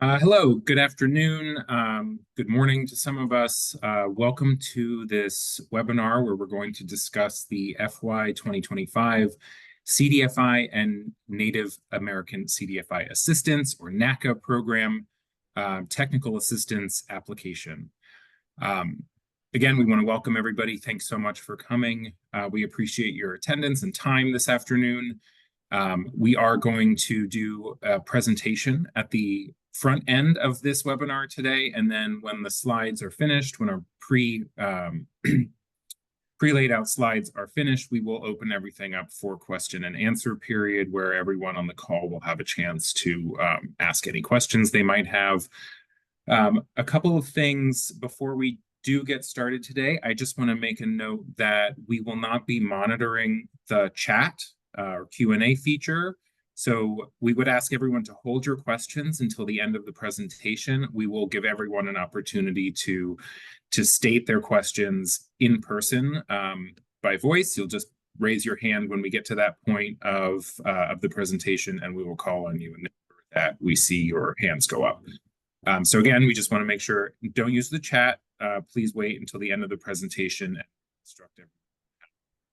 Hello, good afternoon, good morning to some of us. Welcome to this webinar where we're going to discuss the FY 2025 CDFI and Native American CDFI Assistance, or NACA program, Technical Assistance Application. Again, we want to welcome everybody. Thanks so much for coming. We appreciate your attendance and time this afternoon. We are going to do a presentation at the front end of this webinar today, and then when the slides are finished, when our pre-laid out slides are finished, we will open everything up for question and answer period, where everyone on the call will have a chance to ask any questions they might have. A couple of things before we do get started today. I just want to make a note that we will not be monitoring the chat or Q&A feature. So we would ask everyone to hold your questions until the end of the presentation. We will give everyone an opportunity to state their questions in person by voice. You'll just raise your hand when we get to that point of the presentation, and we will call on you and that we see your hands go up. So again, we just want to make sure, don't use the chat. Please wait until the end of the presentation and instruct everyone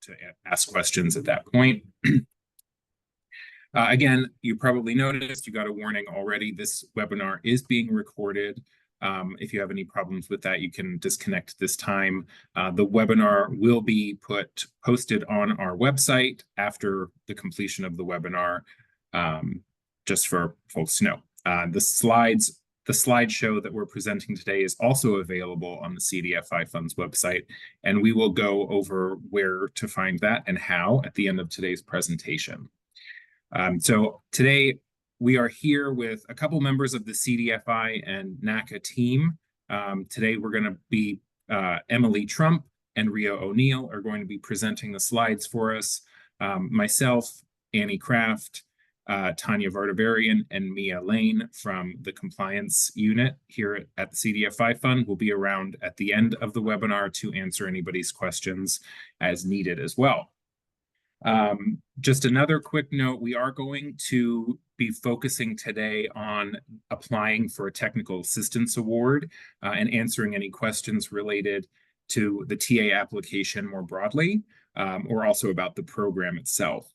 to ask questions at that point. Again, you probably noticed, you got a warning already. This webinar is being recorded. If you have any problems with that, you can disconnect this time. The webinar will be posted on our website after the completion of the webinar, just for folks to know. The slideshow that we're presenting today is also available on the CDFI Fund's website, and we will go over where to find that and how at the end of today's presentation. So today we are here with a couple members of the CDFI and NACA team. Today we're going to be Emily Trump and Rio O'Neill are going to be presenting the slides for us. Myself, Annie Kraft, Tanya Vardavarian, and Mia Lane from the compliance unit here at the CDFI Fund will be around at the end of the webinar to answer anybody's questions as needed as well. Just another quick note, we are going to be focusing today on applying for a technical assistance award and answering any questions related to the TA application more broadly, or also about the program itself.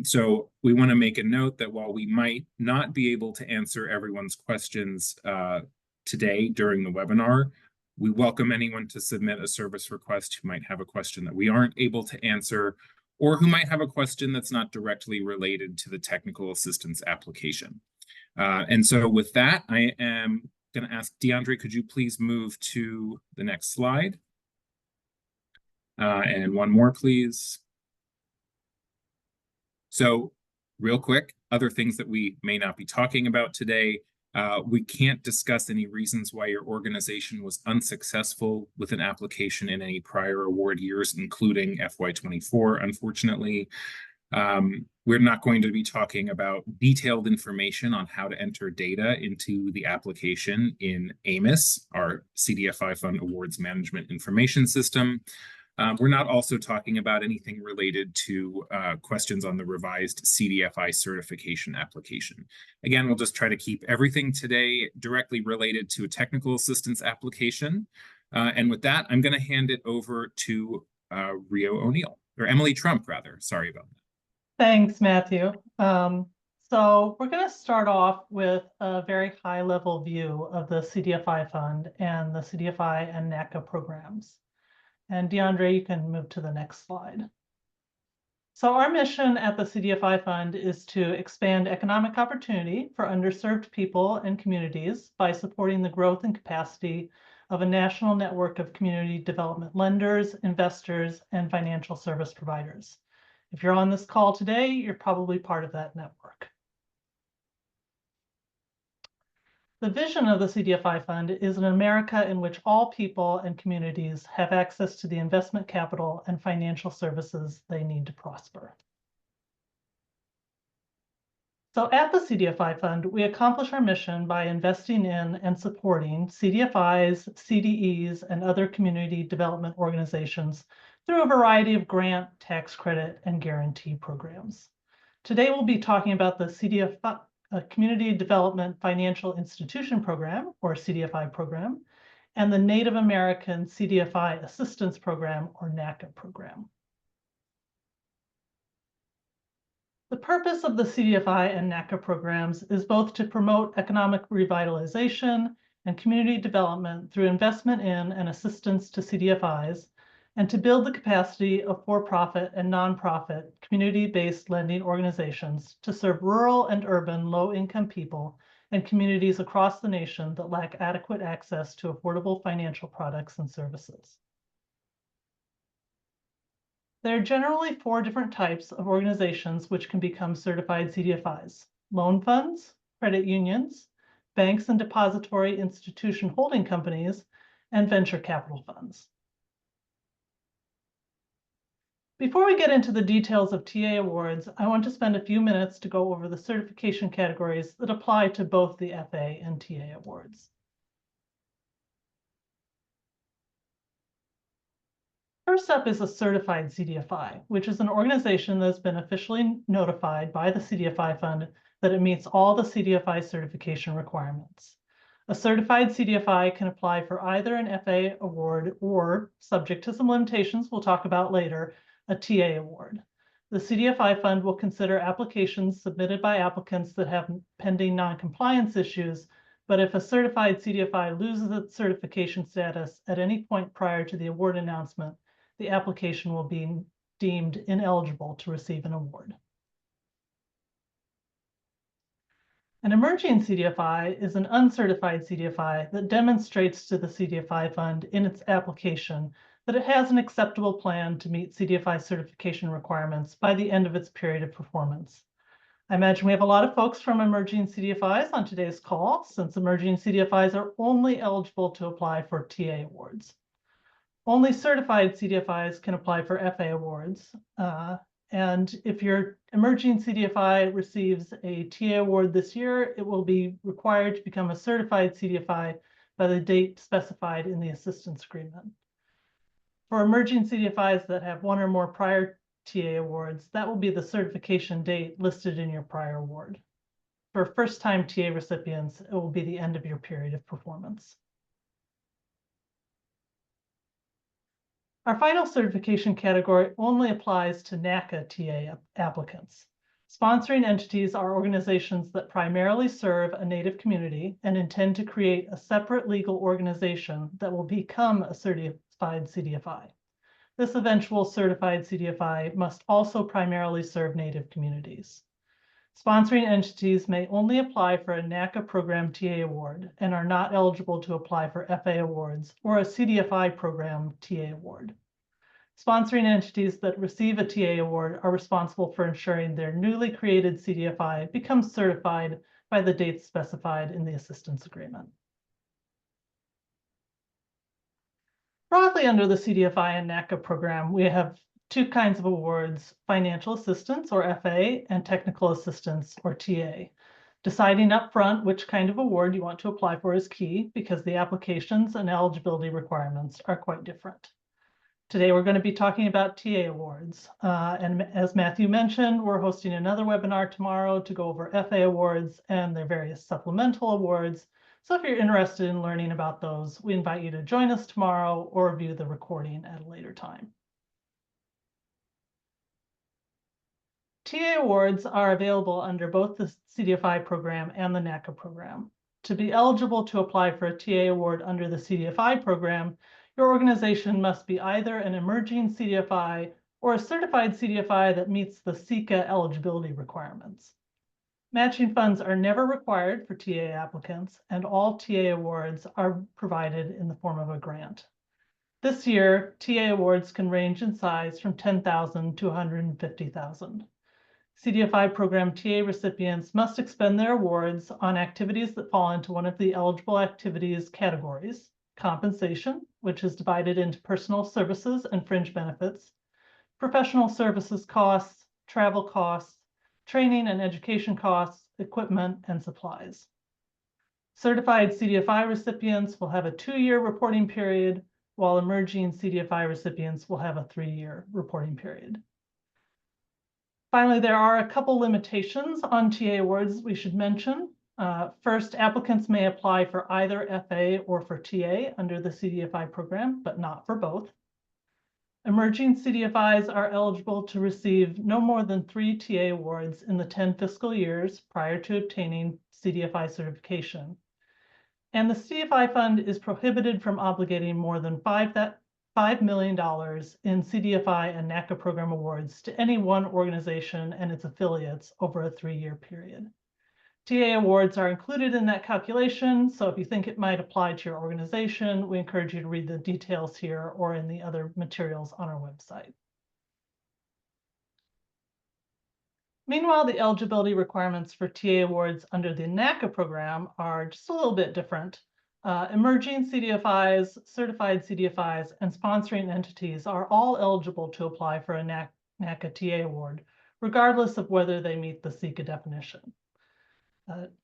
So we want to make a note that while we might not be able to answer everyone's questions today during the webinar, we welcome anyone to submit a service request who might have a question that we aren't able to answer, or who might have a question that's not directly related to the technical assistance application. And so with that, I am going to ask DeAndre, could you please move to the next slide? And one more, please. So real quick, other things that we may not be talking about today. We can't discuss any reasons why your organization was unsuccessful with an application in any prior award years, including FY24, unfortunately. We're not going to be talking about detailed information on how to enter data into the application in AMIS, our CDFI Fund Awards Management Information System. We're not also talking about anything related to questions on the revised CDFI certification application. Again, we'll just try to keep everything today directly related to a technical assistance application. And with that, I'm going to hand it over to Rio O'Neill, or Emily Trump, rather. Sorry about that. Thanks, Matthew. So we're going to start off with a very high-level view of the CDFI Fund and the CDFI and NACA programs. And DeAndre, you can move to the next slide. So our mission at the CDFI Fund is to expand economic opportunity for underserved people and communities by supporting the growth and capacity of a national network of community development lenders, investors, and financial service providers. If you're on this call today, you're probably part of that network. The vision of the CDFI Fund is an America in which all people and communities have access to the investment capital and financial services they need to prosper. So at the CDFI Fund, we accomplish our mission by investing in and supporting CDFIs, CDEs, and other community development organizations through a variety of grant, tax credit, and guarantee programs. Today, we'll be talking about the a Community Development Financial Institution Program, or CDFI program, and the Native American CDFI Assistance Program, or NACA program. The purpose of the CDFI and NACA programs is both to promote economic revitalization and community development through investment in and assistance to CDFIs, and to build the capacity of for-profit and nonprofit community-based lending organizations to serve rural and urban low-income people and communities across the nation that lack adequate access to affordable financial products and services. There are generally 4 different types of organizations which can become certified CDFIs: loan funds, credit unions, banks and depository institution holding companies, and venture capital funds. Before we get into the details of TA awards, I want to spend a few minutes to go over the certification categories that apply to both the FA and TA awards. First up is a certified CDFI, which is an organization that has been officially notified by the CDFI Fund that it meets all the CDFI certification requirements. A certified CDFI can apply for either an FA award or, subject to some limitations we'll talk about later, a TA award. The CDFI Fund will consider applications submitted by applicants that have pending non-compliance issues, but if a certified CDFI loses its certification status at any point prior to the award announcement, the application will be deemed ineligible to receive an award. An emerging CDFI is an uncertified CDFI that demonstrates to the CDFI Fund in its application that it has an acceptable plan to meet CDFI certification requirements by the end of its period of performance. I imagine we have a lot of folks from emerging CDFIs on today's call, since emerging CDFIs are only eligible to apply for TA awards. Only certified CDFIs can apply for FA awards. And if your emerging CDFI receives a TA award this year, it will be required to become a certified CDFI by the date specified in the assistance agreement. For emerging CDFIs that have 1 or more prior TA awards, that will be the certification date listed in your prior award. For first-time TA recipients, it will be the end of your period of performance. Our final certification category only applies to NACA TA applicants. Sponsoring entities are organizations that primarily serve a Native community and intend to create a separate legal organization that will become a certified CDFI. This eventual certified CDFI must also primarily serve Native communities. Sponsoring entities may only apply for a NACA program TA award and are not eligible to apply for FA awards or a CDFI program TA award. Sponsoring entities that receive a TA award are responsible for ensuring their newly created CDFI becomes certified by the dates specified in the assistance agreement. Broadly under the CDFI and NACA program, we have 2 kinds of awards: financial assistance, or FA, and technical assistance, or TA. Deciding upfront which kind of award you want to apply for is key because the applications and eligibility requirements are quite different. Today, we're going to be talking about TA awards. And as Matthew mentioned, we're hosting another webinar tomorrow to go over FA awards and their various supplemental awards. So if you're interested in learning about those, we invite you to join us tomorrow or view the recording at a later time. TA awards are available under both the CDFI program and the NACA program. To be eligible to apply for a TA award under the CDFI program, your organization must be either an emerging CDFI or a certified CDFI that meets the CEQA eligibility requirements. Matching funds are never required for TA applicants, and all TA awards are provided in the form of a grant. This year, TA awards can range in size from $10,000 to $150,000. CDFI program TA recipients must expend their awards on activities that fall into one of the eligible activities categories: compensation, which is divided into personal services and fringe benefits, professional services costs, travel costs, training and education costs, equipment, and supplies. Certified CDFI recipients will have a 2-year reporting period, while emerging CDFI recipients will have a 3-year reporting period. Finally, there are a couple limitations on TA awards we should mention. First, applicants may apply for either FA or for TA under the CDFI program, but not for both. Emerging CDFIs are eligible to receive no more than 3 TA awards in the 10 fiscal years prior to obtaining CDFI certification. And the CDFI fund is prohibited from obligating more than $5 million in CDFI and NACA program awards to any one organization and its affiliates over a 3-year period. TA awards are included in that calculation, so if you think it might apply to your organization, we encourage you to read the details here or in the other materials on our website. Meanwhile, the eligibility requirements for TA awards under the NACA program are just a little bit different. Emerging CDFIs, certified CDFIs, and sponsoring entities are all eligible to apply for a NACA TA award, regardless of whether they meet the CEQA definition.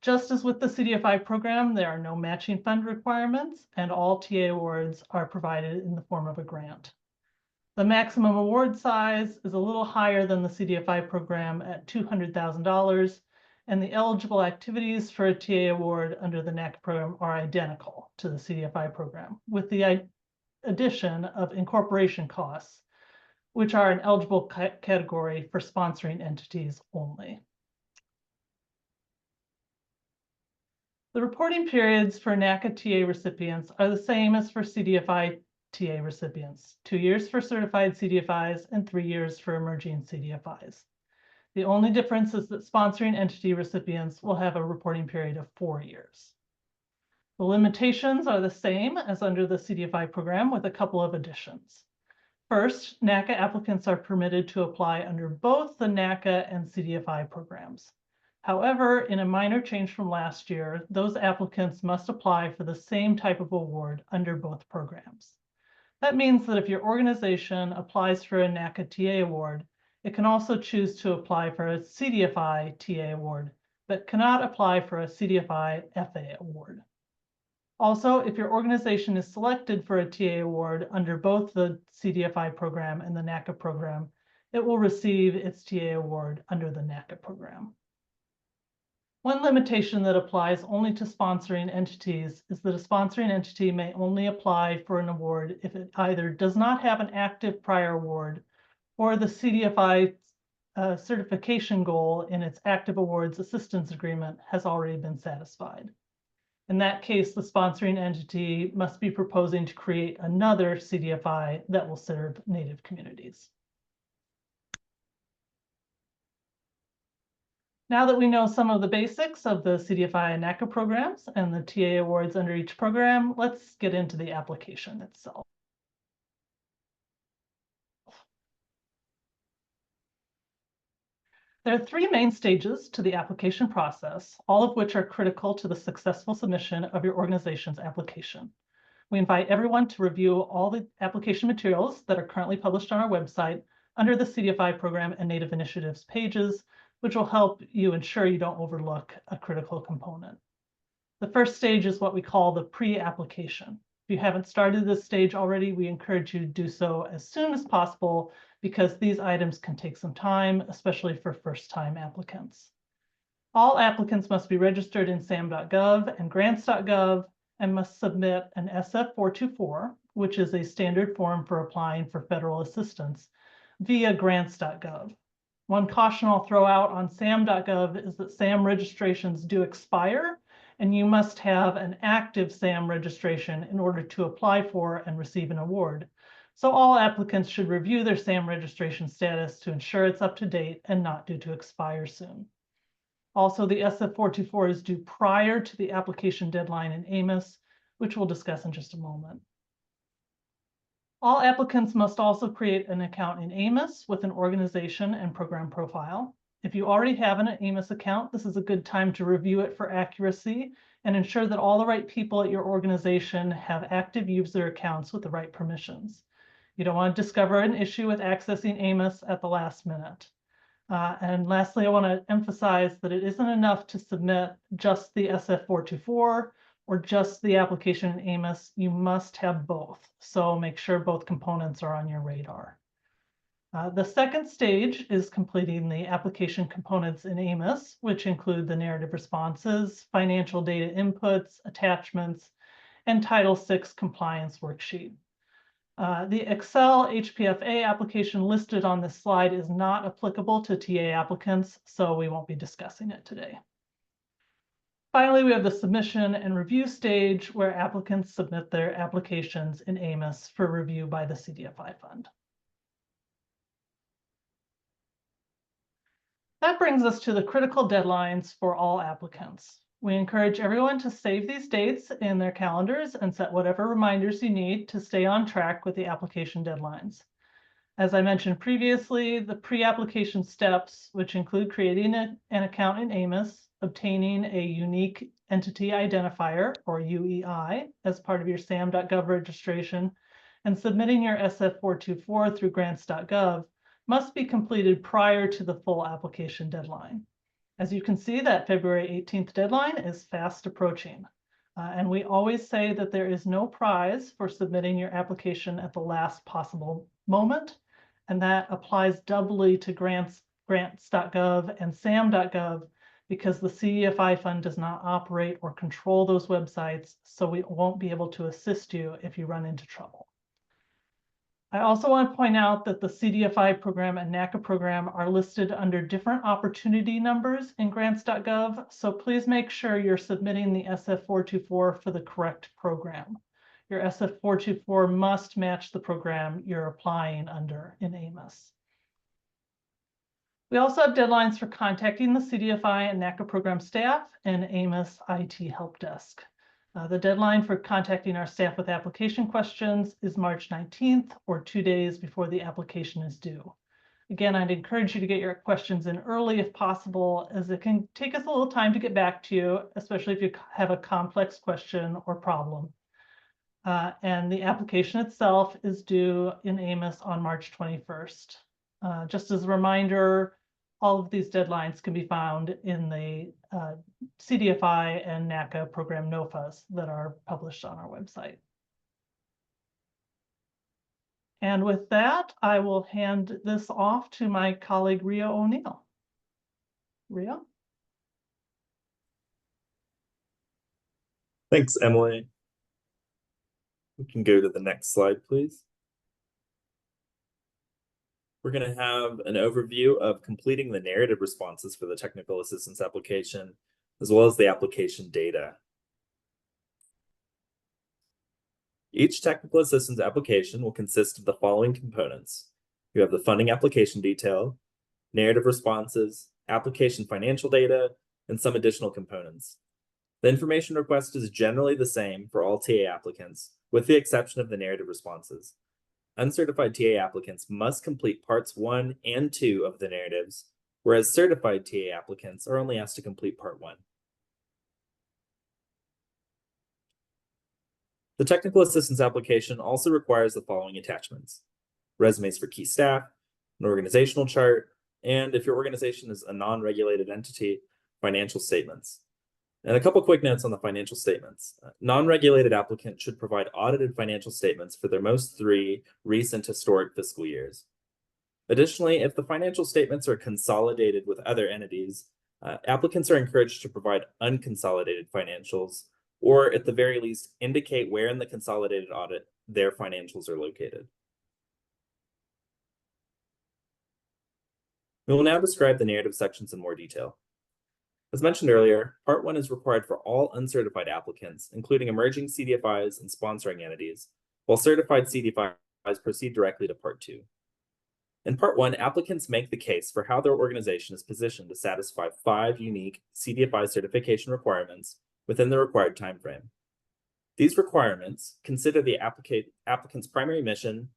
Just as with the CDFI program, there are no matching fund requirements, and all TA awards are provided in the form of a grant. The maximum award size is a little higher than the CDFI program at $200,000, and the eligible activities for a TA award under the NACA program are identical to the CDFI program, with the addition of incorporation costs, which are an eligible category for sponsoring entities only. The reporting periods for NACA TA recipients are the same as for CDFI TA recipients: 2 years for certified CDFIs and 3 years for emerging CDFIs. The only difference is that sponsoring entity recipients will have a reporting period of 4 years. The limitations are the same as under the CDFI program, with a couple of additions. First, NACA applicants are permitted to apply under both the NACA and CDFI programs. However, in a minor change from last year, those applicants must apply for the same type of award under both programs. That means that if your organization applies for a NACA TA award, it can also choose to apply for a CDFI TA award, but cannot apply for a CDFI FA award. Also, if your organization is selected for a TA award under both the CDFI program and the NACA program, it will receive its TA award under the NACA program. One limitation that applies only to sponsoring entities is that a sponsoring entity may only apply for an award if it either does not have an active prior award or the CDFI certification goal in its active awards assistance agreement has already been satisfied. In that case, the sponsoring entity must be proposing to create another CDFI that will serve Native communities. Now that we know some of the basics of the CDFI and NACA programs and the TA awards under each program, let's get into the application itself. There are 3 main stages to the application process, all of which are critical to the successful submission of your organization's application. We invite everyone to review all the application materials that are currently published on our website under the CDFI program and Native Initiatives pages, which will help you ensure you don't overlook a critical component. The first stage is what we call the pre-application. If you haven't started this stage already, we encourage you to do so as soon as possible because these items can take some time, especially for first-time applicants. All applicants must be registered in SAM.gov and grants.gov and must submit an SF-424, which is a standard form for applying for federal assistance, via grants.gov. One caution I'll throw out on SAM.gov is that SAM registrations do expire, and you must have an active SAM registration in order to apply for and receive an award. So all applicants should review their SAM registration status to ensure it's up to date and not due to expire soon. Also, the SF-424 is due prior to the application deadline in AMIS, which we'll discuss in just a moment. All applicants must also create an account in AMIS with an organization and program profile. If you already have an AMIS account, this is a good time to review it for accuracy and ensure that all the right people at your organization have active user accounts with the right permissions. You don't want to discover an issue with accessing AMIS at the last minute. And lastly, I want to emphasize that it isn't enough to submit just the SF-424 or just the application in AMIS. You must have both. So make sure both components are on your radar. The second stage is completing the application components in AMOS, which include the narrative responses, financial data inputs, attachments, and Title VI compliance worksheet. The Excel HPFA application listed on this slide is not applicable to TA applicants, so we won't be discussing it today. Finally, we have the submission and review stage where applicants submit their applications in AMOS for review by the CDFI fund. That brings us to the critical deadlines for all applicants. We encourage everyone to save these dates in their calendars and set whatever reminders you need to stay on track with the application deadlines. As I mentioned previously, the pre-application steps, which include creating an account in AMOS, obtaining a unique entity identifier, or UEI, as part of your SAM.gov registration, and submitting your SF424 through grants.gov must be completed prior to the full application deadline. As you can see, that February 18th deadline is fast approaching. And we always say that there is no prize for submitting your application at the last possible moment. And that applies doubly to grants.gov and SAM.gov because the CDFI fund does not operate or control those websites, so we won't be able to assist you if you run into trouble. I also want to point out that the CDFI program and NACA program are listed under different opportunity numbers in grants.gov, so please make sure you're submitting the SF424 for the correct program. Your SF424 must match the program you're applying under in AMOS. We also have deadlines for contacting the CDFI and NACA program staff and AMOS IT help desk. The deadline for contacting our staff with application questions is March 19th, or 2 days before the application is due. Again, I'd encourage you to get your questions in early if possible, as it can take us a little time to get back to you, especially if you have a complex question or problem. And the application itself is due in AMOS on March 21st. Just as a reminder, all of these deadlines can be found in the CDFI and NACA program NOFAs that are published on our website. And with that, I will hand this off to my colleague, Ria O'Neill. Ria? Thanks, Emily. We can go to the next slide, please. We're going to have an overview of completing the narrative responses for the technical assistance application, as well as the application data. Each technical assistance application will consist of the following components. You have the funding application detail, narrative responses, application financial data, and some additional components. The information request is generally the same for all TA applicants, with the exception of the narrative responses. Uncertified TA applicants must complete parts 1 and 2 of the narratives, whereas certified TA applicants are only asked to complete part 1. The technical assistance application also requires the following attachments: resumes for key staff, an organizational chart, and if your organization is a non-regulated entity, financial statements. And a couple quick notes on the financial statements. Non-regulated applicants should provide audited financial statements for their most 3 recent historic fiscal years. Additionally, if the financial statements are consolidated with other entities, applicants are encouraged to provide unconsolidated financials, or at the very least, indicate where in the consolidated audit their financials are located. We will now describe the narrative sections in more detail. As mentioned earlier, Part 1 is required for all uncertified applicants, including emerging CDFIs and sponsoring entities, while certified CDFIs proceed directly to Part 2. In Part 1, applicants make the case for how their organization is positioned to satisfy 5 unique CDFI certification requirements within the required timeframe. These requirements consider the applicant's primary mission,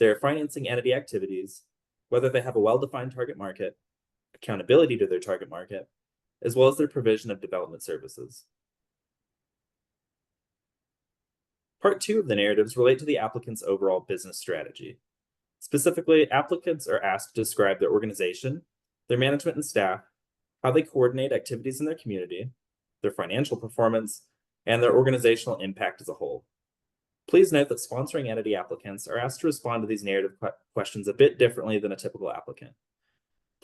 their financing entity activities, whether they have a well-defined target market, accountability to their target market, as well as their provision of development services. Part 2 of the narratives relate to the applicant's overall business strategy. Specifically, applicants are asked to describe their organization, their management and staff, how they coordinate activities in their community, their financial performance, and their organizational impact as a whole. Please note that sponsoring entity applicants are asked to respond to these narrative questions a bit differently than a typical applicant.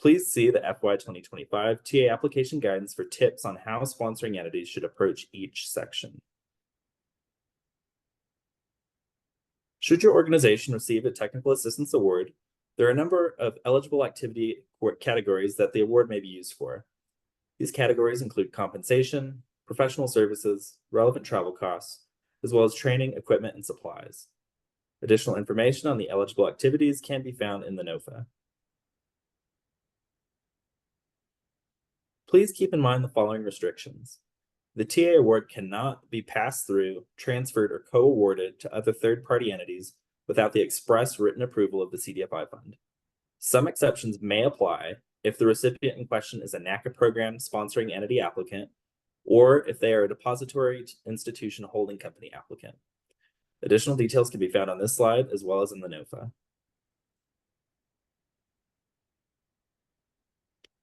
Please see the FY 2025 TA application guidance for tips on how sponsoring entities should approach each section. Should your organization receive a technical assistance award, there are a number of eligible activity categories that the award may be used for. These categories include compensation, professional services, relevant travel costs, as well as training, equipment, and supplies. Additional information on the eligible activities can be found in the NOFA. Please keep in mind the following restrictions. The TA award cannot be passed through, transferred, or co-awarded to other third-party entities without the express written approval of the CDFI fund. Some exceptions may apply if the recipient in question is a NACA program sponsoring entity applicant, or if they are a depository institution holding company applicant. Additional details can be found on this slide as well as in the NOFA.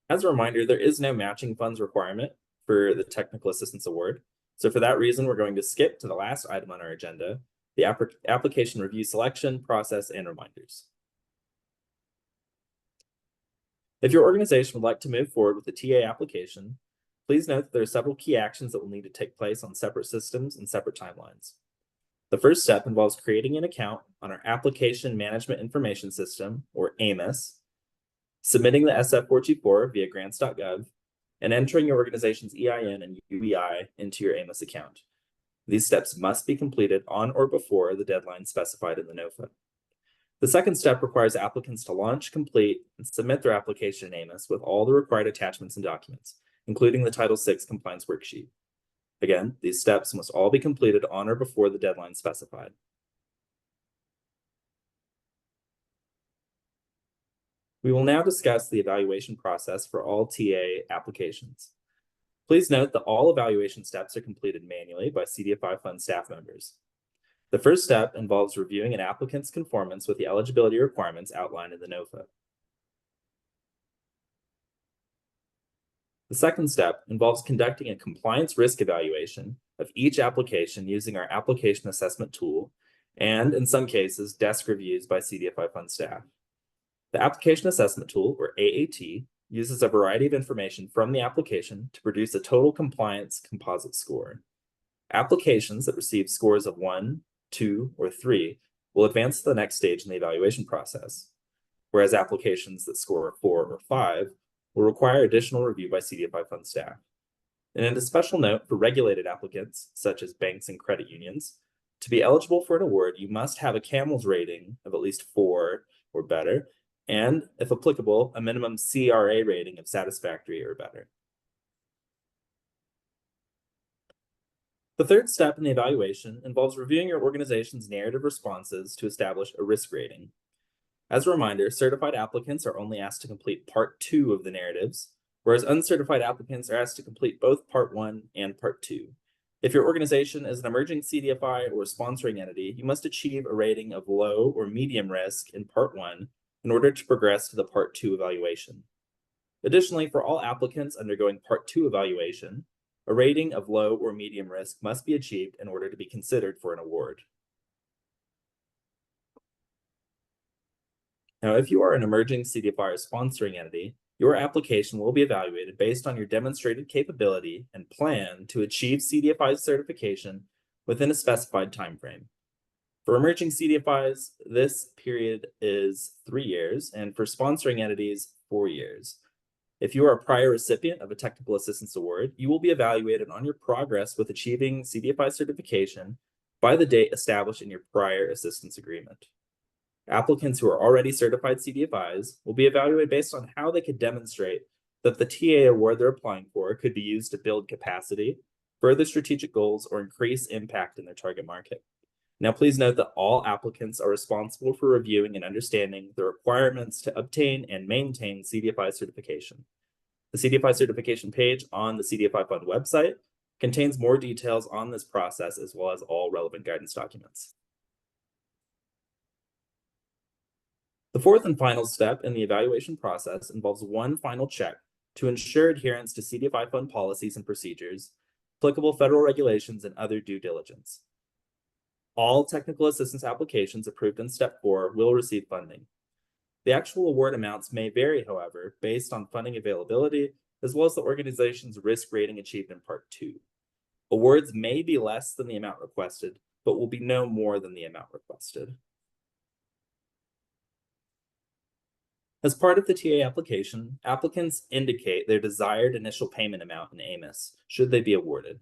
As a reminder, there is no matching funds requirement for the Technical Assistance Award. So for that reason, we're going to skip to the last item on our agenda, the application review selection, process, and reminders. If your organization would like to move forward with the TA application, please note that there are several key actions that will need to take place on separate systems and separate timelines. The first step involves creating an account on our Application Management Information System, or AMIS, submitting the SF424 via grants.gov, and entering your organization's EIN and UEI into your AMIS account. These steps must be completed on or before the deadline specified in the NOFA. The second step requires applicants to launch, complete, and submit their application in AMIS with all the required attachments and documents, including the Title VI compliance worksheet. Again, these steps must all be completed on or before the deadline specified. We will now discuss the evaluation process for all TA applications. Please note that all evaluation steps are completed manually by CDFI Fund staff members. The first step involves reviewing an applicant's conformance with the eligibility requirements outlined in the NOFA. The second step involves conducting a compliance risk evaluation of each application using our application assessment tool, and in some cases, desk reviews by CDFI Fund staff. The application assessment tool, or AAT, uses a variety of information from the application to produce a total compliance composite score. Applications that receive scores of 1, 2, or 3 will advance to the next stage in the evaluation process, whereas applications that score 4 or 5 will require additional review by CDFI Fund staff. And a special note for regulated applicants, such as banks and credit unions, to be eligible for an award, you must have a CAMELS rating of at least 4 or better, and, if applicable, a minimum CRA rating of satisfactory or better. The third step in the evaluation involves reviewing your organization's narrative responses to establish a risk rating. As a reminder, certified applicants are only asked to complete Part 2 of the narratives, whereas uncertified applicants are asked to complete both Part 1 and Part 2. If your organization is an emerging CDFI or sponsoring entity, you must achieve a rating of low or medium risk in Part 1 in order to progress to the Part 2 evaluation. Additionally, for all applicants undergoing Part 2 evaluation, a rating of low or medium risk must be achieved in order to be considered for an award. Now, if you are an emerging CDFI or sponsoring entity, your application will be evaluated based on your demonstrated capability and plan to achieve CDFI certification within a specified timeframe. For emerging CDFIs, this period is 3 years, and for sponsoring entities, 4 years. If you are a prior recipient of a Technical Assistance Award, you will be evaluated on your progress with achieving CDFI certification by the date established in your prior assistance agreement. Applicants who are already certified CDFIs will be evaluated based on how they could demonstrate that the TA award they're applying for could be used to build capacity, further strategic goals, or increase impact in their target market. Now, please note that all applicants are responsible for reviewing and understanding the requirements to obtain and maintain CDFI certification. The CDFI certification page on the CDFI Fund website contains more details on this process as well as all relevant guidance documents. The fourth and final step in the evaluation process involves one final check to ensure adherence to CDFI Fund policies and procedures, applicable federal regulations, and other due diligence. All technical assistance applications approved in step 4 will receive funding. The actual award amounts may vary, however, based on funding availability, as well as the organization's risk rating achieved in Part 2. Awards may be less than the amount requested, but will be no more than the amount requested. As part of the TA application, applicants indicate their desired initial payment amount in AMIS, should they be awarded.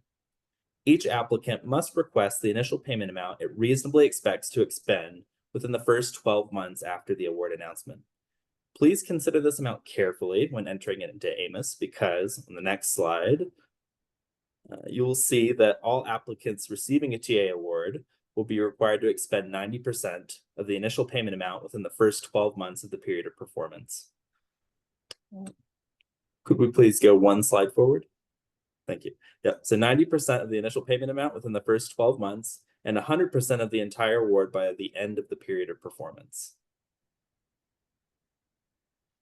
Each applicant must request the initial payment amount it reasonably expects to expend within the first 12 months after the award announcement. Please consider this amount carefully when entering it into AMIS, because on the next slide, you will see that all applicants receiving a TA award will be required to expend 90% of the initial payment amount within the first 12 months of the period of performance. Could we please go one slide forward? Thank you. Yep, so 90% of the initial payment amount within the first 12 months and 100% of the entire award by the end of the period of performance.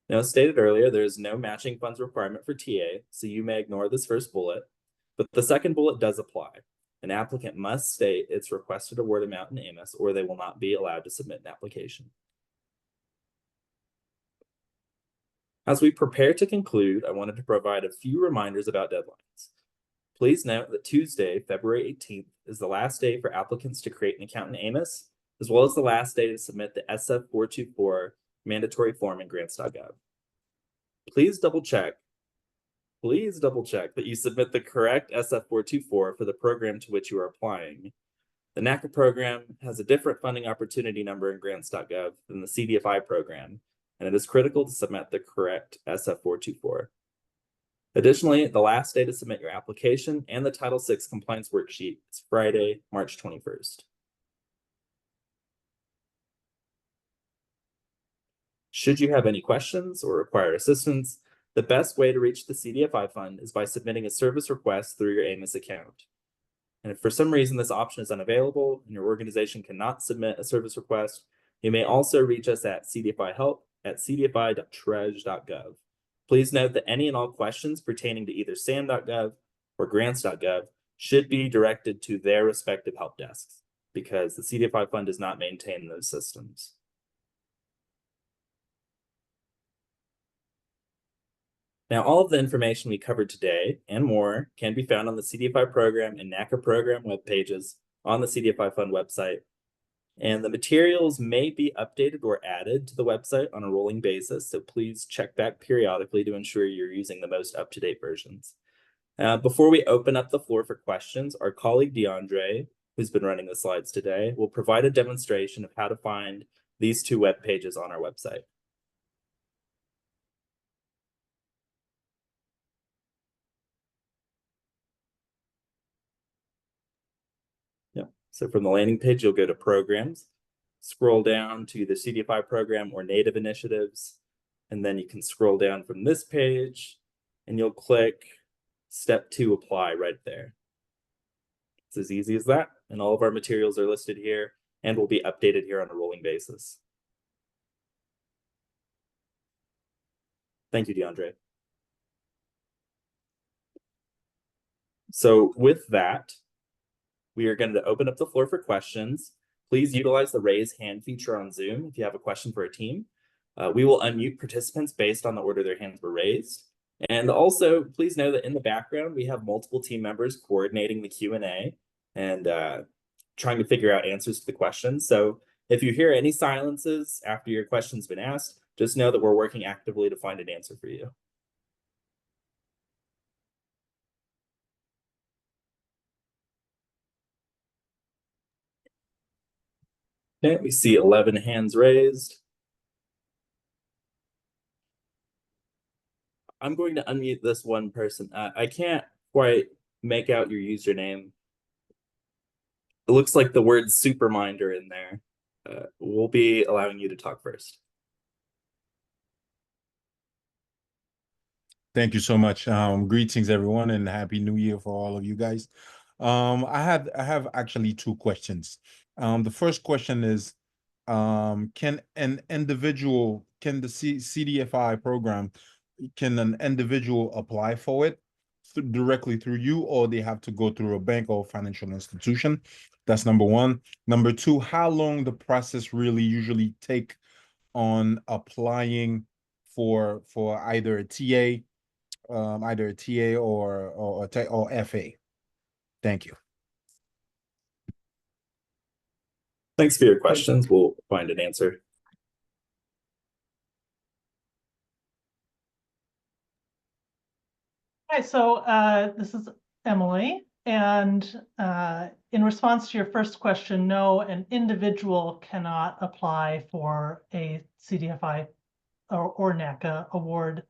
Now, as stated earlier, there is no matching funds requirement for TA, so you may ignore this first bullet, but the second bullet does apply. An applicant must state its requested award amount in AMIS, or they will not be allowed to submit an application. As we prepare to conclude, I wanted to provide a few reminders about deadlines. Please note that Tuesday, February 18th, is the last day for applicants to create an account in AMIS, as well as the last day to submit the SF424 mandatory form in grants.gov. Please double check that you submit the correct SF424 for the program to which you are applying. The NACA program has a different funding opportunity number in grants.gov than the CDFI program, and it is critical to submit the correct SF424. Additionally, the last day to submit your application and the Title VI compliance worksheet is Friday, March 21st. Should you have any questions or require assistance, the best way to reach the CDFI fund is by submitting a service request through your AMIS account. And if for some reason this option is unavailable and your organization cannot submit a service request, you may also reach us at cdfihelp@cdfi.treas.gov. Please note that any and all questions pertaining to either SAM.gov or grants.gov should be directed to their respective help desks, because the CDFI fund does not maintain those systems. Now, all of the information we covered today and more can be found on the CDFI program and NACA program web pages on the CDFI Fund website. And the materials may be updated or added to the website on a rolling basis, so please check back periodically to ensure you're using the most up-to-date versions. Before we open up the floor for questions, our colleague DeAndre, who's been running the slides today, will provide a demonstration of how to find these two web pages on our website. So from the landing page, you'll go to Programs, scroll down to the CDFI program or Native Initiatives, and then you can scroll down from this page, and you'll click Step 2 Apply right there. It's as easy as that, and all of our materials are listed here and will be updated here on a rolling basis. Thank you, DeAndre. So with that, we are going to open up the floor for questions. Please utilize the raise hand feature on Zoom if you have a question for a team. We will unmute participants based on the order their hands were raised. And also, please know that in the background, we have multiple team members coordinating the Q&A and trying to figure out answers to the questions. So if you hear any silences after your question's been asked, just know that we're working actively to find an answer for you. Okay, we see 11 hands raised. I'm going to unmute this one person. I can't quite make out your username. It looks like the word Supermind are in there. We'll be allowing you to talk first. Thank you so much. Greetings, everyone, and Happy New Year for all of you guys. I have actually two questions. The first question is, can the CDFI program, can an individual apply for it? directly through you, or they have to go through a bank or financial institution? That's number one. Number two, how long the process really usually take on applying for either a TA, or FA? Thank you. Thanks for your questions. We'll find an answer. Hi, so this is Emily, and in response to your first question, no, an individual cannot apply for a CDFI or NACA award.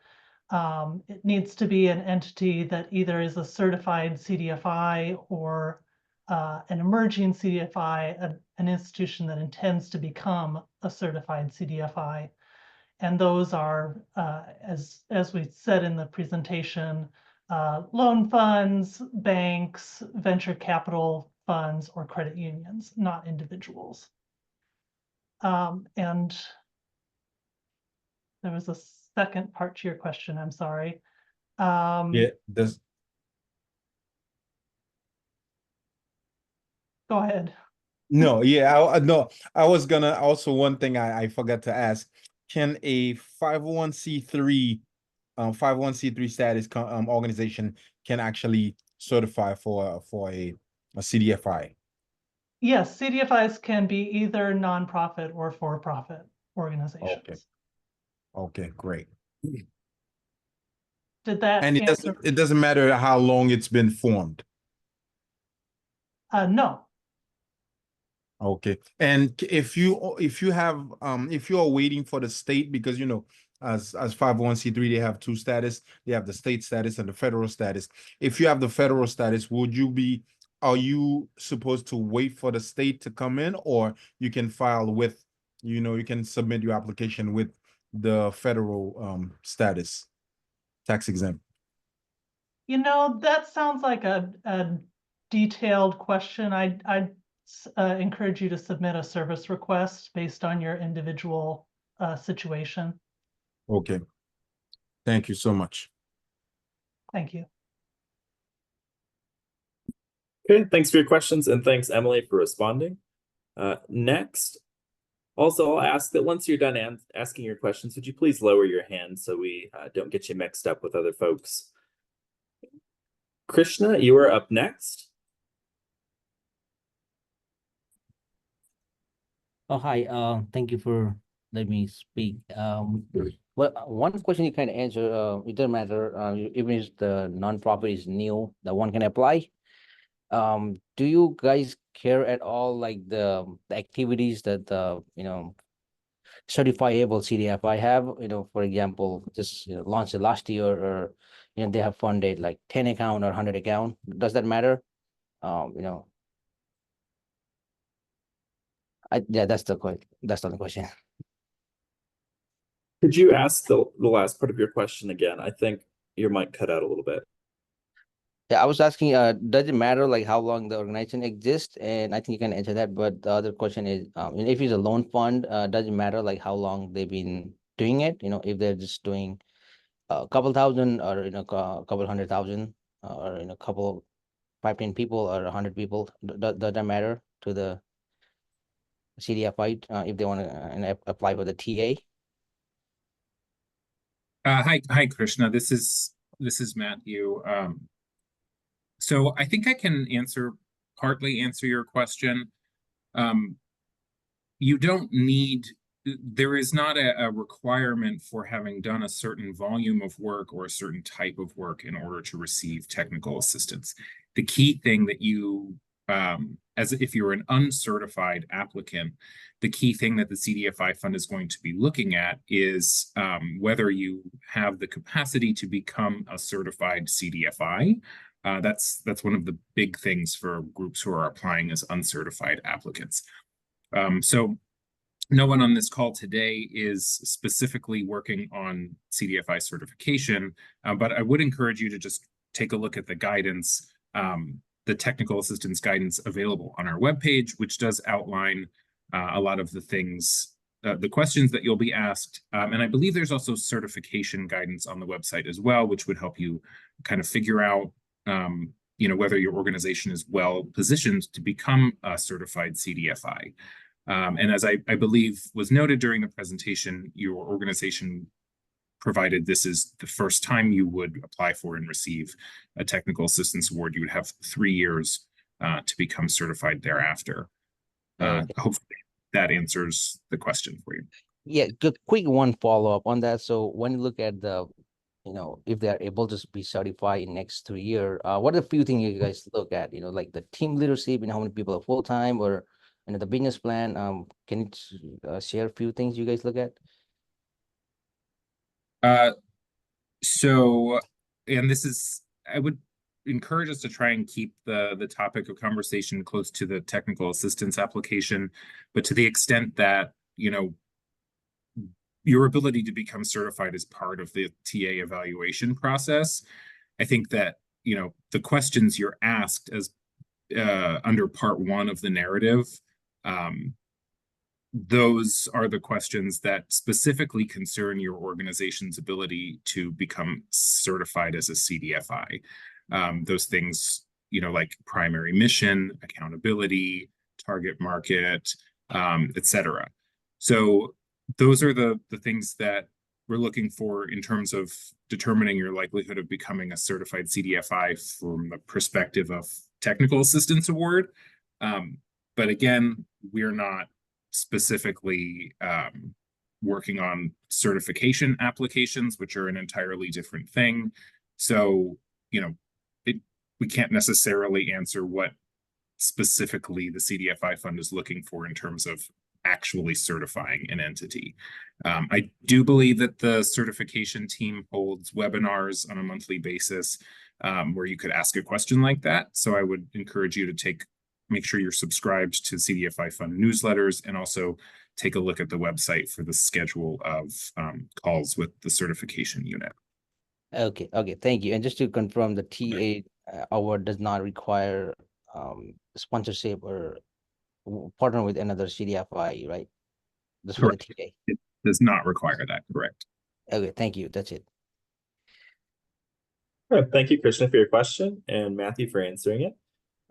It needs to be an entity that either is a certified CDFI or an emerging CDFI, an institution that intends to become a certified CDFI. And those are, as we said in the presentation, loan funds, banks, venture capital funds, or credit unions, not individuals. And there was a second part to your question, I'm sorry. Yeah, does Go ahead. no, yeah, no, I was gonna also, one thing I forgot to ask, can a 501c3 501c3 status organization can actually certify for a CDFI? Yes, CDFIs can be either nonprofit or for-profit organizations. Okay, great. Did that And answer? it doesn't matter how long it's been formed. No. Okay, and if you have if you are waiting for the state, because you know, as 501c3 they have two status, they have the state status and the federal status. If you have the federal status, are you supposed to wait for the state to come in, or you can file with, you can submit your application with the federal status, tax exempt? That sounds like a detailed question. I'd encourage you to submit a service request based on your individual situation. Okay, thank you so much. Thank you. Okay, thanks for your questions, and thanks, Emily, for responding. Next, also, I'll ask that once you're done asking your questions, would you please lower your hand so we don't get you mixed up with other folks. Krishna, you are up next. Oh, hi. Thank you for letting me speak. Well, one question you kind of answer, it doesn't matter, even if the nonprofit is new, that one can apply. Do you guys care at all, like the activities that certifiable CDFI have? For example, just launched it last year, or they have funded like 10 account or 100 account. Does that matter? Yeah, that's the only question. Could you ask the last part of your question again? I think your mic cut out a little bit. Yeah, I was asking, does it matter like how long the organization exists? And I think you can answer that. But the other question is, if it's a loan fund, does it matter like how long they've been doing it? If they're just doing a couple thousand, or a couple 100,000, or a couple 5-10 people or 100 people, does that matter to the CDFI if they want to apply for the TA? Hi, Krishna. This is Matthew. So I think I can partly answer your question. You don't need, there is not a requirement for having done a certain volume of work or a certain type of work in order to receive technical assistance. The key thing that you, as if you're an uncertified applicant, the key thing that the CDFI fund is going to be looking at is whether you have the capacity to become a certified CDFI. That's one of the big things for groups who are applying as uncertified applicants. So no one on this call today is specifically working on CDFI certification, but I would encourage you to just take a look at the guidance, the technical assistance guidance available on our webpage, which does outline a lot of the things the questions that you'll be asked. And I believe there's also certification guidance on the website as well, which would help you kind of figure out, whether your organization is well positioned to become a certified CDFI. And as I believe was noted during the presentation, your organization, provided this is the first time you would apply for and receive a technical assistance award, you would have 3 years to become certified thereafter. Hopefully that answers the question for you. Yeah, good, quick one follow-up on that. So when you look at the, if they're able to be certified in next 3 years, what are the few things you guys look at? Like the team leadership and how many people are full-time, or the business plan. Can you share a few things you guys look at? So, and this is, I would encourage us to try and keep the topic of conversation close to the technical assistance application, but to the extent that, your ability to become certified is part of the TA evaluation process. I think that, the questions you're asked as under part 1 of the narrative, those are the questions that specifically concern your organization's ability to become certified as a CDFI. Those things, like primary mission, accountability, target market, etc. So those are the things that we're looking for in terms of determining your likelihood of becoming a certified CDFI from the perspective of technical assistance award. But again, we're not specifically working on certification applications, which are an entirely different thing. So, we can't necessarily answer what specifically the CDFI fund is looking for in terms of actually certifying an entity. I do believe that the certification team holds webinars on a monthly basis where you could ask a question like that. So I would encourage you to make sure you're subscribed to CDFI fund newsletters, and also take a look at the website for the schedule of calls with the certification unit. Okay, thank you. And just to confirm, the TA award does not require sponsorship or partner with another CDFI, right? Just for the TA. It does not require that, correct? Okay, thank you. That's it. All right, thank you, Krishna, for your question, and Matthew for answering it.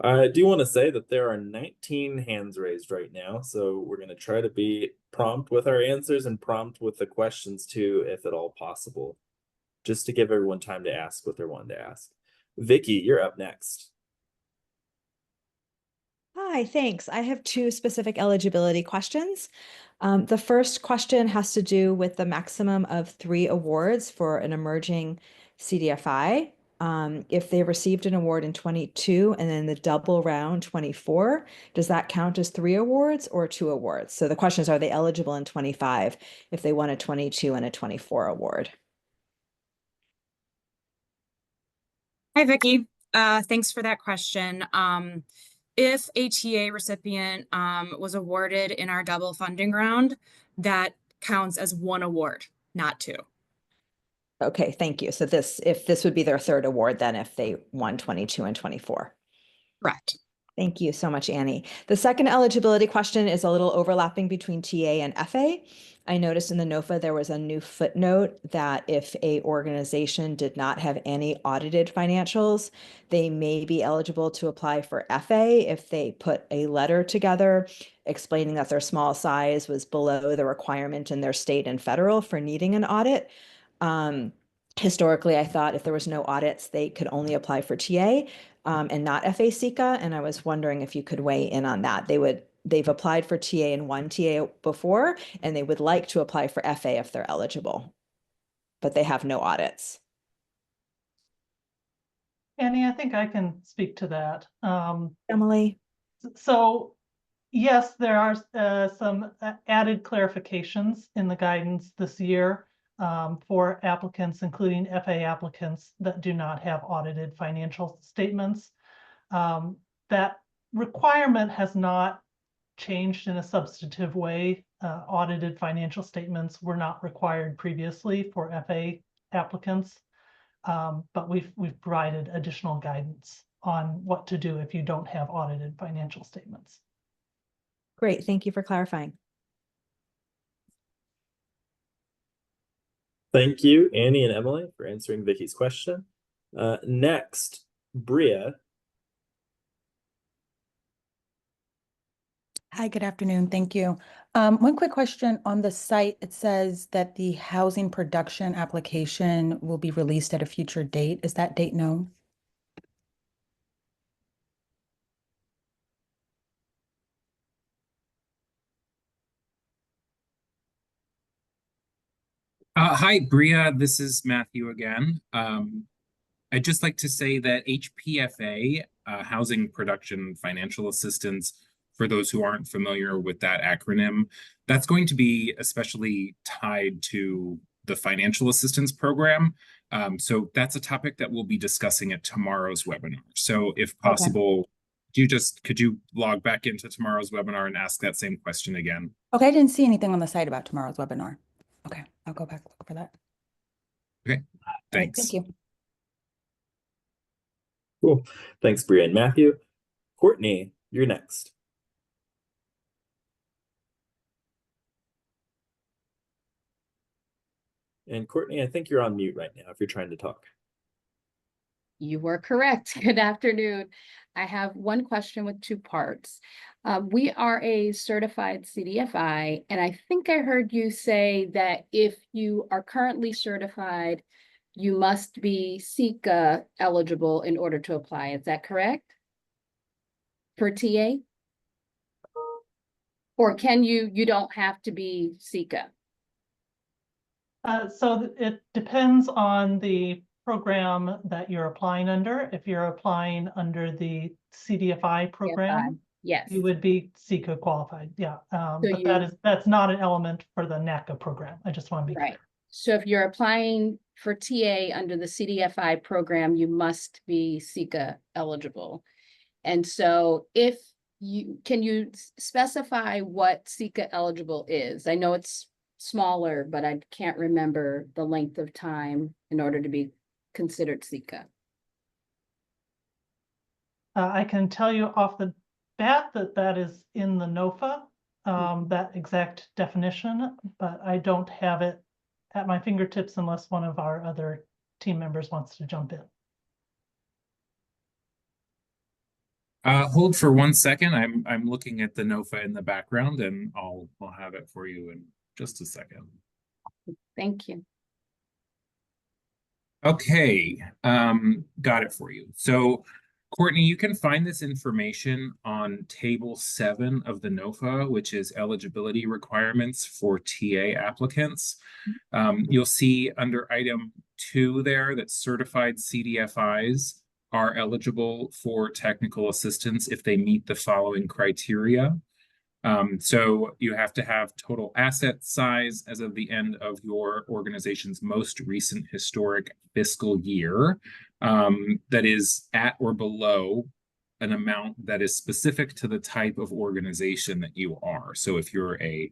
I do want to say that there are 19 hands raised right now, so we're going to try to be prompt with our answers and prompt with the questions too, if at all possible, just to give everyone time to ask what they're wanting to ask. Vicky, you're up next. Hi, thanks. I have 2 specific eligibility questions. The first question has to do with the maximum of 3 awards for an emerging CDFI. If they received an award in 22 and then the double round 24, does that count as 3 awards or 2 awards? So the question is, are they eligible in 25 if they won a 22 and a 24 award? Hi, Vicky. Thanks for that question. If a TA recipient was awarded in our double funding round, that counts as 1 award, not 2. Okay, thank you. So if this would be their 3rd award, then if they won 22 and 24. Correct. Thank you so much, Annie. The second eligibility question is a little overlapping between TA and FA. I noticed in the NOFA there was a new footnote that if a organization did not have any audited financials, they may be eligible to apply for FA if they put a letter together explaining that their small size was below the requirement in their state and federal for needing an audit. Historically, I thought if there was no audits, they could only apply for TA and not FA-CICA. And I was wondering if you could weigh in on that. They've applied for TA and won TA before, and they would like to apply for FA if they're eligible, but they have no audits. Annie, I think I can speak to that. Emily? So yes, there are some added clarifications in the guidance this year for applicants, including FA applicants that do not have audited financial statements. That requirement has not changed in a substantive way. Audited financial statements were not required previously for FA applicants, but we've provided additional guidance on what to do if you don't have audited financial statements. Great, thank you for clarifying. Thank you, Annie and Emily, for answering Vicky's question. Next, Bria. Hi, good afternoon. Thank you. One quick question on the site. It says that the housing production application will be released at a future date. Is that date known? Hi, Bria. This is Matthew again. I'd just like to say that HPFA, Housing Production Financial Assistance, for those who aren't familiar with that acronym, that's going to be especially tied to the financial assistance program. So that's a topic that we'll be discussing at tomorrow's webinar. So if possible, could you log back into tomorrow's webinar and ask that same question again? Okay, I didn't see anything on the site about tomorrow's webinar. Okay, I'll go back look for that. Okay, All right, thanks. thank you. Cool. Thanks, Bria and Matthew. Courtney, you're next. And Courtney, I think you're on mute right now if you're trying to talk. You were correct. Good afternoon. I have one question with two parts. We are a certified CDFI, and I think I heard you say that if you are currently certified, you must be SECA eligible in order to apply. Is that correct? For TA? Or can you don't have to be SECA? So it depends on the program that you're applying under. If you're applying under the CDFI program, Yes. you would be SECA qualified, yeah. But you- that's not an element for the NACA program. I just want to be Right. clear. So if you're applying for TA under the CDFI program, you must be SECA eligible. And so can you specify what SECA eligible is? I know it's smaller, but I can't remember the length of time in order to be considered SECA. I can tell you off the bat that is in the NOFA, that exact definition, but I don't have it at my fingertips unless one of our other team members wants to jump in. Hold for 1 second. I'm looking at the NOFA in the background, and I'll have it for you in just a second. Thank you. Okay, got it for you. So, Courtney, you can find this information on Table 7 of the NOFA, which is eligibility requirements for TA applicants. You'll see under item 2 there that certified CDFIs are eligible for technical assistance if they meet the following criteria. So you have to have total asset size as of the end of your organization's most recent historic fiscal year, that is at or below an amount that is specific to the type of organization that you are. So if you're an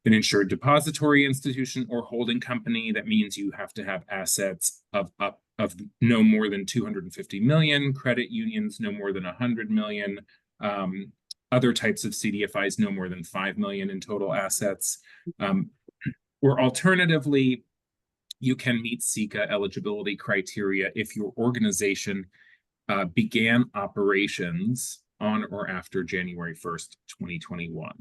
insured depository institution or holding company, that means you have to have assets of no more than 250 million, credit unions no more than 100 million, other types of CDFIs no more than 5 million in total assets. Or alternatively, you can meet SECA eligibility criteria if your organization began operations on or after January 1st, 2021.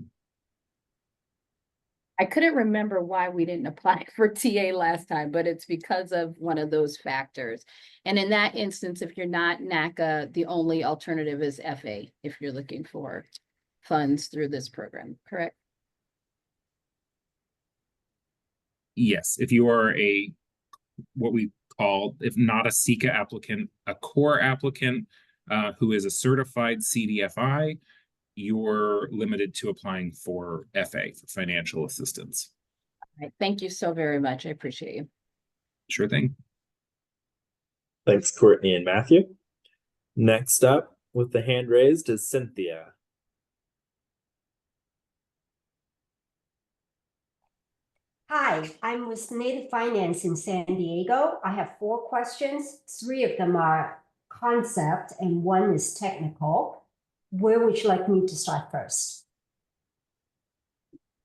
I couldn't remember why we didn't apply for TA last time, but it's because of one of those factors. And in that instance, if you're not NACA, the only alternative is FA if you're looking for funds through this program, correct? Yes, if you are what we call, if not a SECA applicant, a core applicant who is a certified CDFI, you're limited to applying for FA, for financial assistance. All right. Thank you so very much. I appreciate you. Sure thing. Thanks, Courtney and Matthew. Next up with the hand raised is Cynthia. Hi, I'm with Native Finance in San Diego. I have 4 questions. 3 of them are concept and 1 is technical. Where would you like me to start first?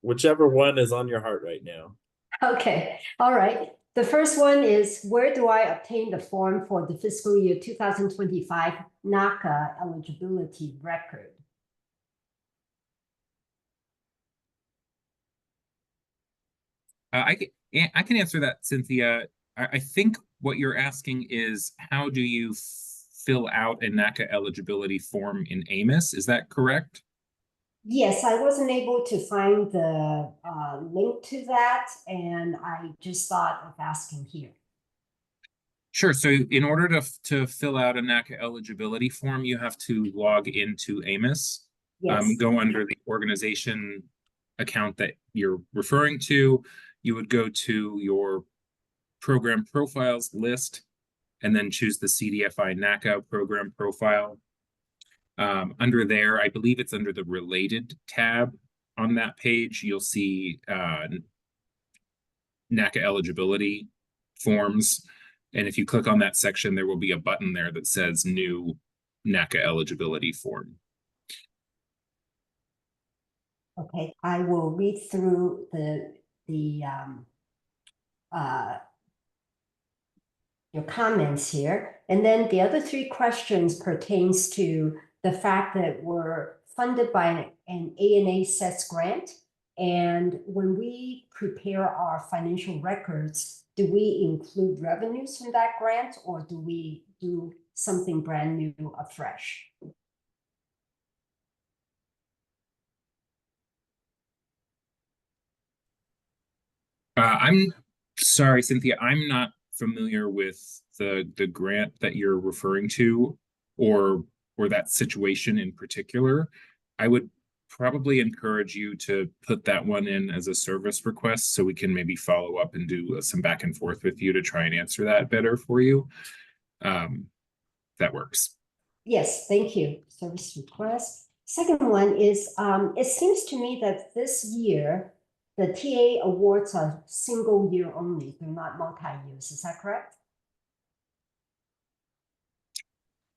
Whichever one is on your heart right now. Okay, all right. The first one is, where do I obtain the form for the fiscal year 2025 NACA eligibility record? I can answer that, Cynthia. I think what you're asking is, how do you fill out a NACA eligibility form in AMIS? Is that correct? Yes, I wasn't able to find the link to that, and I just thought of asking here. Sure. So in order to fill out a NACA eligibility form, you have to log into AMIS. Yes. Go under the organization account that you're referring to. You would go to your program profiles list and then choose the CDFI NACA program profile. Under there, I believe it's under the related tab on that page, you'll see NACA eligibility forms. And if you click on that section, there will be a button there that says new NACA eligibility form. Okay, I will read through your comments here. And then the other three questions pertains to the fact that we're funded by an ANA SES grant. And when we prepare our financial records, do we include revenues from that grant, or do we do something brand new afresh? I'm sorry, Cynthia, I'm not familiar with the grant that you're referring to, or that situation in particular. I would probably encourage you to put that one in as a service request so we can maybe follow up and do some back and forth with you to try and answer that better for you. That works. Yes, thank you. Service request. Second one is, it seems to me that this year, the TA awards are single year only. They're not multi-years. Is that correct?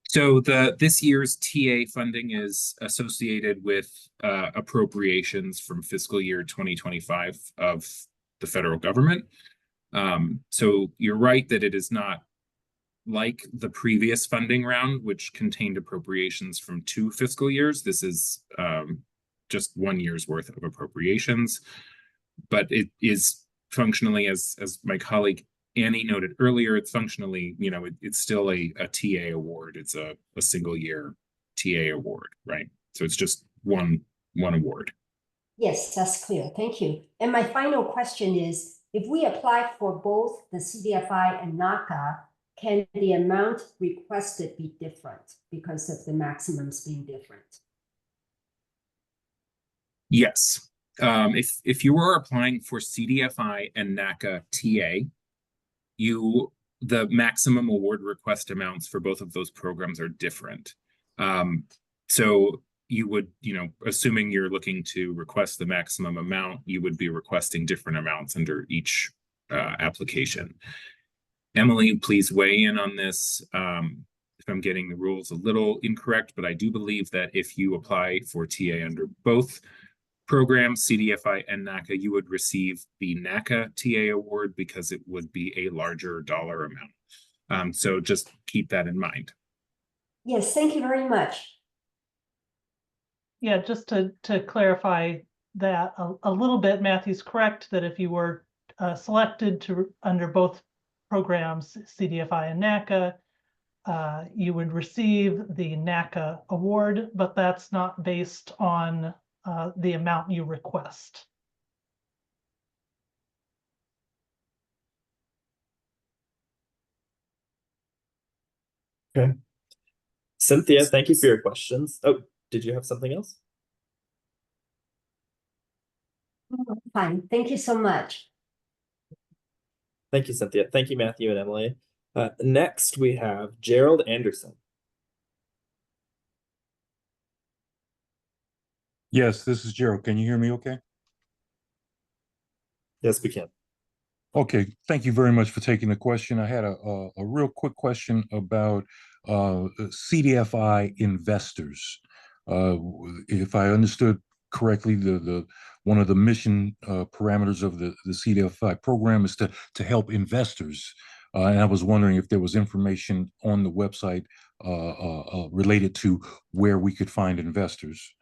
So this year's TA funding is associated with appropriations from fiscal year 2025 of the federal government. So you're right that it is not like the previous funding round, which contained appropriations from 2 fiscal years. This is just 1 year's worth of appropriations, but it is functionally, as my colleague Annie noted earlier, it's functionally, it's still a TA award. It's a single year TA award, right? So it's just one award. Yes, that's clear. Thank you. And my final question is, if we apply for both the CDFI and NACA, can the amount requested be different because of the maximums being different? Yes. If you are applying for CDFI and NACA TA, the maximum award request amounts for both of those programs are different. So you would, assuming you're looking to request the maximum amount, you would be requesting different amounts under each application. Emily, please weigh in on this if I'm getting the rules a little incorrect, but I do believe that if you apply for TA under both programs, CDFI and NACA, you would receive the NACA TA award because it would be a larger dollar amount. So just keep that in mind. Yes, thank you very much. Yeah, just to clarify that a little bit, Matthew's correct that if you were selected under both programs, CDFI and NACA, you would receive the NACA award, but that's not based on the amount you request. Okay. Cynthia, thank you for your questions. Oh, did you have something else? Fine. Thank you so much. Thank you, Cynthia. Thank you, Matthew and Emily. Next, we have Gerald Anderson. Yes, this is Gerald. Can you hear me okay? Yes, we can. Okay, thank you very much for taking the question. I had a real quick question about CDFI investors. If I understood correctly, the one of the mission parameters of the CDFI program is to help investors. And I was wondering if there was information on the website related to where we could find investors.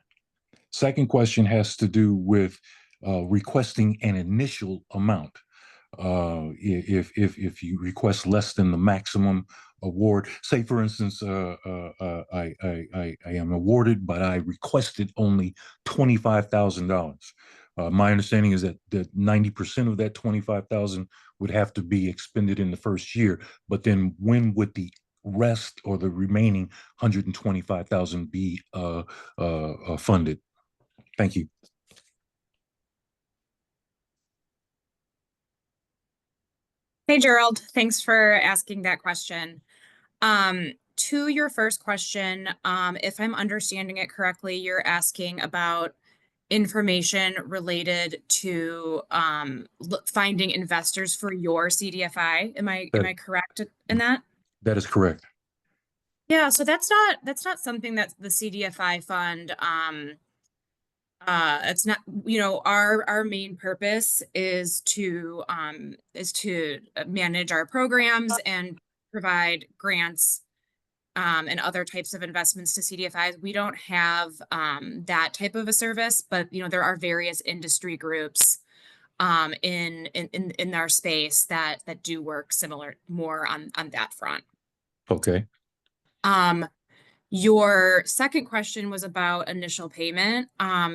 Second question has to do with requesting an initial amount. If you request less than the maximum award, say for instance, I am awarded, but I requested only $25,000. My understanding is that 90% of that 25,000 would have to be expended in the first year. But then when would the rest or the remaining 125,000 be funded? Thank you. Hey, Gerald, thanks for asking that question. To your first question, if I'm understanding it correctly, you're asking about information related to finding investors for your CDFI. Am I correct in that? That is correct. Yeah, so that's not something that the CDFI fund it's not, you know, our main purpose is to manage our programs and provide grants and other types of investments to CDFIs. We don't have that type of a service, but you know, there are various industry groups in our space that do work similar more on that front. Okay. Your second question was about initial payment.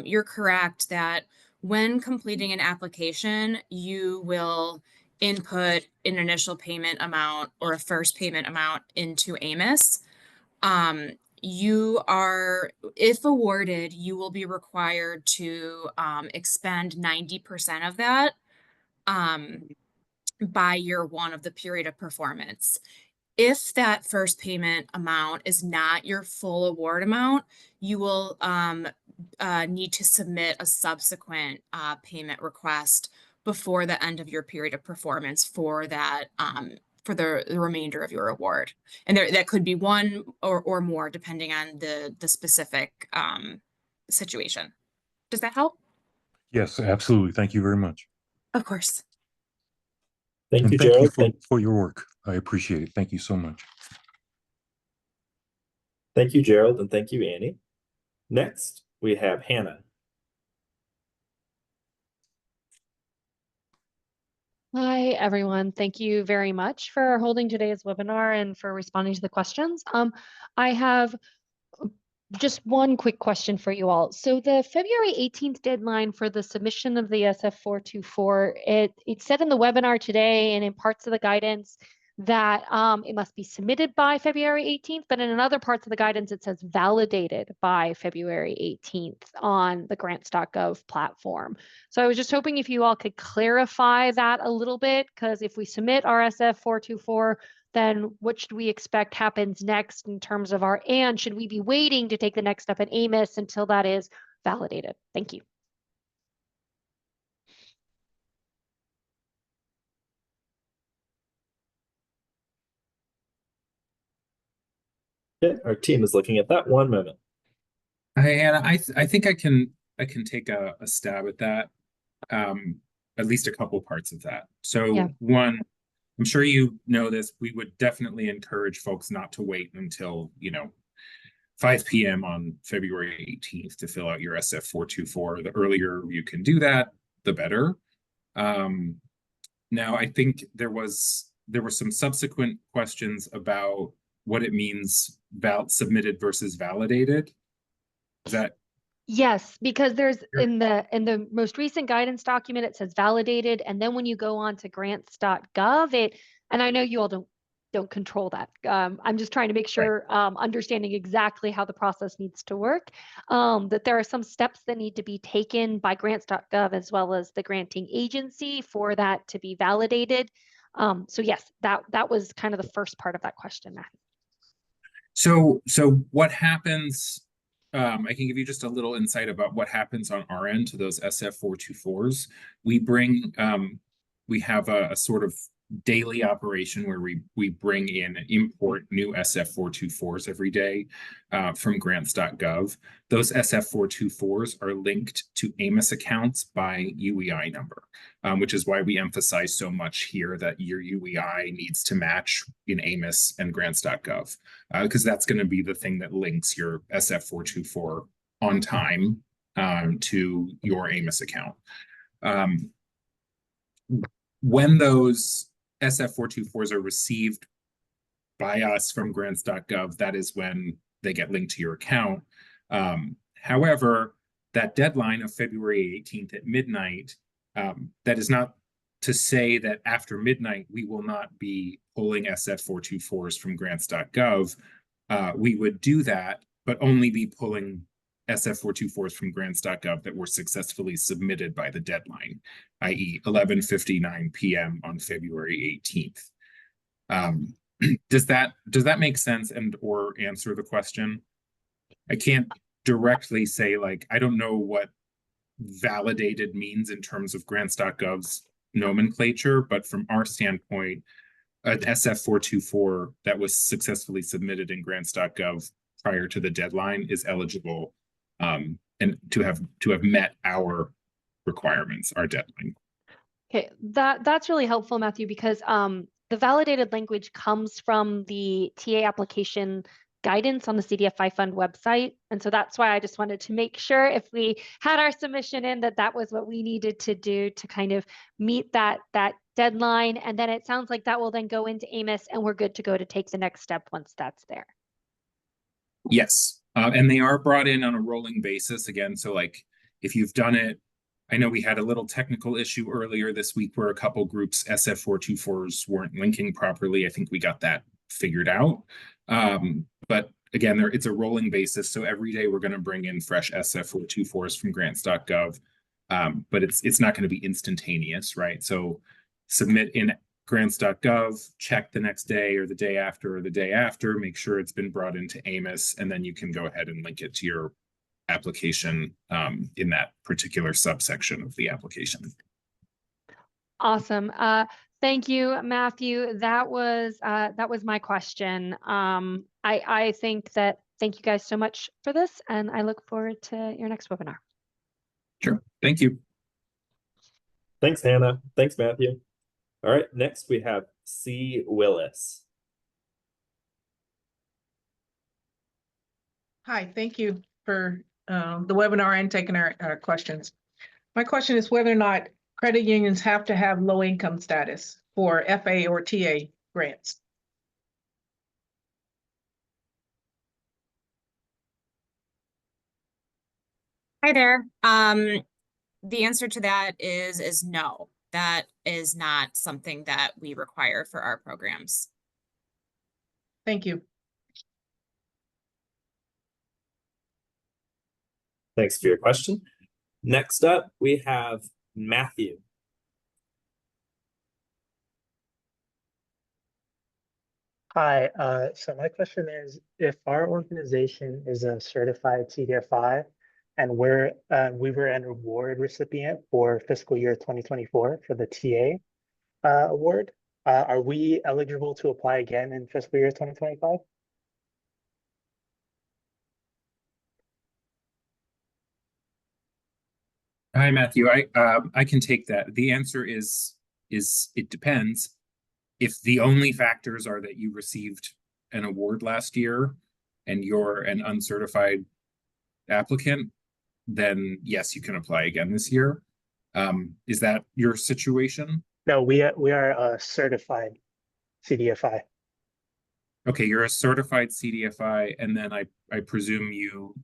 You're correct that when completing an application, you will input an initial payment amount or a first payment amount into AMIS. If awarded, you will be required to expend 90% of that by year one of the period of performance. If that first payment amount is not your full award amount, you will need to submit a subsequent payment request before the end of your period of performance for that for the remainder of your award. And that could be one or more depending on the specific situation. Does that help? Yes, absolutely. Thank you very much. Of course. Thank And you, thank you Gerald. for your work. I appreciate it. Thank you so much. Thank you, Gerald, and thank you, Annie. Next, we have Hannah. Hi, everyone. Thank you very much for holding today's webinar and for responding to the questions. I have just one quick question for you all. So the February 18th deadline for the submission of the SF424, it said in the webinar today and in parts of the guidance that it must be submitted by February 18th, but in other parts of the guidance, it says validated by February 18th on the grants.gov platform. So I was just hoping if you all could clarify that a little bit, because if we submit our SF424, then what should we expect happens next in terms of and should we be waiting to take the next step in AMIS until that is validated? Thank you. Okay, our team is looking at that. One moment. Hi, Anna. I think I can take a stab at that. At least a couple parts of that. So Yeah. One, I'm sure you know this, we would definitely encourage folks not to wait until, 5 p.m. on February 18th to fill out your SF424. The earlier you can do that, the better. Now, I think there were some subsequent questions about what it means submitted versus validated. Is that? Yes, because there's in the most recent guidance document, it says validated. And then when you go on to grants.gov, and I know you all don't control that. I'm just trying to make sure, understanding exactly how the process needs to work, that there are some steps that need to be taken by grants.gov as well as the granting agency for that to be validated. So yes, that was kind of the first part of that question, Matthew. So what happens? I can give you just a little insight about what happens on our end to those SF424s. We have a sort of daily operation where we bring in and import new SF424s every day from grants.gov. Those SF424s are linked to AMIS accounts by UEI number, which is why we emphasize so much here that your UEI needs to match in AMIS and grants.gov, because that's going to be the thing that links your SF424 on time to your AMIS account. When those SF424s are received by us from grants.gov, that is when they get linked to your account. However, that deadline of February 18th at midnight, that is not to say that after midnight, we will not be pulling SF424s from grants.gov. We would do that, but only be pulling SF424s from grants.gov that were successfully submitted by the deadline, i.e. 11:59 p.m. on February 18th. Does that make sense and or answer the question? I can't directly say, like, I don't know what validated means in terms of grants.gov's nomenclature, but from our standpoint, an SF424 that was successfully submitted in grants.gov prior to the deadline is eligible and to have met our requirements, our deadline. Okay, that's really helpful, Matthew, because the validated language comes from the TA application guidance on the CDFI Fund website. And so that's why I just wanted to make sure if we had our submission in that was what we needed to do to kind of meet that deadline. And then it sounds like that will then go into AMIS and we're good to go to take the next step once that's there. Yes. And they are brought in on a rolling basis again. So like if you've done it, I know we had a little technical issue earlier this week where a couple groups SF424s weren't linking properly. I think we got that figured out. But again, it's a rolling basis. So every day we're going to bring in fresh SF424s from grants.gov. But it's not going to be instantaneous, right? So submit in grants.gov, check the next day or the day after, make sure it's been brought into AMIS, and then you can go ahead and link it to your application in that particular subsection of the application. Awesome. Thank you, Matthew. That was my question. I think that thank you guys so much for this, and I look forward to your next webinar. Sure. Thank you. Thanks, Hannah. Thanks, Matthew. All right, next we have C. Willis. Hi, thank you for the webinar and taking our questions. My question is whether or not credit unions have to have low income status for FA or TA grants. Hi there. The answer to that is no. That is not something that we require for our programs. Thank you. Thanks for your question. Next up, we have Matthew. Hi, so my question is, if our organization is a certified CDFI and we were an award recipient for fiscal year 2024 for the TA award, are we eligible to apply again in fiscal year 2025? Hi, Matthew. I can take that. The answer is it depends. If the only factors are that you received an award last year and you're an uncertified applicant, then yes, you can apply again this year. Is that your situation? No, we are a certified CDFI. Okay, you're a certified CDFI, and then I presume you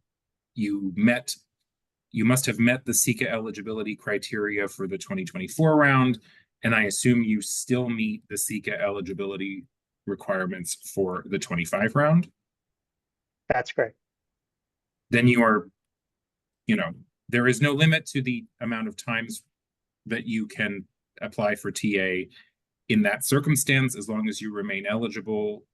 must have met the SECA eligibility criteria for the 2024 round, and I assume you still meet the SECA eligibility requirements for the 25 round? That's correct. Then you are, there is no limit to the amount of times that you can apply for TA in that circumstance, as long as you remain eligible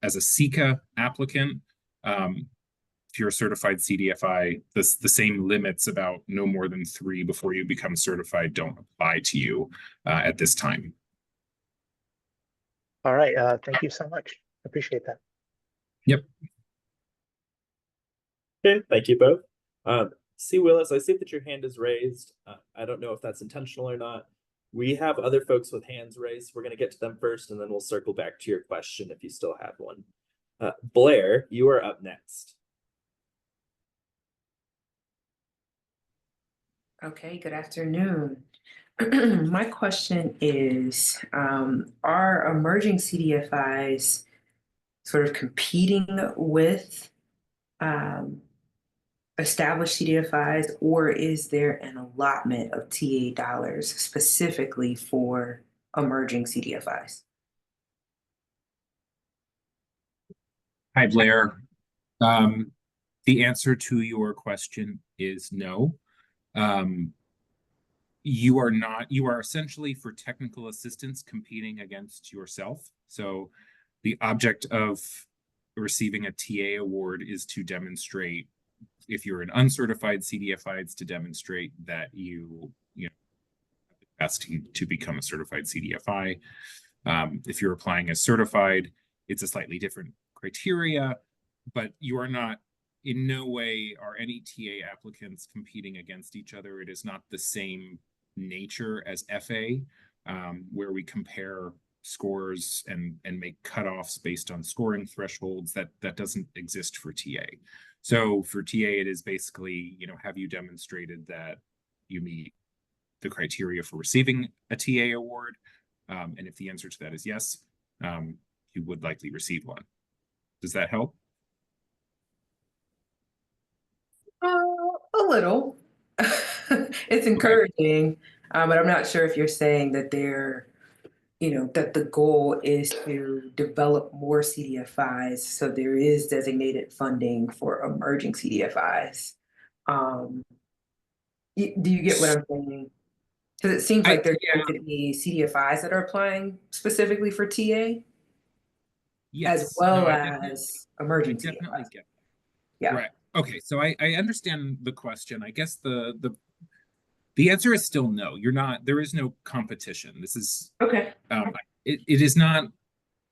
as a SECA applicant. If you're a certified CDFI, the same limits about no more than 3 before you become certified don't apply to you at this time. All right, thank you so much. Appreciate that. Yep. Okay, thank you both. C. Willis, I see that your hand is raised. I don't know if that's intentional or not. We have other folks with hands raised. We're going to get to them first, and then we'll circle back to your question if you still have one. Blair, you are up next. Okay, good afternoon. My question is, are emerging CDFIs sort of competing with established CDFIs, or is there an allotment of TA dollars specifically for emerging CDFIs? Hi, Blair. The answer to your question is no. You are essentially for technical assistance competing against yourself. So the object of receiving a TA award is to demonstrate, if you're an uncertified CDFI, it's to demonstrate that you know have the capacity to become a certified CDFI. If you're applying as certified, it's a slightly different criteria, but you are not, in no way are any TA applicants competing against each other. It is not the same nature as FA, where we compare scores and make cutoffs based on scoring thresholds. That doesn't exist for TA. So for TA, it is basically, have you demonstrated that you meet the criteria for receiving a TA award? And if the answer to that is yes, you would likely receive one. Does that help? A little. It's encouraging, but I'm not sure if you're saying that that the goal is to develop more CDFIs, so there is designated funding for emerging CDFIs. Do you get what I'm saying? Because it seems like there's going to be CDFIs that are applying specifically for TA, Yes. as well No, as emerging definitely CDFIs. get that. Yeah. Right. Okay. So I understand the question. I guess the answer is still no. There is no competition. This is okay. It is not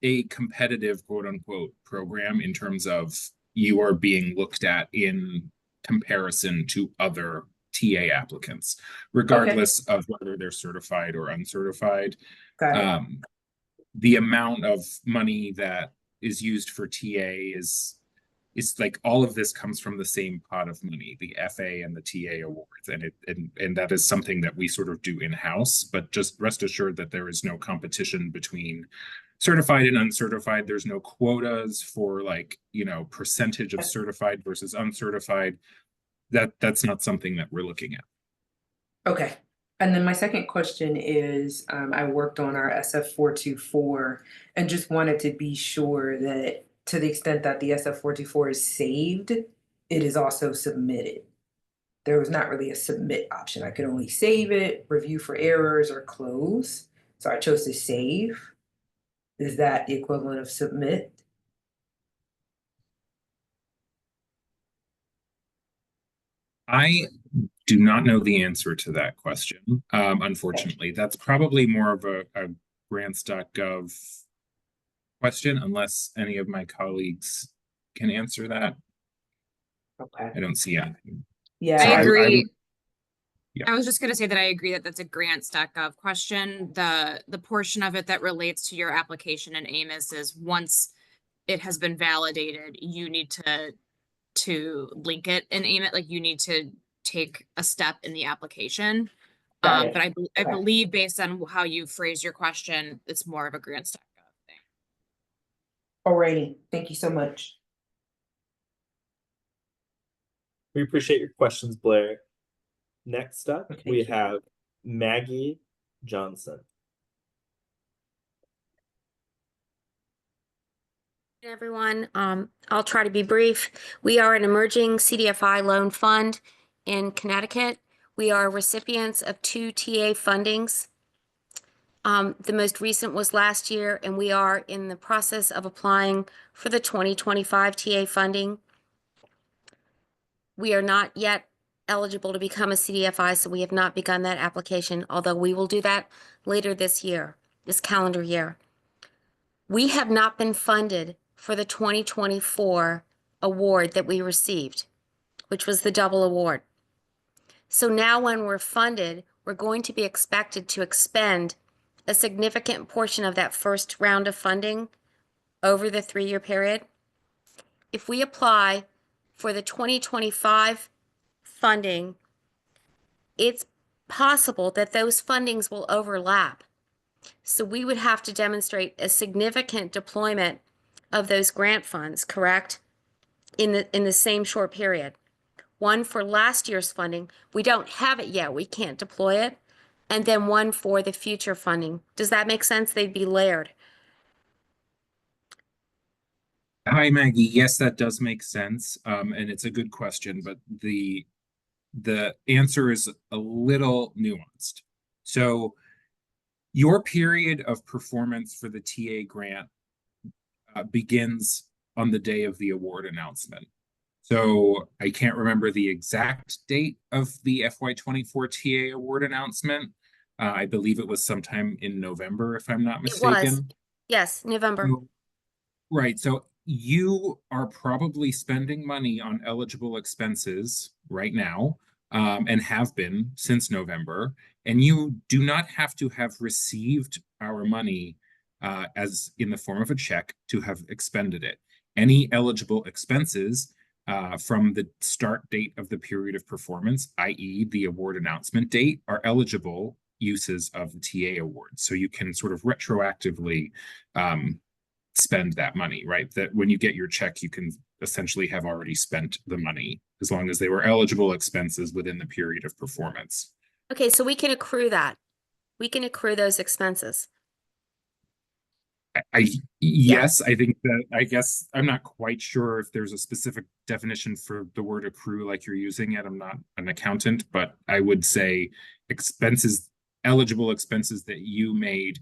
a competitive quote unquote program in terms of you are being looked at in comparison to other TA applicants, regardless of whether they're certified or uncertified. Got it. The amount of money that is used for TA is like all of this comes from the same pot of money, the FA and the TA awards, and that is something that we sort of do in-house. But just rest assured that there is no competition between certified and uncertified. There's no quotas for percentage of certified versus uncertified. That's not something that we're looking at. Okay. And then my second question is, I worked on our SF424 and just wanted to be sure that to the extent that the SF424 is saved, it is also submitted. There was not really a submit option. I could only save it, review for errors, or close. So I chose to save. Is that the equivalent of submit? I do not know the answer to that question. Unfortunately, that's probably more of a grants.gov question, unless any of my colleagues can answer that. Okay. I don't see anything. Yeah, I agree. Yeah. I was just going to say that I agree that that's a grants.gov question. The portion of it that relates to your application in AMIS is once it has been validated, you need to link it in AMIS, like you need to take a step in the application. But I believe based on how you phrase your question, it's more of a grants.gov thing. Alrighty, thank you so much. We appreciate your questions, Blair. Next up, we have Maggie Johnson. Everyone, I'll try to be brief. We are an emerging CDFI loan fund in Connecticut. We are recipients of 2 TA fundings. The most recent was last year, and we are in the process of applying for the 2025 TA funding. We are not yet eligible to become a CDFI, so we have not begun that application, although we will do that later this year, this calendar year. We have not been funded for the 2024 award that we received, which was the double award. So now when we're funded, we're going to be expected to expend a significant portion of that first round of funding over the 3-year period. If we apply for the 2025 funding, it's possible that those fundings will overlap. So we would have to demonstrate a significant deployment of those grant funds, correct? In the same short period. One for last year's funding, we don't have it yet, we can't deploy it. And then one for the future funding. Does that make sense? They'd be layered. Hi, Maggie. Yes, that does make sense. And it's a good question, but the answer is a little nuanced. So your period of performance for the TA grant begins on the day of the award announcement. So I can't remember the exact date of the FY24 TA award announcement. I believe it was sometime in November, if I'm not mistaken. It was. Yes, November. Right. So you are probably spending money on eligible expenses right now, and have been since November. And you do not have to have received our money as in the form of a check to have expended it. Any eligible expenses from the start date of the period of performance, i.e. the award announcement date, are eligible uses of the TA award. So you can sort of retroactively spend that money, right? That when you get your check, you can essentially have already spent the money as long as they were eligible expenses within the period of performance. Okay, so we can accrue that. We can accrue those expenses. Yes, I think that, I guess I'm not quite sure if there's a specific definition for the word accrue like you're using it. I'm not an accountant, but I would say expenses, eligible expenses that you made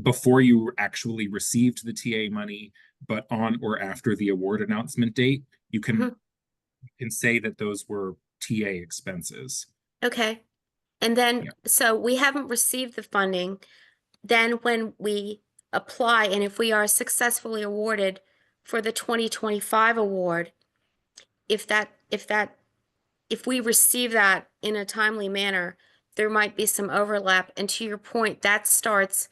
before you actually received the TA money, but on or after the award announcement date, you can, you can say that those were TA expenses. Okay. And then, so we haven't received the funding. Then when we apply, and if we are successfully awarded for the 2025 award, if we receive that in a timely manner, there might be some overlap. And to your point, that starts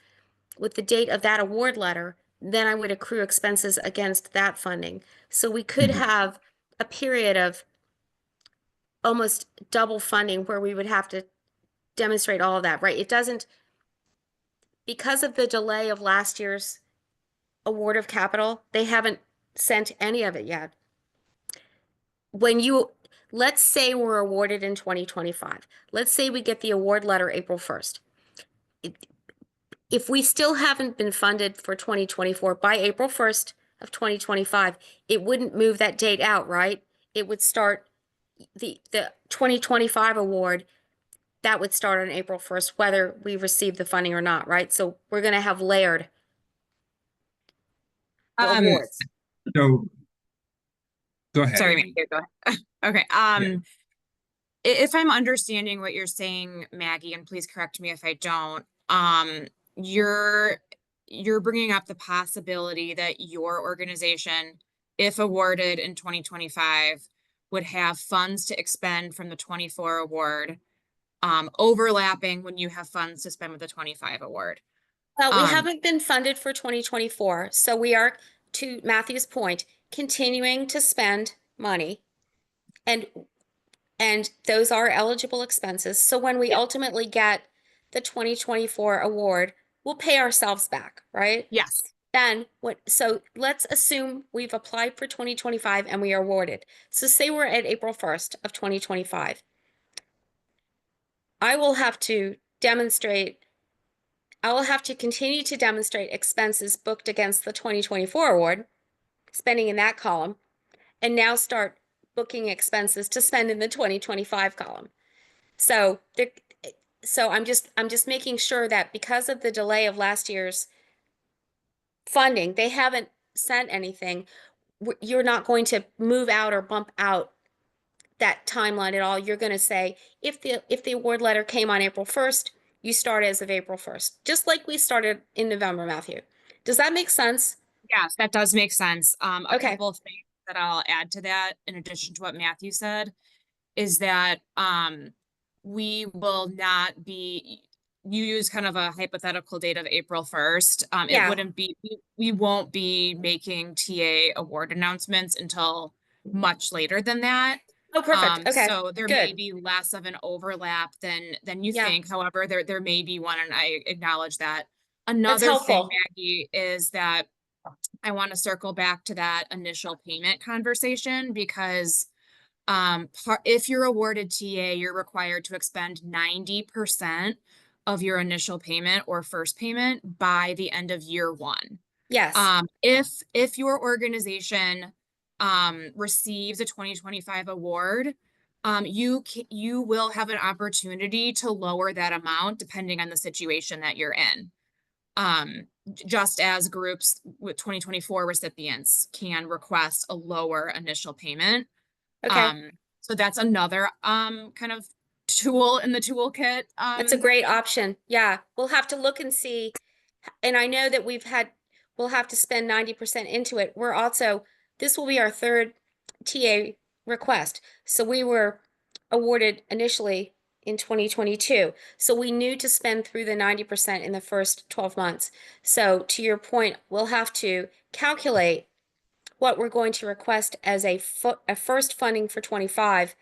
with the date of that award letter. Then I would accrue expenses against that funding. So we could have a period of almost double funding where we would have to demonstrate all of that, right? It doesn't, because of the delay of last year's award of capital, they haven't sent any of it yet. When you, let's say we're awarded in 2025. Let's say we get the award letter April 1st. If we still haven't been funded for 2024 by April 1st of 2025, it wouldn't move that date out, right? It would start the 2025 award, that would start on April 1st, whether we receive the funding or not, right? So we're going to have layered awards. So go ahead. Sorry, Amy. Maggie, go ahead. Okay. If I'm understanding what you're saying, Maggie, and please correct me if I don't, you're bringing up the possibility that your organization, if awarded in 2025, would have funds to expend from the 24 award, overlapping when you have funds to spend with the 25 award. Well, we haven't been funded for 2024, so we are, to Matthew's point, continuing to spend money, and those are eligible expenses. So when we ultimately get the 2024 award, we'll pay ourselves back, right? Yes. Then so let's assume we've applied for 2025 and we are awarded. So say we're at April 1st of 2025. I will have to continue to demonstrate expenses booked against the 2024 award, spending in that column, and now start booking expenses to spend in the 2025 column. So I'm just making sure that because of the delay of last year's funding, they haven't sent anything. You're not going to move out or bump out that timeline at all. You're going to say, if the award letter came on April 1st, you start as of April 1st, just like we started in November, Matthew. Does that make sense? Yes, that does make sense. A Okay. couple of things that I'll add to that, in addition to what Matthew said, is that we will not be, you use kind of a hypothetical date of April 1st. It Yeah. wouldn't be, we won't be making TA award announcements until much later than that. Oh, perfect. Okay, So there may good. be less of an overlap than you Yeah. think. However, there may be one, and I acknowledge that. Another thing, helpful. Maggie, is that I want to circle back to that initial payment conversation, because if you're awarded TA, you're required to expend 90% of your initial payment or first payment by the end of year 1. Yes. If your organization receives a 2025 award, you will have an opportunity to lower that amount depending on the situation that you're in. Just as groups with 2024 recipients can request a lower initial payment. Okay. So that's another kind of tool in the toolkit. That's a great option. Yeah, we'll have to look and see. And I know that we'll have to spend 90% into it. This will be our 3rd TA request. So we were awarded initially in 2022. So we knew to spend through the 90% in the first 12 months. So to your point, we'll have to calculate what we're going to request as a first funding for 25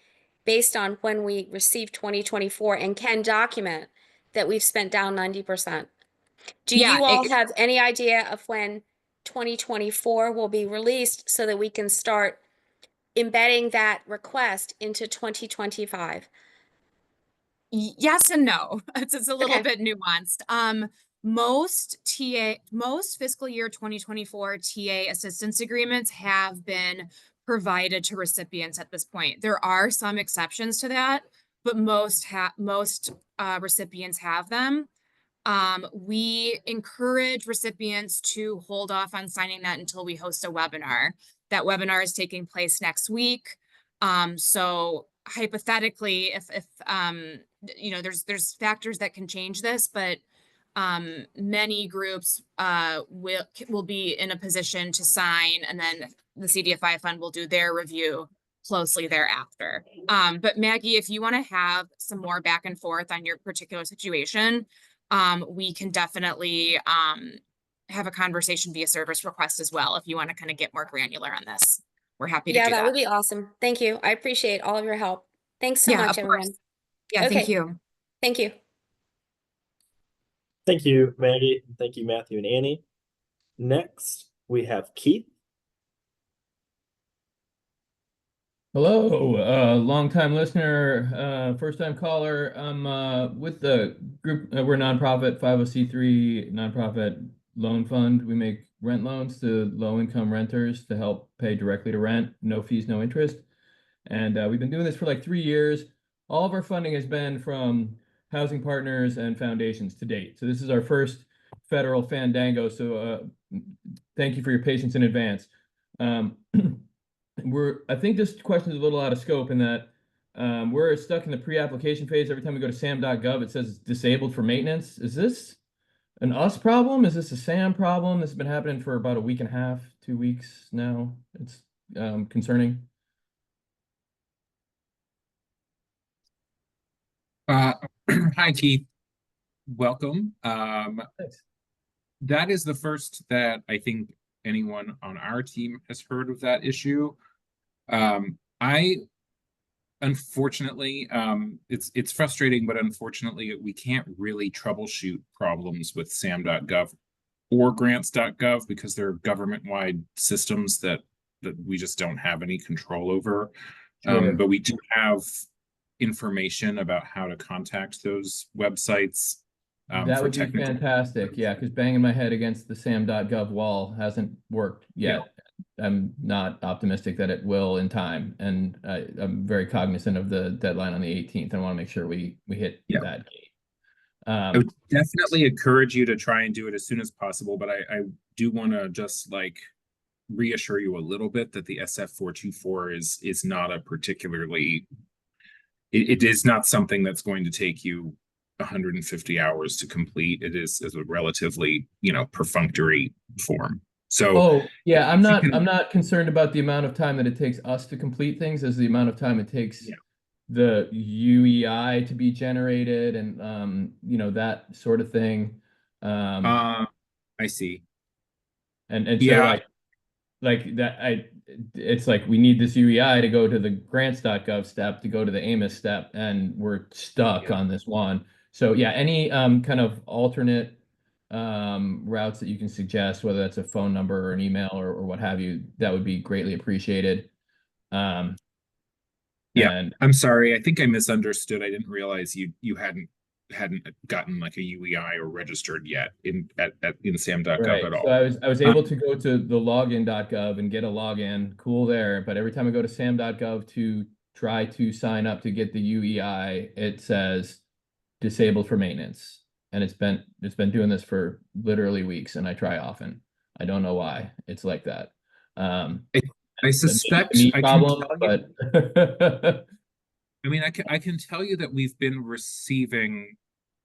based on when we receive 2024 and can document that we've spent down 90%. Do Yeah, you all have any idea of when 2024 will be released so that we can start embedding that request into 2025? Yes and no. It's a little Okay. bit nuanced. Most fiscal year 2024 TA assistance agreements have been provided to recipients at this point. There are some exceptions to that, but most recipients have them. We encourage recipients to hold off on signing that until we host a webinar. That webinar is taking place next week. So hypothetically, if you know, there's factors that can change this, but many groups will be in a position to sign, and then the CDFI fund will do their review closely thereafter. But Maggie, if you want to have some more back and forth on your particular situation, we can definitely have a conversation via service request as well, if you want to kind of get more granular on this. We're happy to do Yeah, that. that would be awesome. Thank you. I appreciate all of your help. Thanks so Yeah, much, of course. everyone. Yeah, thank Okay. you. Thank you. Thank you, Maggie. Thank you, Matthew and Annie. Next, we have Keith. Hello, long-time listener, first-time caller. I'm with the group, we're a nonprofit, 50c3 nonprofit loan fund. We make rent loans to low-income renters to help pay directly to rent, no fees, no interest. And we've been doing this for like 3 years. All of our funding has been from housing partners and foundations to date. So this is our first federal Fandango. So thank you for your patience in advance. I think this question is a little out of scope in that we're stuck in the pre-application phase. Every time we go to sam.gov, it says disabled for maintenance. Is this an us problem? Is this a SAM problem? This has been happening for about a week and a half, 2 weeks now. It's concerning. Hi, Keith. Welcome. Thanks. That is the first that I think anyone on our team has heard of that issue. Unfortunately, it's frustrating, but unfortunately, we can't really troubleshoot problems with sam.gov or grants.gov because they're government-wide systems that we just don't have any control over. Sure. But we do have information about how to contact those websites. That would be fantastic. Yeah, because banging my head against the sam.gov wall hasn't worked yet. Yeah. I'm not optimistic that it will in time. And I'm very cognizant of the deadline on the 18th. I want to make sure we hit that gate. I would definitely encourage you to try and do it as soon as possible, but I do want to just like reassure you a little bit that the SF424 is not a particularly, it is not something that's going to take you 150 hours to complete. It is a relatively, perfunctory form. So Oh, yeah, I'm if you not, can- I'm not concerned about the amount of time that it takes us to complete things as the amount of time it takes the UEI to be generated and, that sort of thing. I see. And so Yeah. like that, it's like we need this UEI to go to the grants.gov step, to go to the AMIS step, and we're stuck on this one. So yeah, any kind of alternate routes that you can suggest, whether that's a phone number or an email or what have you, that would be greatly appreciated. Yeah, And I'm sorry. I think I misunderstood. I didn't realize you hadn't gotten like a UEI or registered yet in SAM.gov right. at all. So I was able to go to the login.gov and get a login. Cool there. But every time I go to sam.gov to try to sign up to get the UEI, it says disabled for maintenance. And it's been doing this for literally weeks, and I try often. I don't know why it's like that. I suspect me I can problem, tell you. but I mean, I can tell you that we've been receiving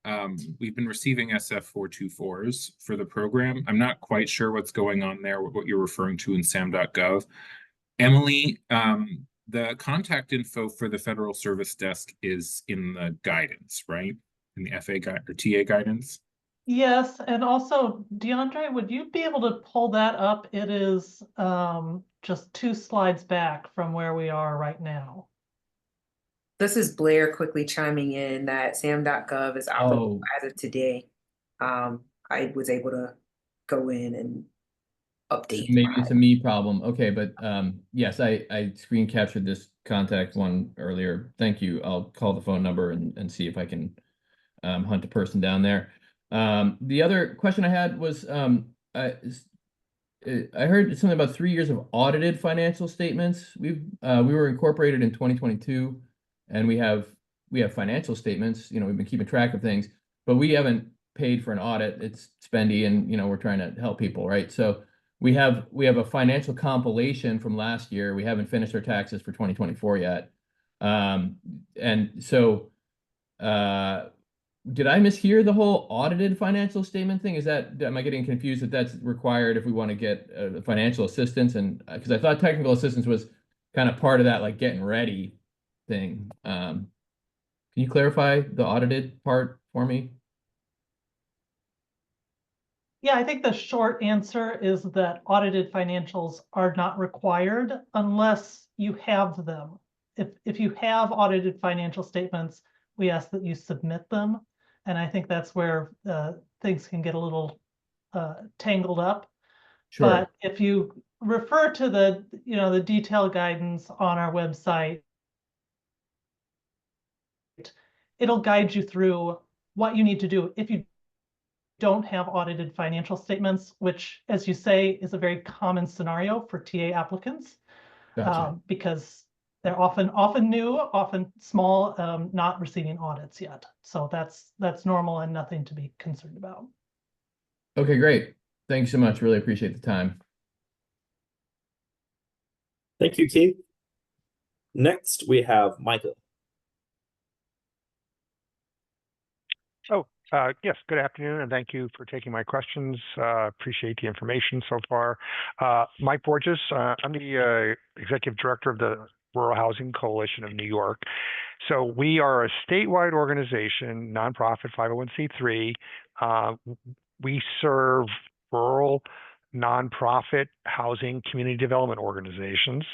SF424s for the program. I'm not quite sure what's going on there, what you're referring to in SAM.gov. Emily, the contact info for the Federal Service Desk is in the guidance, right? In the FA guide or TA guidance. Yes, and also DeAndre, would you be able to pull that up? It is just 2 slides back from where we are right now. This is Blair quickly chiming in that sam.gov is operable as of today. I was able to go in and update. maybe it's a me problem. Okay, but yes, I screen captured this contact one earlier. Thank you. I'll call the phone number and see if I can hunt a person down there. The other question I had was I heard something about 3 years of audited financial statements. We were incorporated in 2022, and we have financial statements. We've been keeping track of things, but we haven't paid for an audit. It's spendy, and we're trying to help people, right? So we have a financial compilation from last year. We haven't finished our taxes for 2024 yet, and so did I mishear the whole audited financial statement thing? Am I getting confused that that's required if we want to get financial assistance? And because I thought technical assistance was kind of part of that, like getting ready thing. Can you clarify the audited part for me? Yeah, I think the short answer is that audited financials are not required unless you have them. If you have audited financial statements, we ask that you submit them. And I think that's where things can get a little tangled up. Sure. But if you refer to the detailed guidance on our website, it'll guide you through what you need to do if you don't have audited financial statements, which, as you say, is a very common scenario for TA applicants. Gotcha. Because they're often new, often small, not receiving audits yet. So that's normal and nothing to be concerned about. Okay, great. Thank you so much. Really appreciate the time. Thank you, Keith. Next, we have Michael. Yes, good afternoon, and thank you for taking my questions. Appreciate the information so far. Mike Borges, I'm the Executive Director of the Rural Housing Coalition of New York. So we are a statewide organization, nonprofit 501c3. We serve rural nonprofit housing community development organizations.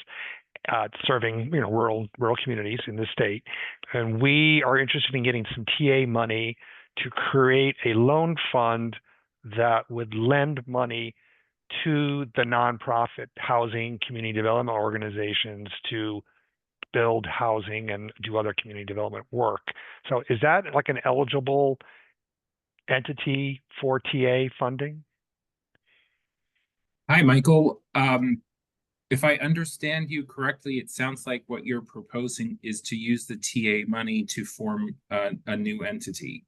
Serving rural communities in the state, and we are interested in getting some TA money to create a loan fund that would lend money to the nonprofit housing community development organizations to build housing and do other community development work. So is that like an eligible entity for TA funding? Hi, Michael. If I understand you correctly, it sounds like what you're proposing is to use the TA money to form a new entity.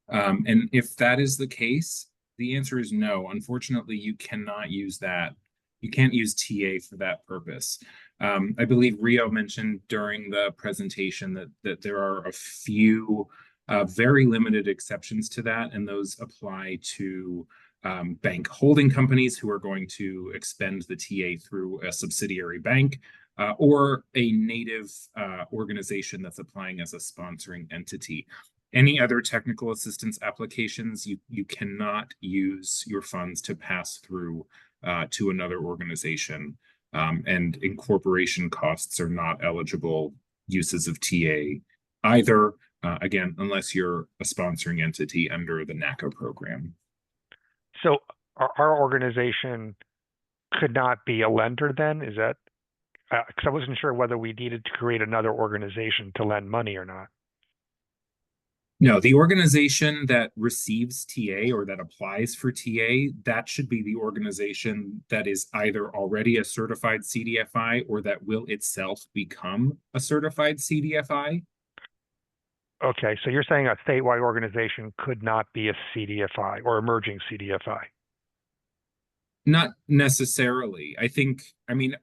And if that is the case, the answer is no. Unfortunately, you cannot use that. You can't use TA for that purpose. I believe Rio mentioned during the presentation that there are a few Very limited exceptions to that, and those apply to bank holding companies who are going to expend the TA through a subsidiary bank, or a native organization that's applying as a sponsoring entity. Any other technical assistance applications, you cannot use your funds to pass through to another organization, and incorporation costs are not eligible uses of TA either, again, unless you're a sponsoring entity under the NACA program. So our organization could not be a lender then? Is that, because I wasn't sure whether we needed to create another organization to lend money or not. No, the organization that receives TA or that applies for TA, that should be the organization that is either already a certified CDFI or that will itself become a certified CDFI. Okay, so you're saying a statewide organization could not be a CDFI or emerging CDFI? Not necessarily. I mean,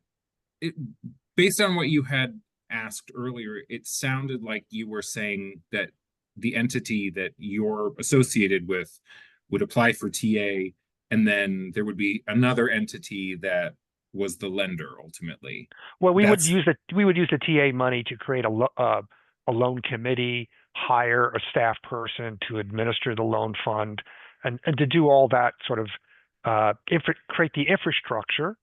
based on what you had asked earlier, it sounded like you were saying that the entity that you're associated with would apply for TA, and then there would be another entity that was the lender ultimately. Well, we would use the TA money to create a loan committee, hire a staff person to administer the loan fund, and to do all that sort of create the infrastructure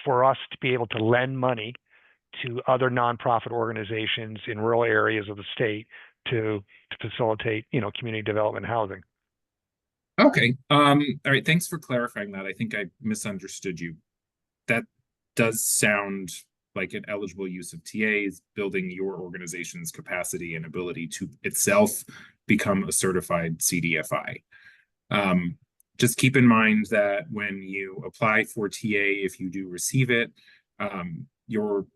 for us to be able to lend money to other nonprofit organizations in rural areas of the state to facilitate, community development housing. Okay. All right. Thanks for clarifying that. I think I misunderstood you. That does sound like an eligible use of TAs, building your organization's capacity and ability to itself become a certified CDFI. Just keep in mind that when you apply for TA, if you do receive it, your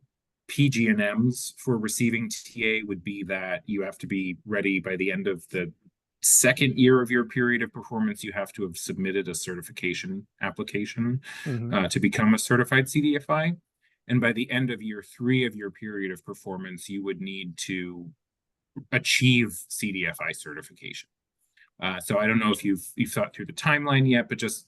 PG&Ms for receiving TA would be that you have to be ready by the end of the second year of your period of performance. You have to have submitted a certification application to become a certified CDFI. And by the end of year 3 of your period of performance, you would need to achieve CDFI certification. So I don't know if you've thought through the timeline yet, but just,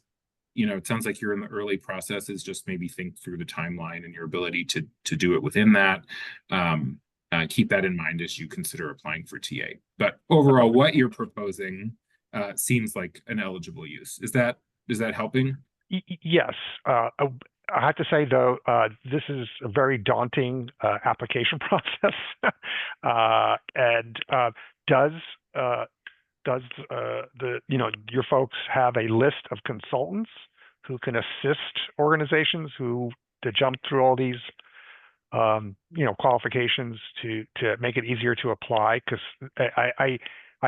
it sounds like you're in the early processes. Just maybe think through the timeline and your ability to do it within that. Keep that in mind as you consider applying for TA. But overall, what you're proposing seems like an eligible use. Is that helping? Yes. I have to say, though, this is a very daunting application process. And does your folks have a list of consultants who can assist organizations to jump through all these qualifications to make it easier to apply? Because I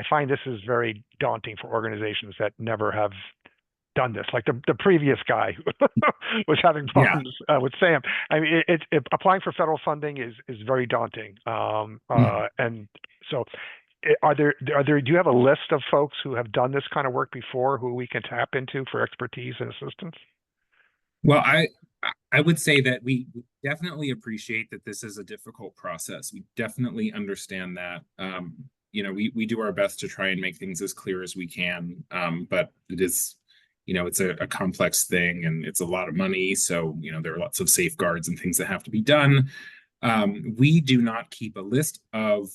find this is very daunting for organizations that never have done this. Like the previous guy was having problems with Sam. I mean, applying for federal funding is very daunting. And so, do you have a list of folks who have done this kind of work before who we can tap into for expertise and assistance? Well, I would say that we definitely appreciate that this is a difficult process. We definitely understand that. We do our best to try and make things as clear as we can. But it is, it's a complex thing and it's a lot of money. So, there are lots of safeguards and things that have to be done. We do not keep a list of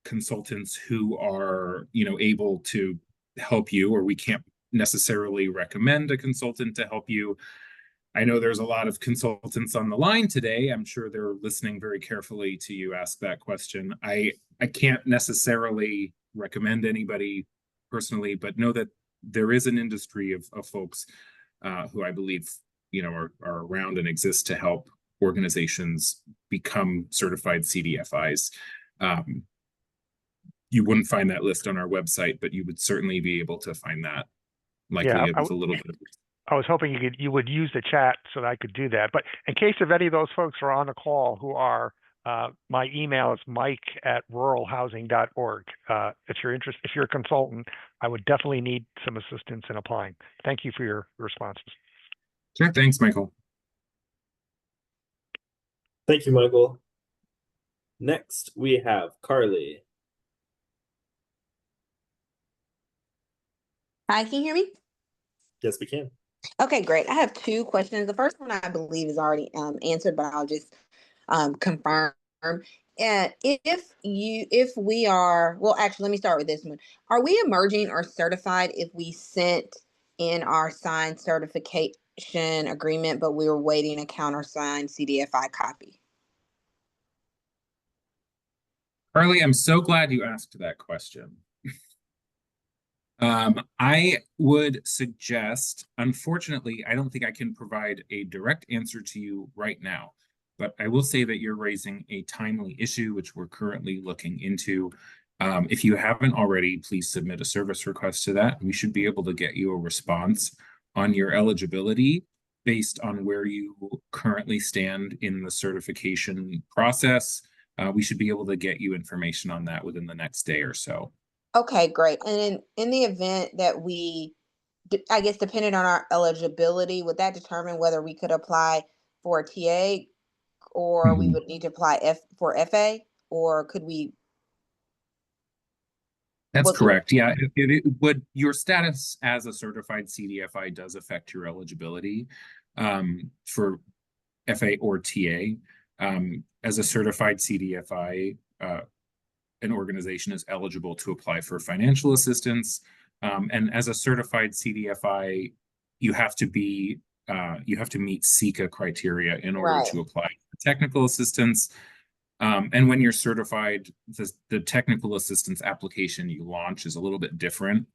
consultants who are, able to help you, or we can't necessarily recommend a consultant to help you. I know there's a lot of consultants on the line today. I'm sure they're listening very carefully to you ask that question. I can't necessarily recommend anybody personally, but know that there is an industry of folks who I believe, are around and exist to help organizations become certified CDFIs. You wouldn't find that list on our website, but you would certainly be able to find that likely with a little bit of. I was hoping you would use the chat so that I could do that. But in case of any of those folks who are on the call who are, my email is mike@ruralhousing.org. If you're interested, if you're a consultant, I would definitely need some assistance in applying. Thank you for your responses. Sure. Thanks, Michael. Thank you, Michael. Next, we have Carly. Hi, can you hear me? Yes, we can. Okay, great. I have two questions. The first one I believe is already answered, but I'll just confirm. If we are, well, actually, let me start with this one. Are we emerging or certified if we sent in our signed certification agreement, but we were waiting a countersigned CDFI copy? Carly, I'm so glad you asked that question. I would suggest, unfortunately, I don't think I can provide a direct answer to you right now, but I will say that you're raising a timely issue, which we're currently looking into. If you haven't already, please submit a service request to that. We should be able to get you a response on your eligibility based on where you currently stand in the certification process. We should be able to get you information on that within the next day or so. Okay, great. And in the event that I guess depending on our eligibility, would that determine whether we could apply for a TA or we would need to apply for FA, or could we? That's correct. Yeah, it would. Your status as a certified CDFI does affect your eligibility for FA or TA. As a certified CDFI, an organization is eligible to apply for financial assistance. And as a certified CDFI, you have to meet SECA criteria in order to apply for technical assistance. And when you're certified, the technical assistance application you launch is a little bit different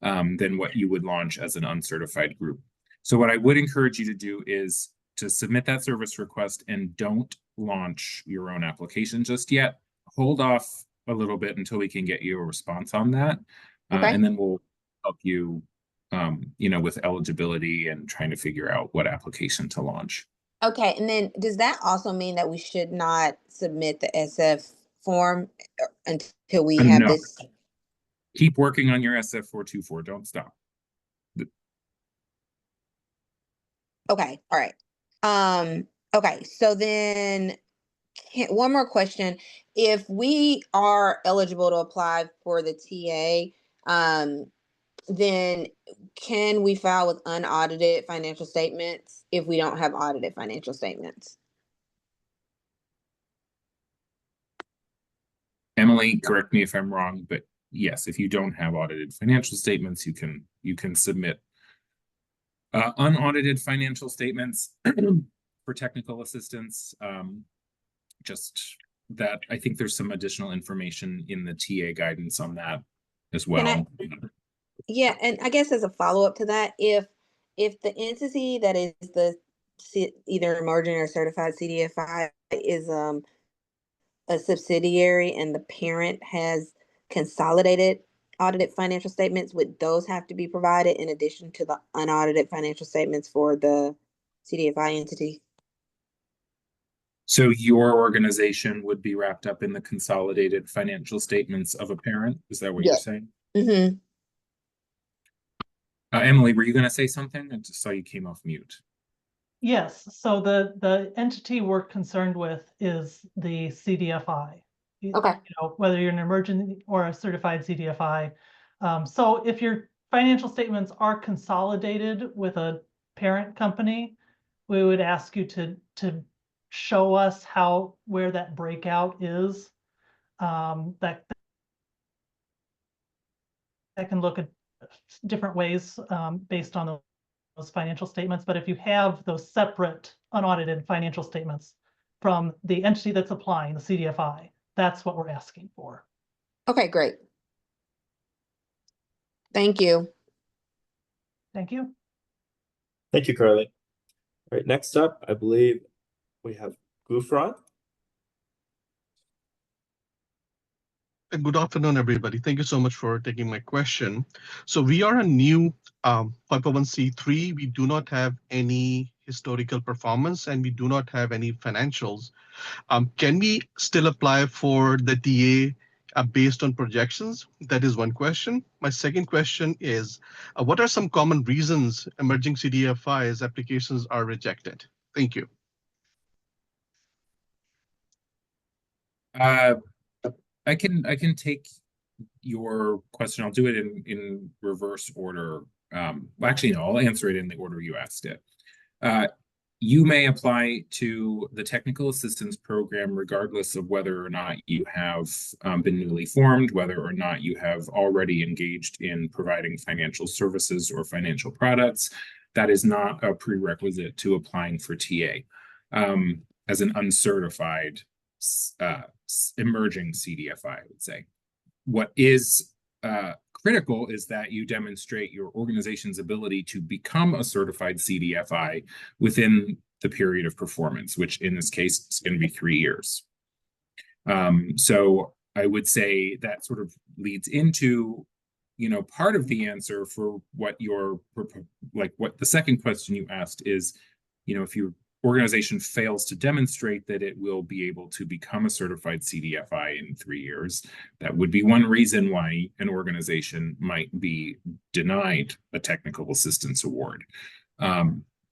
than what you would launch as an uncertified group. So what I would encourage you to do is to submit that service request and don't launch your own application just yet. Hold off a little bit until we can get you a response on that. And then we'll help you, with eligibility and trying to figure out what application to launch. Okay, and then does that also mean that we should not submit the SF form until we have No. this? Keep working on your SF424. Don't stop. Okay, all right. Okay, so then one more question. If we are eligible to apply for the TA, then can we file with unaudited financial statements if we don't have audited financial statements? Emily, correct me if I'm wrong, but yes, if you don't have audited financial statements, you can submit unaudited financial statements for technical assistance. Just that I think there's some additional information in the TA guidance on that as well. Yeah, and I guess as a follow-up to that, if the entity that is either emerging or certified CDFI is a subsidiary and the parent has consolidated audited financial statements, would those have to be provided in addition to the unaudited financial statements for the CDFI entity? So your organization would be wrapped up in the consolidated financial statements of a parent? Is that what you're saying? Mm-hmm. Emily, were you going to say something? I just saw you came off mute. Yes, so the entity we're concerned with is the CDFI. Okay. Whether you're an emergent or a certified CDFI. So if your financial statements are consolidated with a parent company, we would ask you to show us where that breakout is. That can look at different ways based on those financial statements. But if you have those separate unaudited financial statements from the entity that's applying, the CDFI, that's what we're asking for. Okay, great. Thank you. Thank you. Thank you, Carly. All right, next up, I believe we have Gufran. Good afternoon, everybody. Thank you so much for taking my question. So we are a new 501c3. We do not have any historical performance and we do not have any financials. Can we still apply for the TA based on projections? That is one question. My second question is, what are some common reasons emerging CDFIs applications are rejected? Thank you. I can take your question, I'll do it in reverse order. Well, actually, no, I'll answer it in the order you asked it. You may apply to the technical assistance program regardless of whether or not you have been newly formed, whether or not you have already engaged in providing financial services or financial products. That is not a prerequisite to applying for TA. As an uncertified emerging CDFI, I would say. What is critical is that you demonstrate your organization's ability to become a certified CDFI within the period of performance, which in this case is going to be 3 years. So I would say that sort of leads into, part of the answer for what what the second question you asked is, if your organization fails to demonstrate that it will be able to become a certified CDFI in 3 years, that would be one reason why an organization might be denied a technical assistance award.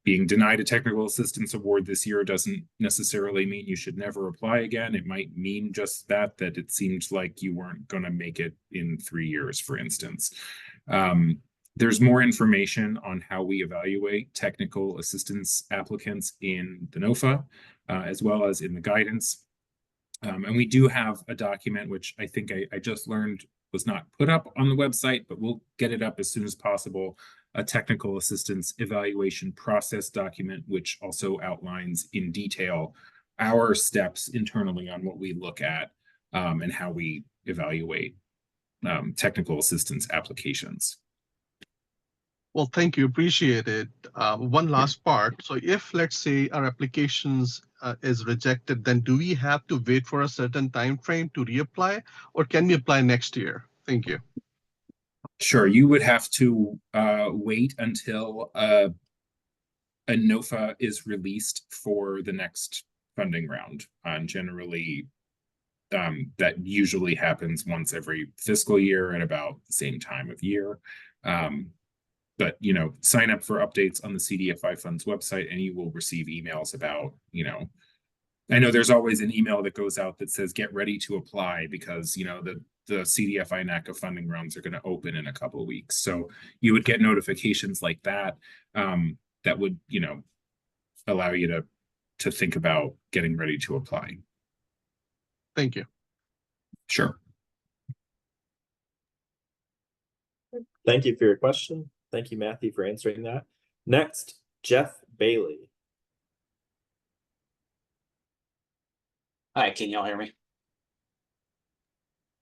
Being denied a technical assistance award this year doesn't necessarily mean you should never apply again. It might mean just that it seemed like you weren't going to make it in 3 years, for instance. There's more information on how we evaluate technical assistance applicants in the NOFA, as well as in the guidance. And we do have a document, which I think I just learned was not put up on the website, but we'll get it up as soon as possible, a technical assistance evaluation process document, which also outlines in detail our steps internally on what we look at and how we evaluate technical assistance applications. Well, thank you. Appreciate it. One last part. So if, let's say, our applications is rejected, then do we have to wait for a certain time frame to reapply, or can we apply next year? Thank you. Sure. You would have to wait until a NOFA is released for the next funding round. And generally, that usually happens once every fiscal year at about the same time of year. But, sign up for updates on the CDFI Fund's website and you will receive emails about, I know there's always an email that goes out that says, get ready to apply because, the CDFI NACA funding rounds are going to open in a couple of weeks. So you would get notifications like that, that would, allow you to think about getting ready to apply. Thank you. Sure. Thank you for your question. Thank you, Matthew, for answering that. Next, Jeff Bailey. Hi, can y'all hear me?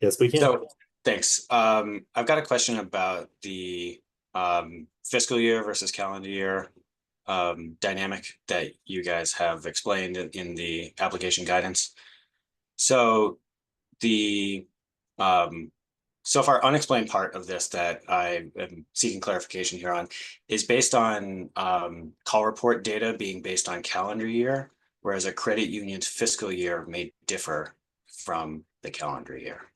Yes, we can. So, thanks. I've got a question about the fiscal year versus calendar year dynamic that you guys have explained in the application guidance. So the so far unexplained part of this that I am seeking clarification here on is based on call report data being based on calendar year, whereas a credit union's fiscal year may differ from the calendar year.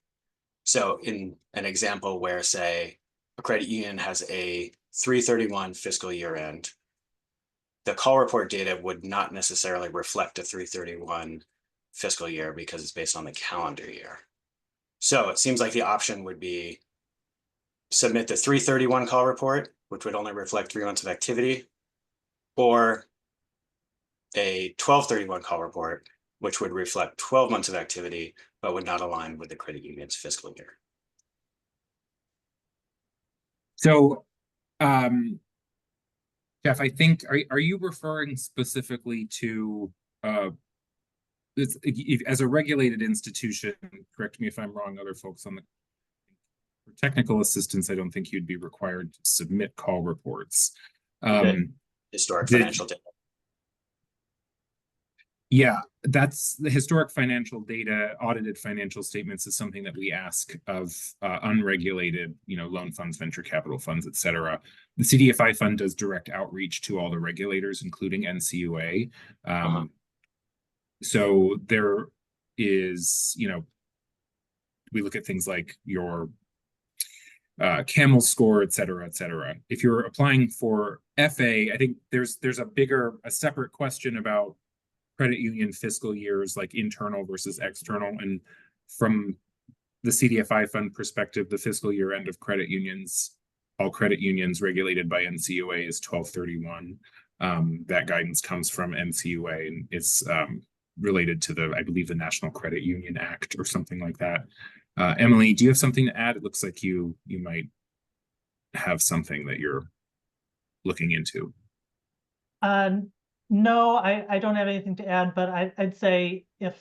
So in an example where, say, a credit union has a 3/31 fiscal year end, the call report data would not necessarily reflect a 3/31 fiscal year because it's based on the calendar year. So it seems like the option would be submit the 3/31 call report, which would only reflect 3 months of activity, or a 12/31 call report, which would reflect 12 months of activity, but would not align with the credit union's fiscal year. So, Jeff, I think, are you referring specifically to as a regulated institution, correct me if I'm wrong, other folks on the for technical assistance, I don't think you'd be required to submit call reports. Historic financial data. Yeah, that's the historic financial data. Audited financial statements is something that we ask of unregulated, loan funds, venture capital funds, et cetera. The CDFI fund does direct outreach to all the regulators, including NCUA. So there is, we look at things like your CAMEL score, et cetera, et cetera. If you're applying for FA, I think there's a separate question about credit union fiscal years, like internal versus external. And from the CDFI fund perspective, the fiscal year end of credit unions, all credit unions regulated by NCUA is 12/31. That guidance comes from NCUA and it's related to the, I believe, the National Credit Union Act or something like that. Emily, do you have something to add? It looks like you might have something that you're looking into. No, I don't have anything to add, but I'd say if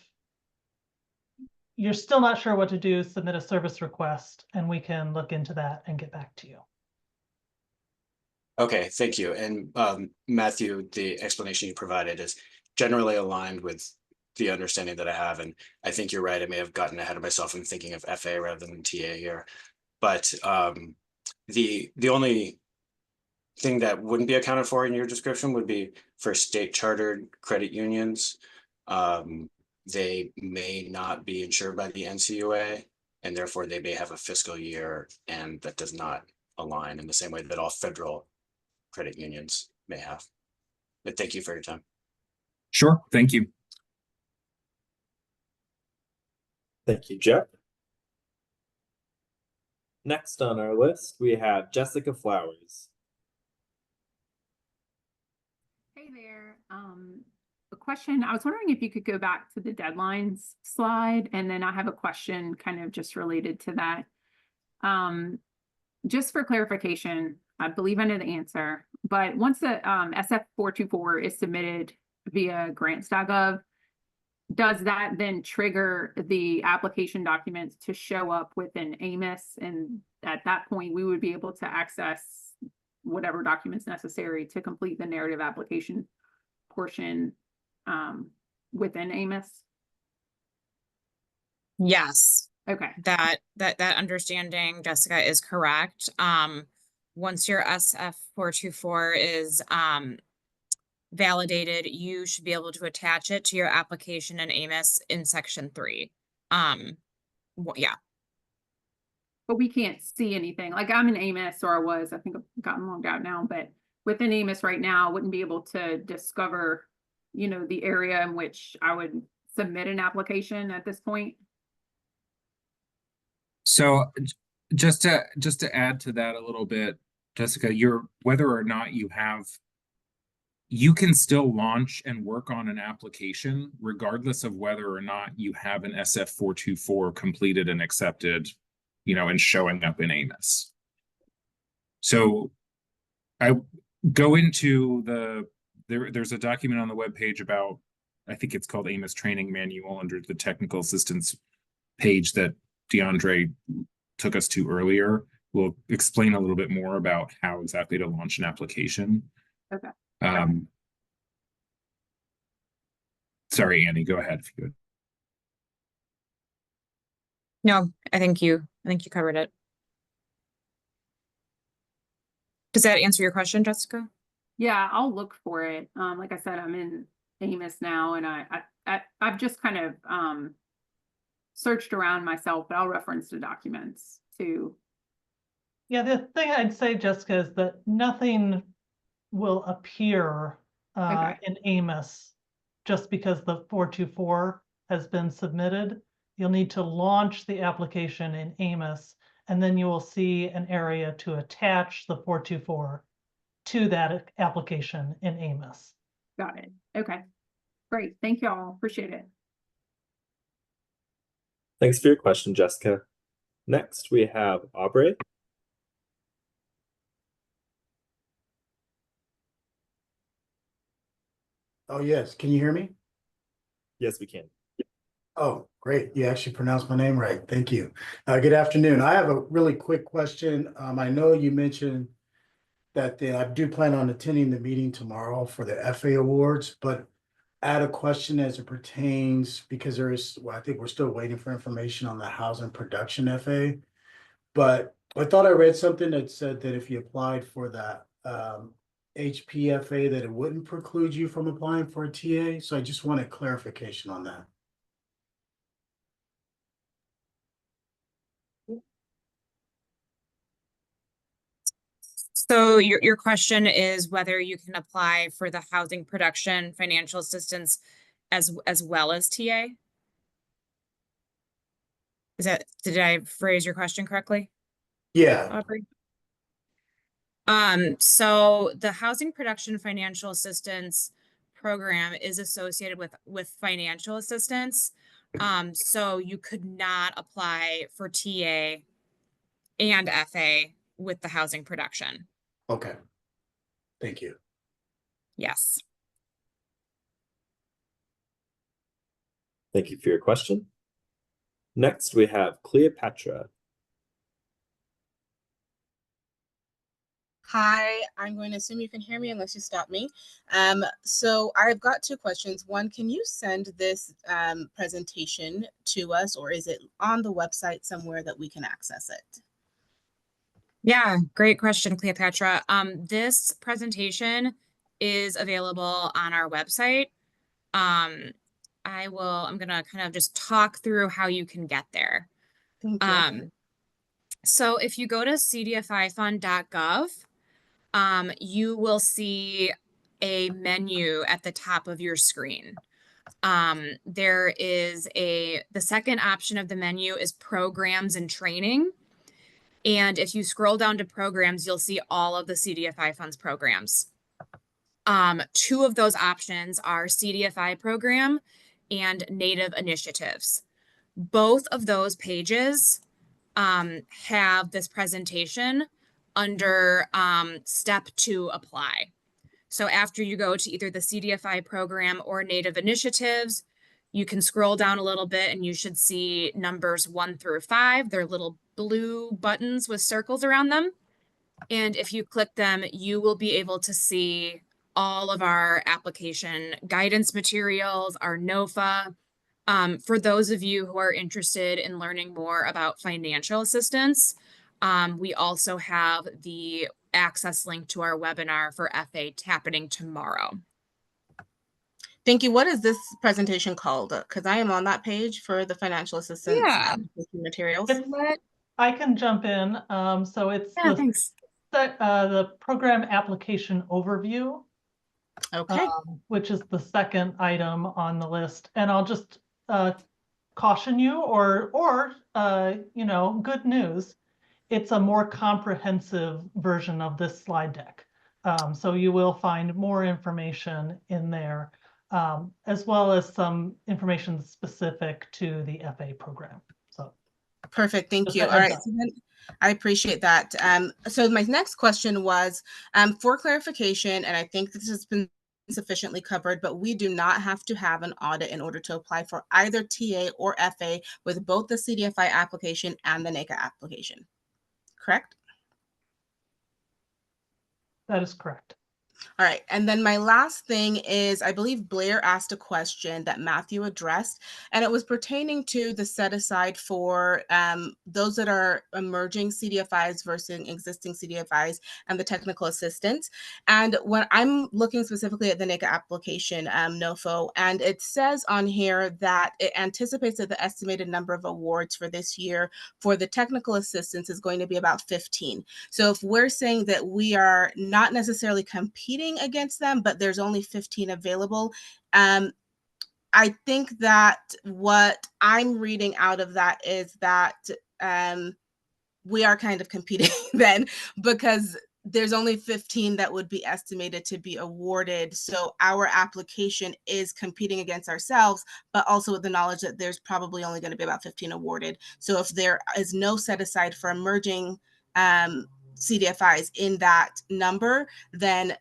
you're still not sure what to do, submit a service request and we can look into that and get back to you. Okay, thank you. And Matthew, the explanation you provided is generally aligned with the understanding that I have. And I think you're right. I may have gotten ahead of myself in thinking of FA rather than TA here. But the only thing that wouldn't be accounted for in your description would be for state chartered credit unions. They may not be insured by the NCUA, and therefore they may have a fiscal year and that does not align in the same way that all federal credit unions may have. But thank you for your time. Sure, thank you. Thank you, Jeff. Next on our list, we have Jessica Flowers. Hey there. A question. I was wondering if you could go back to the deadlines slide, and then I have a question kind of just related to that. Just for clarification, I believe I know the answer, but once the SF424 is submitted via grants.gov, does that then trigger the application documents to show up within AMIS? And at that point, we would be able to access whatever documents necessary to complete the narrative application portion within AMIS? Yes. Okay. That understanding, Jessica, is correct. Once your SF424 is validated, you should be able to attach it to your application in AMIS in section 3. Yeah. But we can't see anything. Like I'm in AMIS, or I was, I think I've gotten logged out now, but within AMIS right now, I wouldn't be able to discover, you know, the area in which I would submit an application at this point. So just to add to that a little bit, Jessica, whether or not you can still launch and work on an application regardless of whether or not you have an SF424 completed and accepted, you know, and showing up in AMIS. So I go into there's a document on the webpage about, I think it's called AMIS Training Manual under the technical assistance page that DeAndre took us to earlier. We'll explain a little bit more about how exactly to launch an application. Okay. Sorry, Annie, go ahead if you would. No, I think you covered it. Does that answer your question, Jessica? Yeah, I'll look for it. Like I said, I'm in AMIS now, and I've just kind of searched around myself, but I'll reference the documents too. Yeah, the thing I'd say, Jessica, is that nothing will appear in AMIS just because the 424 has been submitted. You'll need to launch the application in AMIS, and then you will see an area to attach the 424 to that application in AMIS. Got it. Okay. Great. Thank you all. Appreciate it. Thanks for your question, Jessica. Next, we have Aubrey. Oh, yes. Can you hear me? Yes, we can. Oh, great. You actually pronounced my name right. Thank you. Good afternoon. I have a really quick question. I know you mentioned that I do plan on attending the meeting tomorrow for the FA awards, but I had a question as it pertains, because I think we're still waiting for information on the housing production FA. But I thought I read something that said that if you applied for that HPFA, that it wouldn't preclude you from applying for a TA. So I just wanted clarification on that. So your question is whether you can apply for the housing production financial assistance as well as TA? Did I phrase your question correctly, Yeah, Aubrey? So the Housing Production Financial Assistance Program is associated with financial assistance. So you could not apply for TA and FA with the housing production. okay. Thank you. Yes. Thank you for your question. Next, we have Cleopatra. Hi, I'm going to assume you can hear me unless you stop me. So I've got two questions. One, can you send this presentation to us, or is it on the website somewhere that we can access it? Yeah, great question, Cleopatra. This presentation is available on our website. I'm gonna kind of just talk through how you can get there. Thank you. So if you go to cdfifund.gov, you will see a menu at the top of your screen. There is the second option of the menu is programs and training. And if you scroll down to programs, you'll see all of the CDFI funds programs. Two of those options are CDFI program and native initiatives. Both of those pages have this presentation under step 2 apply. So after you go to either the CDFI program or native initiatives, you can scroll down a little bit and you should see numbers 1 through 5. They're little blue buttons with circles around them. And if you click them, you will be able to see all of our application guidance materials, our NOFA. For those of you who are interested in learning more about financial assistance, we also have the access link to our webinar for FA happening tomorrow. Thank you. What is this presentation called? Because I am on that page for the financial assistance materials. I can jump in. So it's thanks. The program application overview. Okay. Which is the second item on the list. And I'll just caution you or you know, good news. It's a more comprehensive version of this slide deck. So you will find more information in there, as well as some information specific to the FA program. So perfect. Thank you. All right. So then I appreciate that. So my next question was for clarification, and I think this has been sufficiently covered, but we do not have to have an audit in order to apply for either TA or FA with both the CDFI application and the NAICA application. Correct? That is correct. All right. And then my last thing is, I believe Blair asked a question that Matthew addressed, and it was pertaining to the set aside for those that are emerging CDFIs versus existing CDFIs and the technical assistance. And when I'm looking specifically at the NAICA application, NOFO, and it says on here that it anticipates that the estimated number of awards for this year for the technical assistance is going to be about 15. So if we're saying that we are not necessarily competing against them, but there's only 15 available, I think that what I'm reading out of that is that we are kind of competing then, because there's only 15 that would be estimated to be awarded. So our application is competing against ourselves, but also with the knowledge that there's probably only going to be about 15 awarded. So if there is no set aside for emerging CDFIs in that number, then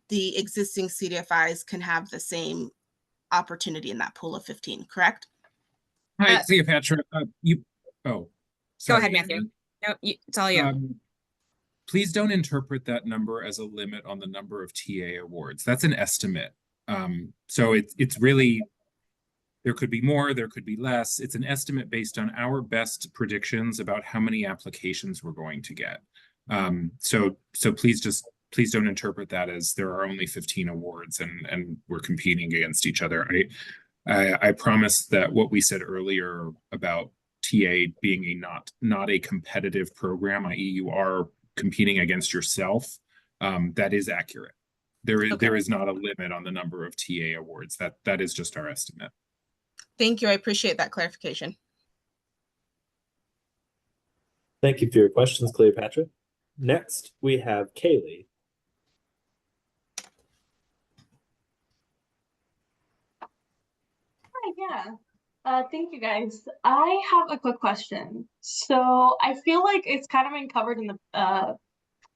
the existing CDFIs can have the same opportunity in that pool of 15, correct? Hi, Cleopatra. Go ahead, Matthew. No, it's all you. Please don't interpret that number as a limit on the number of TA awards. That's an estimate. So it's really, there could be more, there could be less. It's an estimate based on our best predictions about how many applications we're going to get. So please don't interpret that as there are only 15 awards and we're competing against each other. I promise that what we said earlier about TA being not a competitive program, i.e. you are competing against yourself, that is accurate. There is not a limit on the number of TA awards. That is just our estimate. Thank you. I appreciate that clarification. Thank you for your questions, Cleopatra. Next, we have Kaylee. Hi, yeah. Thank you guys. I have a quick question. So I feel like it's kind of been covered in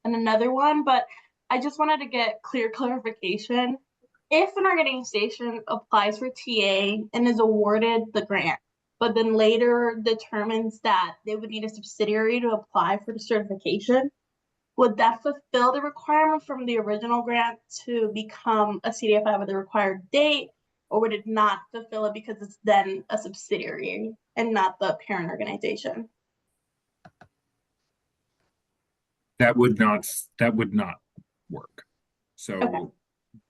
another one, but I just wanted to get clear clarification. If an organization applies for TA and is awarded the grant, but then later determines that they would need a subsidiary to apply for the certification, would that fulfill the requirement from the original grant to become a CDFI with the required date? Or would it not fulfill it because it's then a subsidiary and not the parent organization? That would not work. So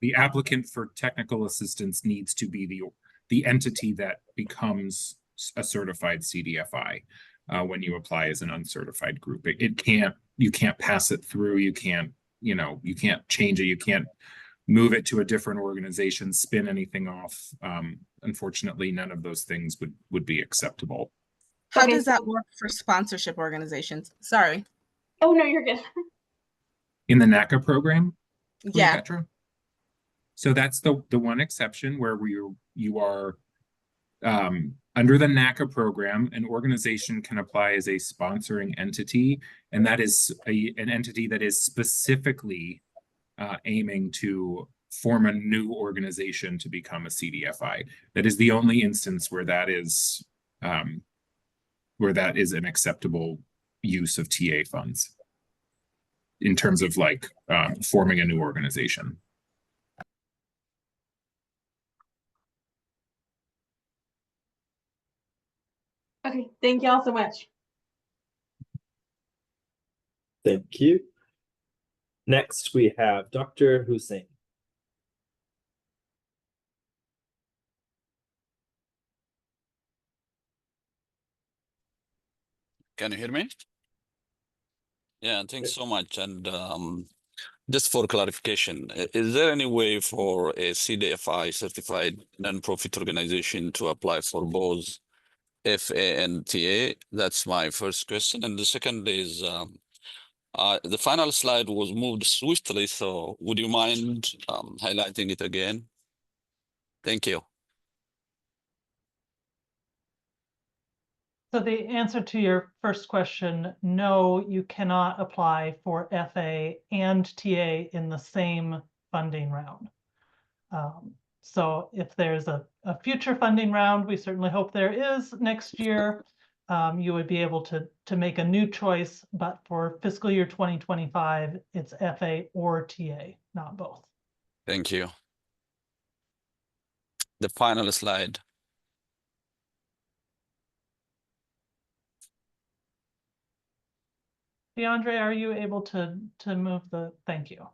the applicant for technical assistance needs to be the entity that becomes a certified CDFI when you apply as an uncertified group. You can't pass it through. You can't change it. You can't move it to a different organization, spin anything off. Unfortunately, none of those things would be acceptable. How does that work for sponsorship organizations? Sorry. Oh, no, you're good. In the NACA program? Yeah. Cleopatra? So that's the one exception where you are under the NACA program, an organization can apply as a sponsoring entity, and that is an entity that is specifically aiming to form a new organization to become a CDFI. That is the only instance where that is an acceptable use of TA funds in terms of forming a new organization. Okay, thank you all so much. Thank you. Next, we have Dr. Hussein. Can you hear me? Yeah, thanks so much. And just for clarification, is there any way for a CDFI certified nonprofit organization to apply for both FA and TA? That's my first question. And the second is, the final slide was moved swiftly, so would you mind highlighting it again? Thank you. So the answer to your first question, no, you cannot apply for FA and TA in the same funding round. So if there's a future funding round, we certainly hope there is next year, you would be able to make a new choice, but for fiscal year 2025, it's FA or TA, not both. Thank you. The final slide. DeAndre, are you able to move the, thank you.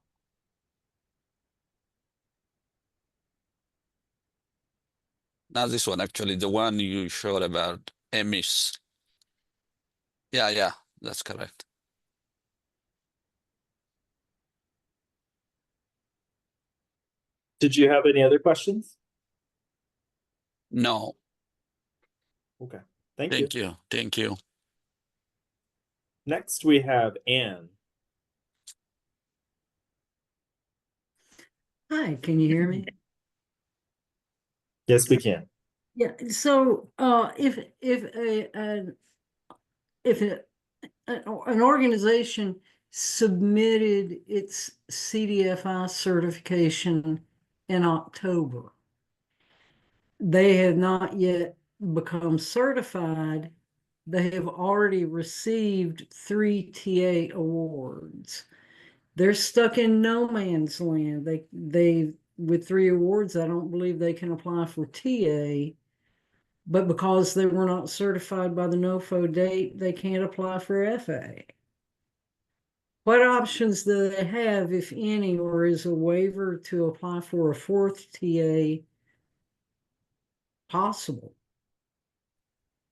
Not this one, actually, the one you showed about EMIS. Yeah, that's correct. Did you have any other questions? No. Okay, thank you. Thank you. Next, we have Anne. Hi, can you hear me? Yes, we can. Yeah, so if an organization submitted its CDFI certification in October, they have not yet become certified, they have already received 3 TA awards. They're stuck in no man's land. They with 3 awards, I don't believe they can apply for TA, but because they were not certified by the NOFO date, they can't apply for FA. What options do they have, if any, or is a waiver to apply for a 4th TA possible?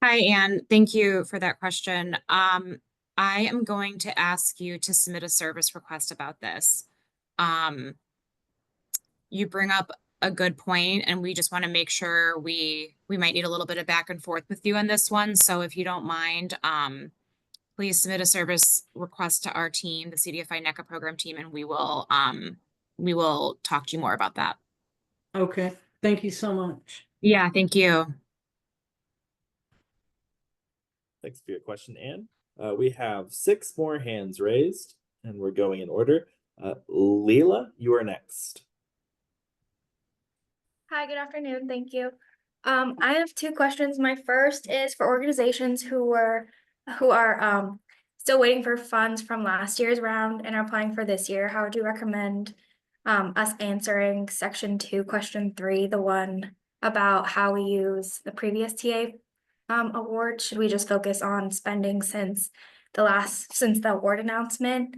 Hi, Anne. Thank you for that question. I am going to ask you to submit a service request about this. You bring up a good point, and we just want to make sure we might need a little bit of back and forth with you on this one. So if you don't mind, please submit a service request to our team, the CDFI NECA program team, and we will talk to you more about that. Okay, thank you so much. Yeah, thank you. Thanks for your question, Anne. We have 6 more hands raised, and we're going in order. Leela, you are next. Hi, good afternoon. Thank you. I have 2 questions. My first is for organizations who are still waiting for funds from last year's round and are applying for this year. How would you recommend us answering section 2, question 3, the one about how we use the previous TA award? Should we just focus on spending since the award announcement?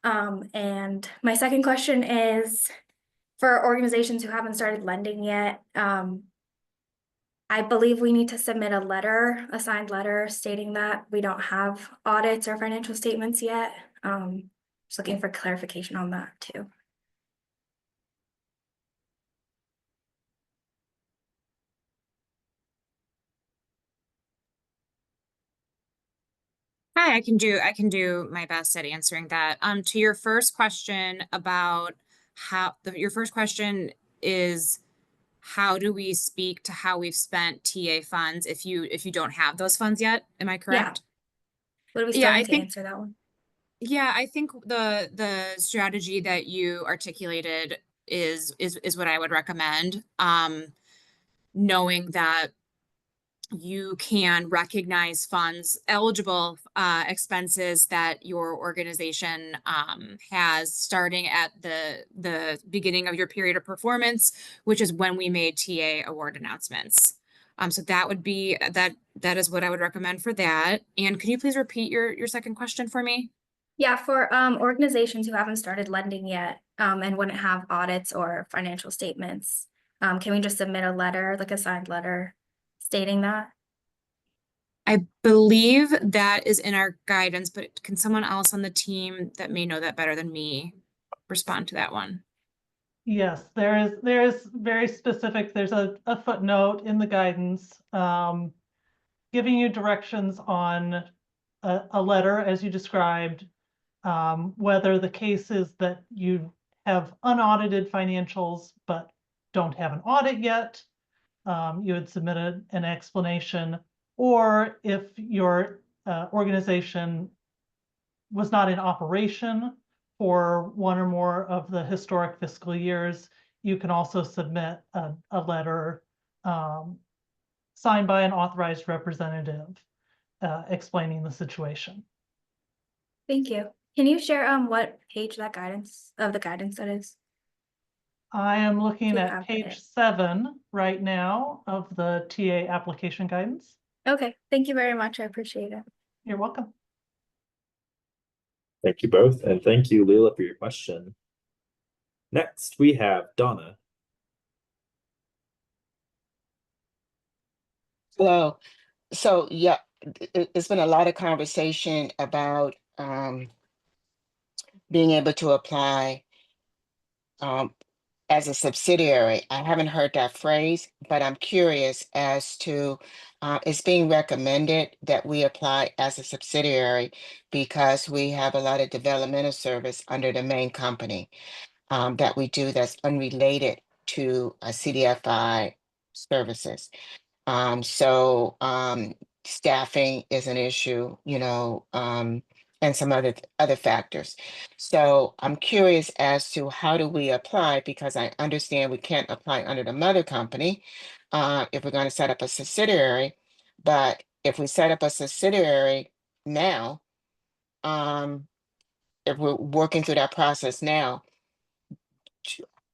And my second question is for organizations who haven't started lending yet. I believe we need to submit a signed letter stating that we don't have audits or financial statements yet. Just looking for clarification on that too. Hi, I can do my best at answering that. To your first question about your first question is, how do we speak to how we've spent TA funds if you don't have those funds yet? Am I correct? What do we still need to answer that one? Yeah, I think the strategy that you articulated is what I would recommend. Knowing that you can recognize funds, eligible expenses that your organization has starting at the beginning of your period of performance, which is when we made TA award announcements. So that would be that is what I would recommend for that. And can you please repeat your second question for me? Yeah, for organizations who haven't started lending yet and wouldn't have audits or financial statements, can we just submit a letter, like a signed letter, stating that? I believe that is in our guidance, but can someone else on the team that may know that better than me respond to that one? Yes, there is very specific, there's a footnote in the guidance giving you directions on a letter as you described, whether the case is that you have unaudited financials but don't have an audit yet, you would submit an explanation, or if your organization was not in operation for one or more of the historic fiscal years, you can also submit a letter signed by an authorized representative explaining the situation. Thank you. Can you share what page the guidance that is? I am looking at page 7 right now of the TA application guidance. Okay, thank you very much. I appreciate it. You're welcome. Thank you both, and thank you, Leela, for your question. Next, we have Donna. Hello. So yeah, it's been a lot of conversation about being able to apply as a subsidiary. I haven't heard that phrase, but I'm curious as to, it's being recommended that we apply as a subsidiary because we have a lot of developmental service under the main company that we do that's unrelated to CDFI services. So staffing is an issue, you know, and some other factors. So I'm curious as to how do we apply, because I understand we can't apply under the mother company if we're going to set up a subsidiary. But if we set up a subsidiary now, if we're working through that process now,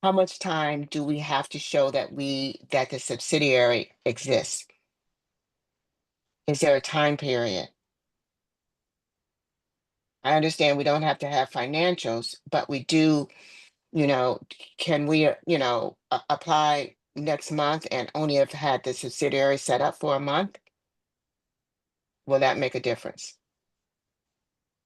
how much time do we have to show that the subsidiary exists? Is there a time period? I understand we don't have to have financials, but we do, you know, can we, you know, apply next month and only have had the subsidiary set up for a month? Will that make a difference?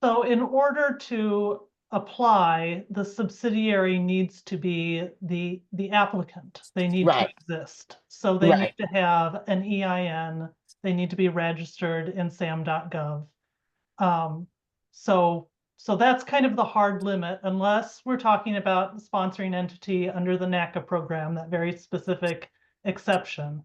So in order to apply, the subsidiary needs to be the applicant. They need to exist. So they need to have an EIN. They need to be registered in SAM.gov. So that's kind of the hard limit, unless we're talking about sponsoring entity under the NACA program, that very specific exception.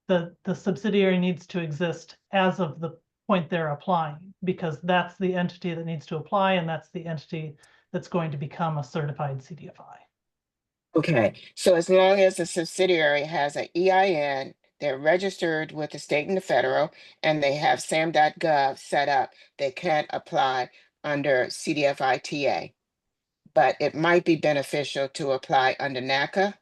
The subsidiary needs to exist as of the point they're applying, because that's the entity that needs to apply, and that's the entity that's going to become a certified CDFI. Okay, so as long as the subsidiary has an EIN, they're registered with the state and the federal, and they have SAM.gov set up, they can't apply under CDFI TA. But it might be beneficial to apply under NACA.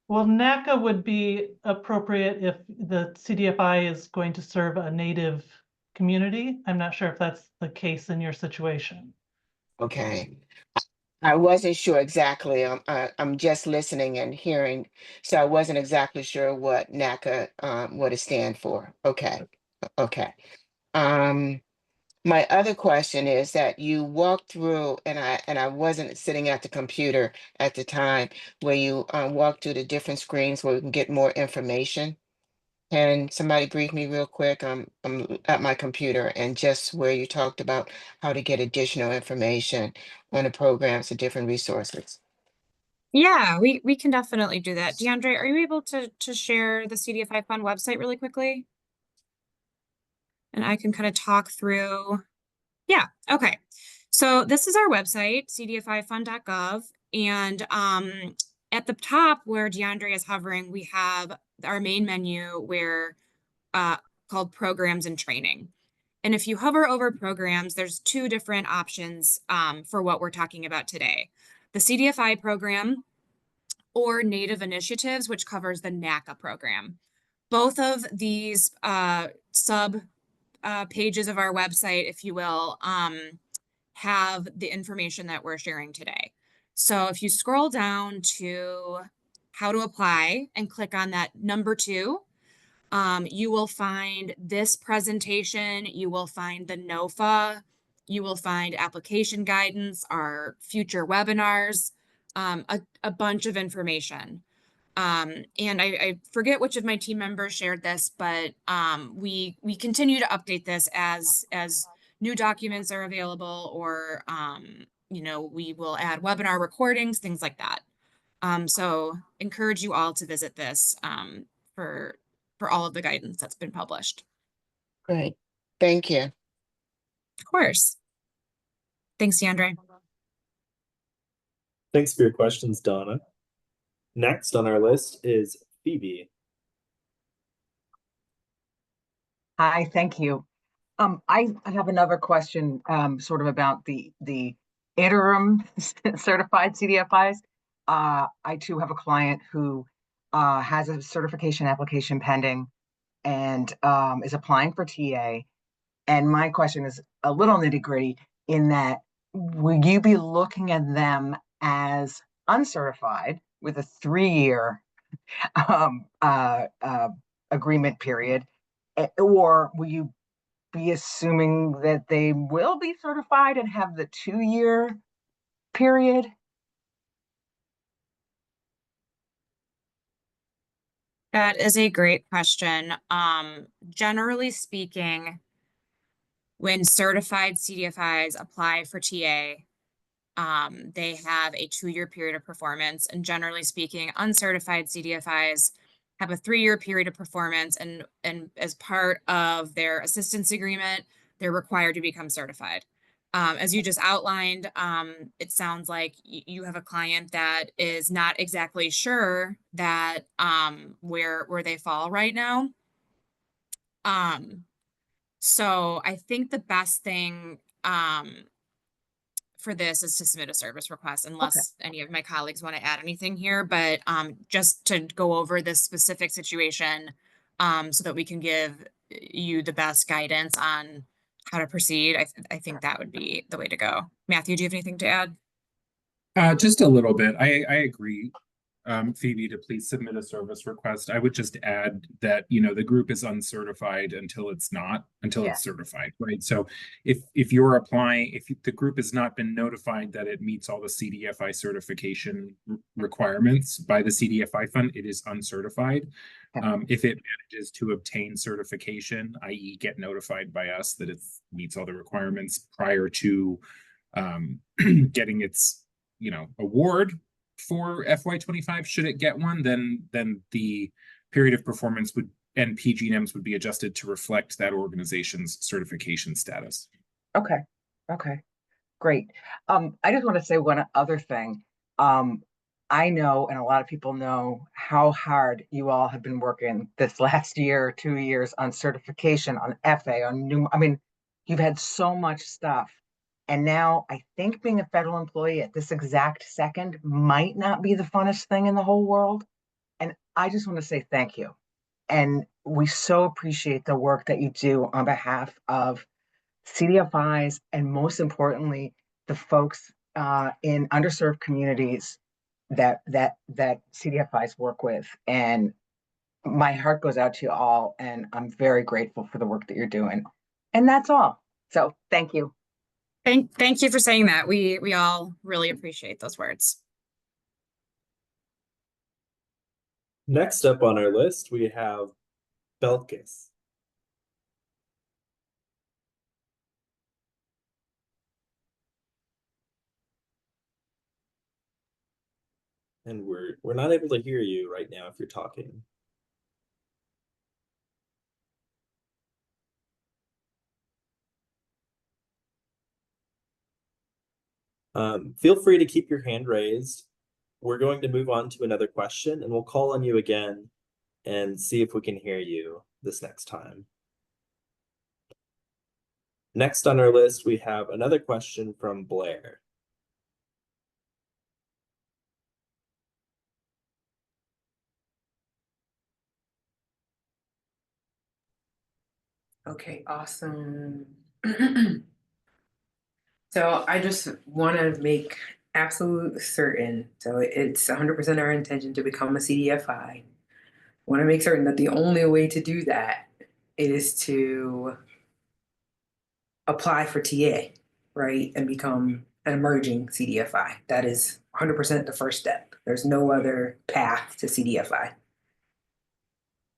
Well, NACA would be appropriate if the CDFI is going to serve a native community. I'm not sure if that's the case in your situation. Okay. I wasn't sure exactly. I'm just listening and hearing, so I wasn't exactly sure what NACA what it stand for. Okay, okay. My other question is that you walked through, and I wasn't sitting at the computer at the time, where you walked through the different screens where we can get more information. Can somebody brief me real quick? I'm at my computer, and just where you talked about how to get additional information on the programs and different resources. Yeah, we can definitely do that. DeAndre, are you able to share the CDFI Fund website really quickly? And I can kind of talk through. Yeah, okay. So this is our website, cdfifund.gov. And at the top where DeAndre is hovering, we have our main menu where called Programs and Training. And if you hover over programs, there's two different options for what we're talking about today. The CDFI program or Native Initiatives, which covers the NACA program. Both of these sub pages of our website, if you will, have the information that we're sharing today. So if you scroll down to how to apply and click on that number 2, you will find this presentation, you will find the NOFA, you will find application guidance, our future webinars, a bunch of information. And I forget which of my team members shared this, but we continue to update this as new documents are available, or you know, we will add webinar recordings, things like that. So encourage you all to visit this for all of the guidance that's been published. Great, thank you. Of course. Thanks, DeAndre. Thanks for your questions, Donna. Next on our list is Phoebe. Hi, thank you. I have another question, sort of about the interim certified CDFIs. I too have a client who has a certification application pending and is applying for TA. And my question is a little nitty-gritty in that, will you be looking at them as uncertified with a 3-year agreement period, or will you be assuming that they will be certified and have the 2-year period? That is a great question. Generally speaking, when certified CDFIs apply for TA, they have a 2-year period of performance, and generally speaking, uncertified CDFIs have a 3-year period of performance, and as part of their assistance agreement, they're required to become certified. As you just outlined, it sounds like you have a client that is not exactly sure that where they fall right now. So I think the best thing for this is to submit a service request, unless any of my colleagues want to add anything here, but just to go over this specific situation so that we can give you the best guidance on how to proceed. I think that would be the way to go. Matthew, do you have anything to add? Just a little bit. I agree, Phoebe, to please submit a service request. I would just add that, you know, the group is uncertified until it's not, it's certified, right? So if you're applying, if the group has not been notified that it meets all the CDFI certification requirements by the CDFI fund, it is uncertified. If it manages to obtain certification, i.e. get notified by us that it meets all the requirements prior to getting its, award for FY25, should it get one, then the period of performance and PG&Ms would be adjusted to reflect that organization's certification status. Okay. Okay. Great. I just want to say one other thing. I know, and a lot of people know, how hard you all have been working this last year, 2 years on certification, on FA, on new. I mean, you've had so much stuff. And now I think being a federal employee at this exact second might not be the funnest thing in the whole world. And I just want to say thank you. And we so appreciate the work that you do on behalf of CDFIs, and most importantly, the folks in underserved communities that CDFIs work with. And my heart goes out to you all, and I'm very grateful for the work that you're doing. And that's all. So thank you. Thank you for saying that. We all really appreciate those words. Next up on our list, we have Belkis. And we're not able to hear you right now if you're talking. Feel free to keep your hand raised. We're going to move on to another question, and we'll call on you again and see if we can hear you this next time. Next on our list, we have another question from Blair. Okay, awesome. So I just want to make absolute certain, so it's 100% our intention to become a CDFI. Want to make certain that the only way to do that is to apply for TA, right? And become an emerging CDFI. That is 100% the first step. There's no other path to CDFI.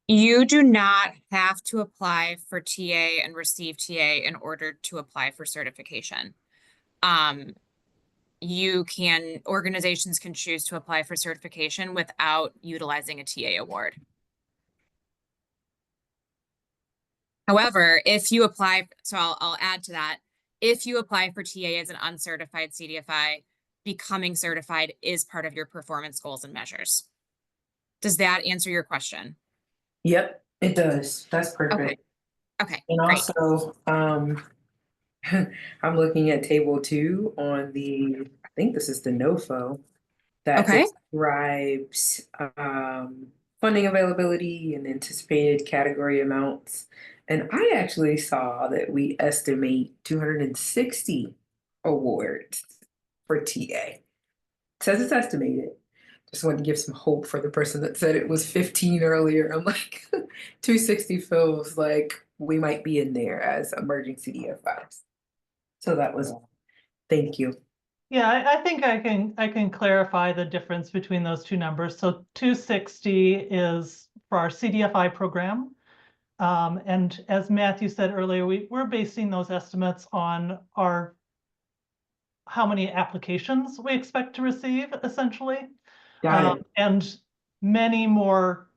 You do not have to apply for TA and receive TA in order to apply for certification. Organizations can choose to apply for certification without utilizing a TA award. However, if you apply, so I'll add to that, if you apply for TA as an uncertified CDFI, becoming certified is part of your performance goals and measures. Does that answer your question? Yep, it does. That's perfect. Okay, and great. Also, I'm looking at table 2 on the, I think this is the NOFO, that describes funding availability and anticipated category amounts. And I actually saw that we estimate 260 awards for TA. It says it's estimated. Just wanted to give some hope for the person that said it was 15 earlier. I'm like, 260 feels like we might be in there as emerging CDFIs. So that was all. Thank you. Yeah, I think I can clarify the difference between those two numbers. So 260 is for our CDFI program. And as Matthew said earlier, we're basing those estimates on how many applications we expect to receive, essentially. Got it. And many more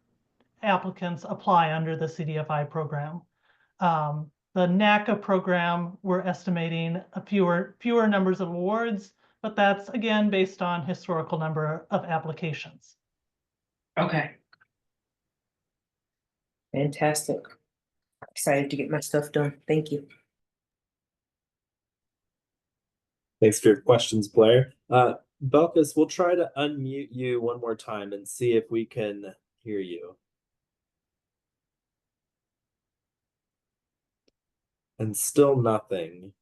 applicants apply under the CDFI program. The NACA program, we're estimating fewer numbers of awards, but that's again based on historical number of applications. Okay. Fantastic. Excited to get my stuff done. Thank you. Thanks for your questions, Blair. Belkis, we'll try to unmute you one more time and see if we can hear you. And still nothing.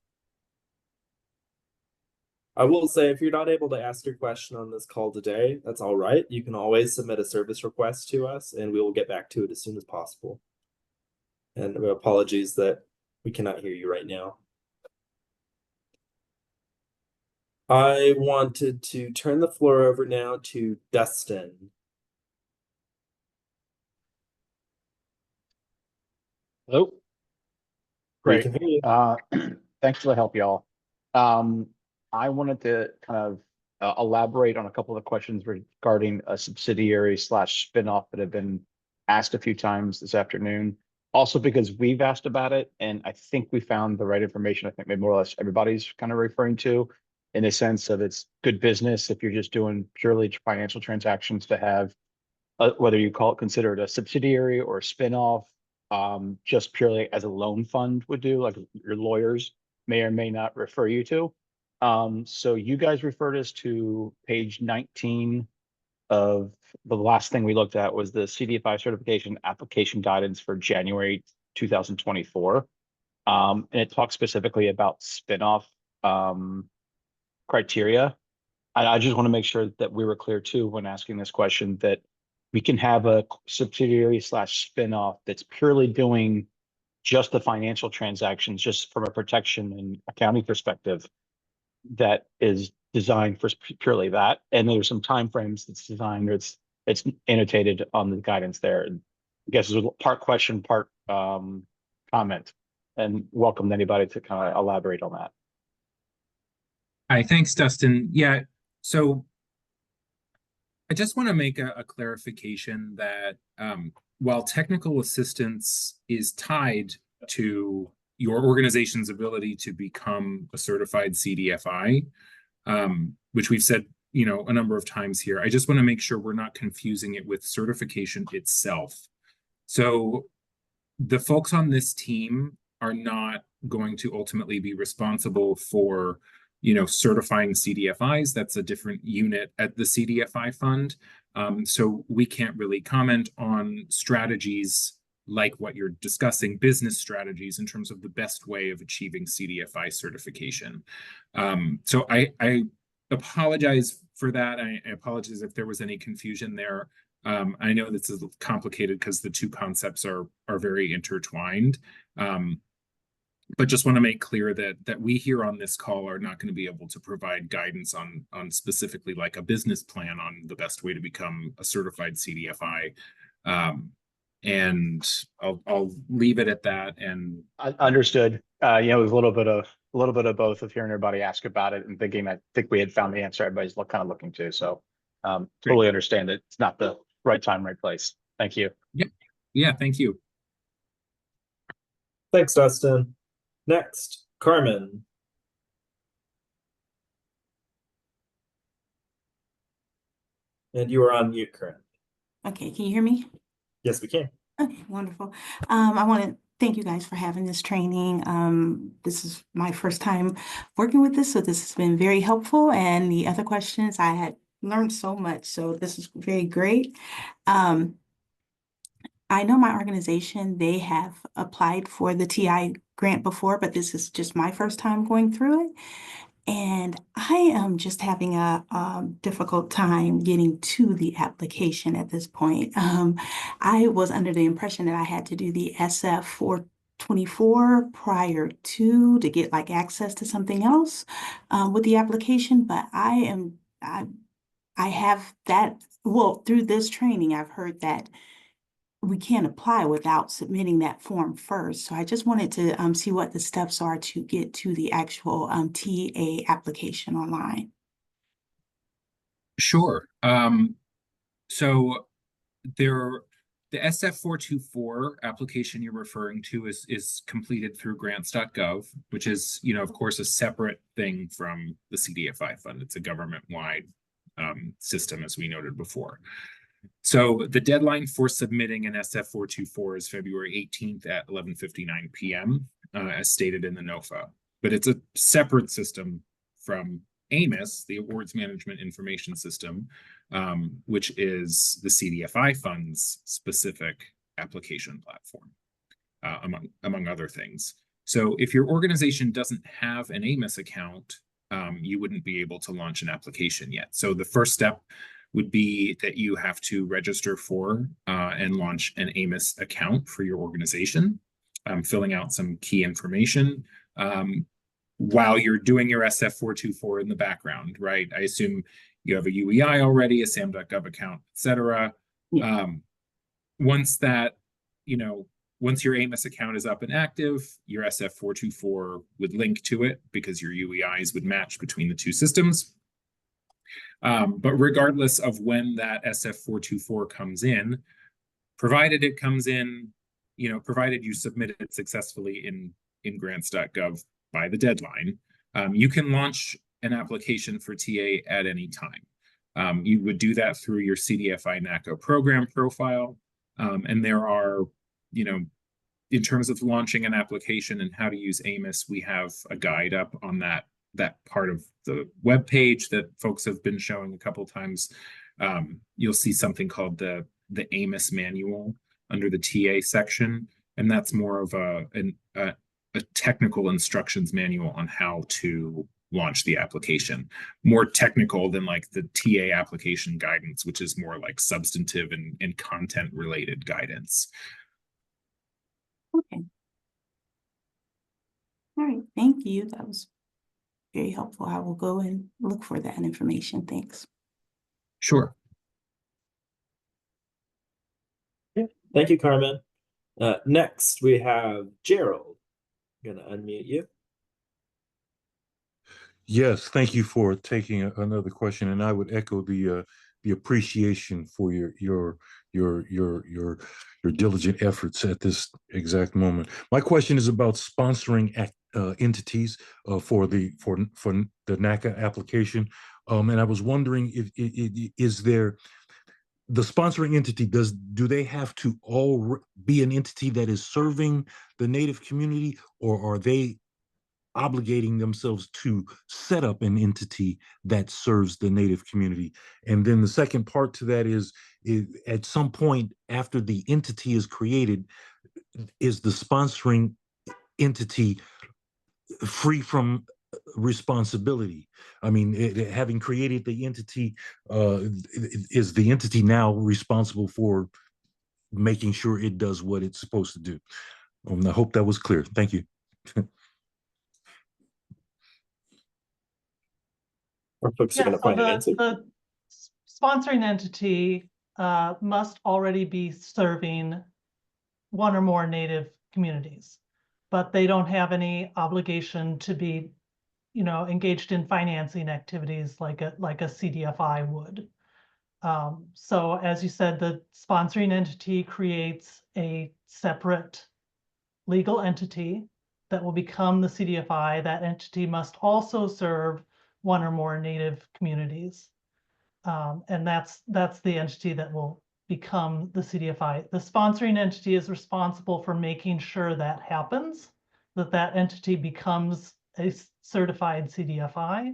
I will say, if you're not able to ask your question on this call today, that's all right. You can always submit a service request to us and we will get back to it as soon as possible. And apologies that we cannot hear you right now. I wanted to turn the floor over now to Dustin. Hello. We Great. can hear you. Thanks for the help, y'all. I wanted to kind of elaborate on a couple of the questions regarding a subsidiary / spinoff that have been asked a few times this afternoon. Also because we've asked about it, and I think we found the right information. I think maybe more or less everybody's kind of referring to, in a sense of it's good business if you're just doing purely financial transactions to have, whether you consider it a subsidiary or a spinoff, just purely as a loan fund would do, like your lawyers may or may not refer you to. So you guys referred us to page 19 of the last thing we looked at was the CDFI certification application guidance for January 2024. And it talks specifically about spinoff criteria. I just want to make sure that we were clear too when asking this question, that we can have a subsidiary / spinoff that's purely doing just the financial transactions, just from a protection and accounting perspective, that is designed for purely that. And there's some timeframes that's designed, or it's annotated on the guidance there. And I guess it's a part question, part comment, and welcome anybody to kind of elaborate on that. Hi, thanks, Dustin. Yeah, so I just want to make a clarification that while technical assistance is tied to your organization's ability to become a certified CDFI, which we've said, a number of times here, I just want to make sure we're not confusing it with certification itself. So the folks on this team are not going to ultimately be responsible for certifying CDFIs. That's a different unit at the CDFI fund. So we can't really comment on strategies like what you're discussing, business strategies in terms of the best way of achieving CDFI certification. So I apologize for that. I apologize if there was any confusion there. I know this is complicated because the two concepts are very intertwined. But just want to make clear that we here on this call are not going to be able to provide guidance on specifically like a business plan on the best way to become a certified CDFI. And I'll leave it at that. And Understood. It was a little bit of both of hearing everybody ask about it and thinking, I think we had found the answer everybody's kind of looking to. So totally understand that it's not the right time, right place. Thank you. Yeah, thank you. Thanks, Dustin. Next, Carmen. And you are on mute currently. Okay, can you hear me? Yes, we can. Okay, wonderful. I want to thank you guys for having this training. This is my first time working with this, so this has been very helpful. And the other questions, I had learned so much, so this is very great. I know my organization, they have applied for the TI grant before, but this is just my first time going through it. And I am just having a difficult time getting to the application at this point. I was under the impression that I had to do the SF 424 prior to get like access to something else with the application, but I have that, well, through this training, I've heard that we can't apply without submitting that form first. So I just wanted to see what the steps are to get to the actual TA application online. Sure. So the SF424 application you're referring to is completed through grants.gov, which is, of course, a separate thing from the CDFI fund. It's a government-wide system, as we noted before. So the deadline for submitting an SF424 is February 18th at 11:59 p.m., as stated in the NOFA. But it's a separate system from AMIS, the Awards Management Information System, which is the CDFI fund's specific application platform, among other things. So if your organization doesn't have an AMIS account, you wouldn't be able to launch an application yet. So the first step would be that you have to register for and launch an AMIS account for your organization, filling out some key information while you're doing your SF424 in the background, right? I assume you have a UEI already, a SAM.gov account, et cetera. Once that, once your Amos account is up and active, your SF424 would link to it because your UEIs would match between the two systems. But regardless of when that SF424 comes in, provided it comes in, provided you submit it successfully in grants.gov by the deadline, you can launch an application for TA at any time. You would do that through your CDFI NACO program profile. And there are, in terms of launching an application and how to use Amos, we have a guide up on that part of the web page that folks have been showing a couple times. You'll see something called the Amos manual under the TA section, and that's more of a technical instructions manual on how to launch the application. More technical than like the TA application guidance, which is more like substantive and content related guidance. Okay. All right, thank you. That was very helpful. I will go and look for that information. Thanks. Sure. Thank you, Carmen. Next, we have Gerald. I'm going to unmute you. Yes, thank you for taking another question, and I would echo the appreciation for your diligent efforts at this exact moment. My question is about sponsoring entities for the NACA application, and I was wondering is there the sponsoring entity, do they have to all be an entity that is serving the Native community, or are they obligating themselves to set up an entity that serves the Native community? And then the second part to that is at some point after the entity is created, is the sponsoring entity free from responsibility? I mean, having created the entity, is the entity now responsible for making sure it does what it's supposed to do? I hope that was clear. Thank you. Our folks are going to find an answer. The sponsoring entity must already be serving one or more Native communities, but they don't have any obligation to be, engaged in financing activities like a CDFI would. So as you said, the sponsoring entity creates a separate legal entity that will become the CDFI. That entity must also serve one or more Native communities. And that's the entity that will become the CDFI. The sponsoring entity is responsible for making sure that happens, that entity becomes a certified CDFI.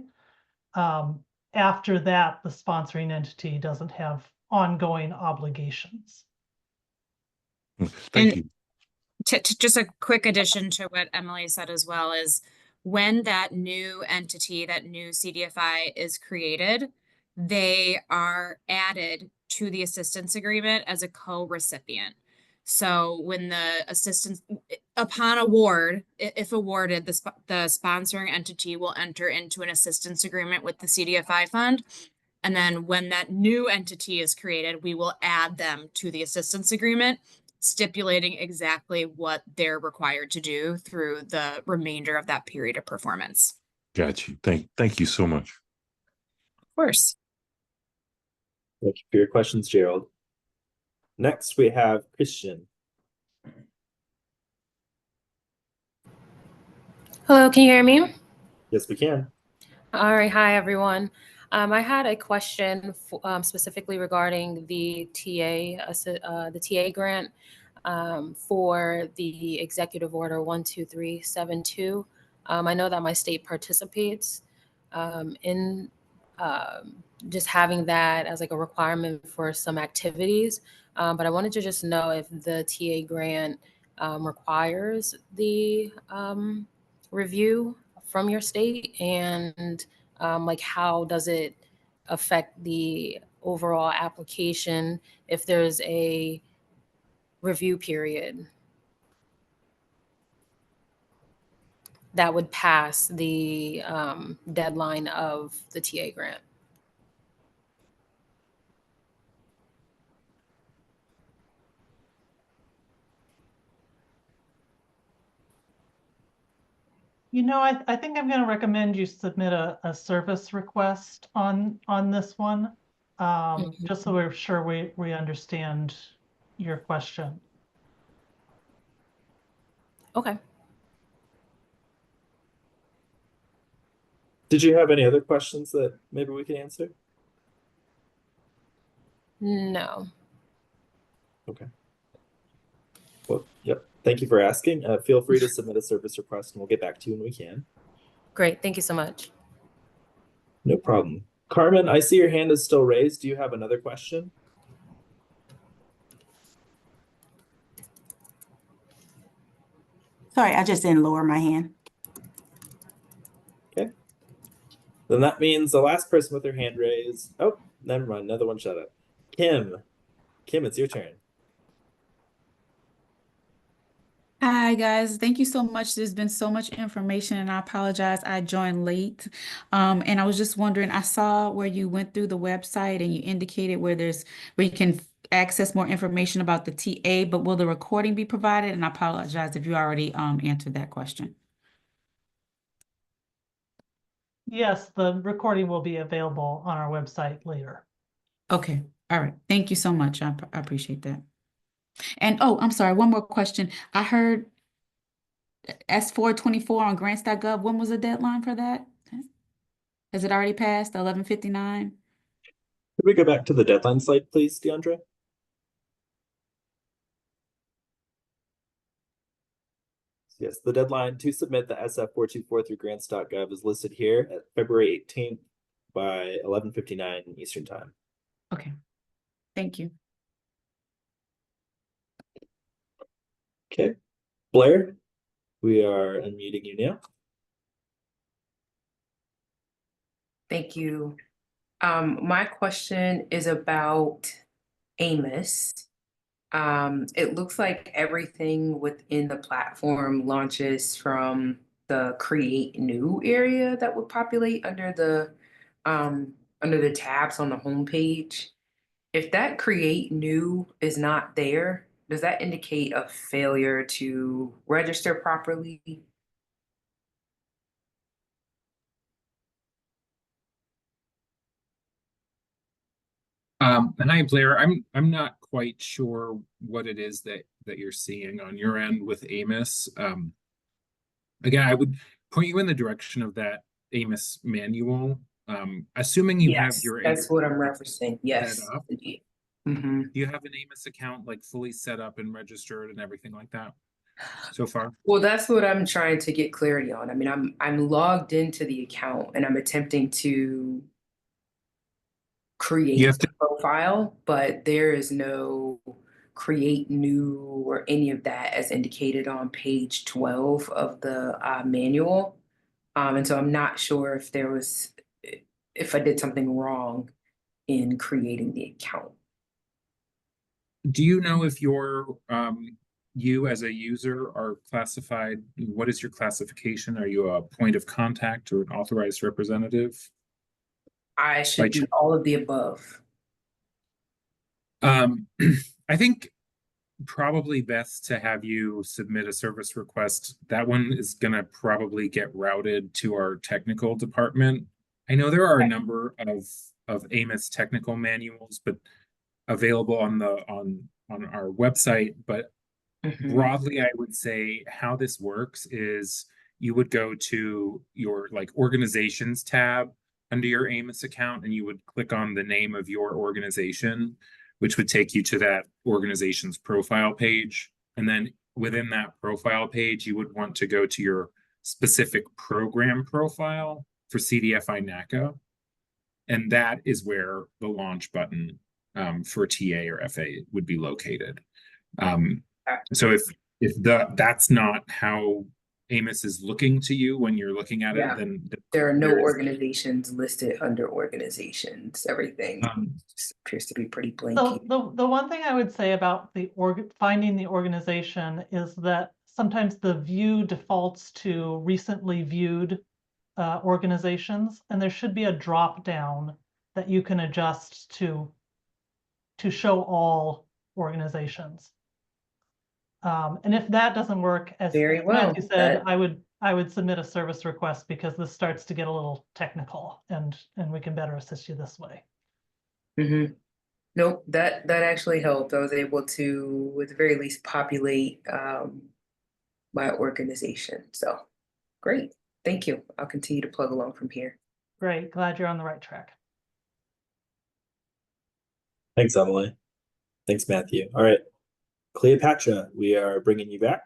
After that, the sponsoring entity doesn't have ongoing obligations. Thank you. Just a quick addition to what Emily said as well is when that new entity, that new CDFI is created, they are added to the assistance agreement as a co-recipient. So when the assistance, upon award, if awarded, the sponsoring entity will enter into an assistance agreement with the CDFI fund. And then when that new entity is created, we will add them to the assistance agreement, stipulating exactly what they're required to do through the remainder of that period of performance. Got you. Thank you so much. Of course. Thank you for your questions, Gerald. Next, we have Christian. Hello, can you hear me? Yes, we can. All right, hi everyone. I had a question specifically regarding the TA grant for the Executive Order 12372. I know that my state participates in just having that as like a requirement for some activities, but I wanted to just know if the TA grant requires the review from your state, and like how does it affect the overall application if there's a review period that would pass the deadline of the TA grant? You know, I think I'm gonna recommend you submit a service request on this one. Just so we're sure we understand your question. Okay. Did you have any other questions that maybe we can answer? No. Okay. Well, yep. Thank you for asking. Feel free to submit a service request and we'll get back to you when we can. Great. Thank you so much. No problem. Carmen, I see your hand is still raised. Do you have another question? Sorry, I just didn't lower my hand. Okay. Then that means the last person with their hand raised. Oh, never mind. Another one shut up. Kim. Kim, it's your turn. Hi guys, thank you so much. There's been so much information and I apologize I joined late. And I was just wondering, I saw where you went through the website and you indicated where you can access more information about the TA, but will the recording be provided? And I apologize if you already answered that question. Yes, the recording will be available on our website later. Okay, all right. Thank you so much. I appreciate that. And oh, I'm sorry, one more question. I heard S424 on grants.gov. When was the deadline for that? Has it already passed, 11:59? Could we go back to the deadline slide, please, DeAndre? Yes, the deadline to submit the SF424 through grants.gov is listed here at February 18th by 11:59 Eastern Time. Okay, thank you. Okay, Blair, we are unmuting you now. Thank you. My question is about Amos. It looks like everything within the platform launches from the create new area that would populate under the tabs on the homepage. If that create new is not there, does that indicate a failure to register properly? And hi, Blair. I'm not quite sure what it is that you're seeing on your end with Amos. Again, I would point you in the direction of that Amos manual. Assuming you have Yes, your that's Amos what I'm account referencing. Yes, set up. indeed. Do you have an Amos account like fully set up and registered and everything like that so far? Well, that's what I'm trying to get clarity on. I mean, I'm logged into the account and I'm attempting to create a profile, but there is no create new or any of that as indicated on page 12 of the manual. And so I'm not sure if I did something wrong in creating the account. Do you know if you as a user are classified? What is your classification? Are you a point of contact or an authorized representative? I should be all of the above. I think probably best to have you submit a service request. That one is gonna probably get routed to our technical department. I know there are a number of Amos technical manuals, but available on our website. But broadly, I would say how this works is you would go to your like organizations tab under your Amos account, and you would click on the name of your organization, which would take you to that organization's profile page. And then within that profile page, you would want to go to your specific program profile for CDFI NACA. And that is where the launch button for TA or FA would be located. So if that's not how Amos is looking to you when you're looking at it, then there are no organizations listed under organizations. Everything just appears to be pretty blanky. So the one thing I would say about finding the organization is that sometimes the view defaults to recently viewed organizations, and there should be a drop down that you can adjust to show all organizations. And if that doesn't work, as Very well, Matthew said, I I would submit a service request because this starts to get a little technical and we can better assist you this way. Mm-hmm. Nope, that actually helped. I was able to, at the very least, populate my organization. So great. Thank you. I'll continue to plug along from here. Great. Glad you're on the right track. Thanks, Emily. Thanks, Matthew. All right, Cleopatra, we are bringing you back.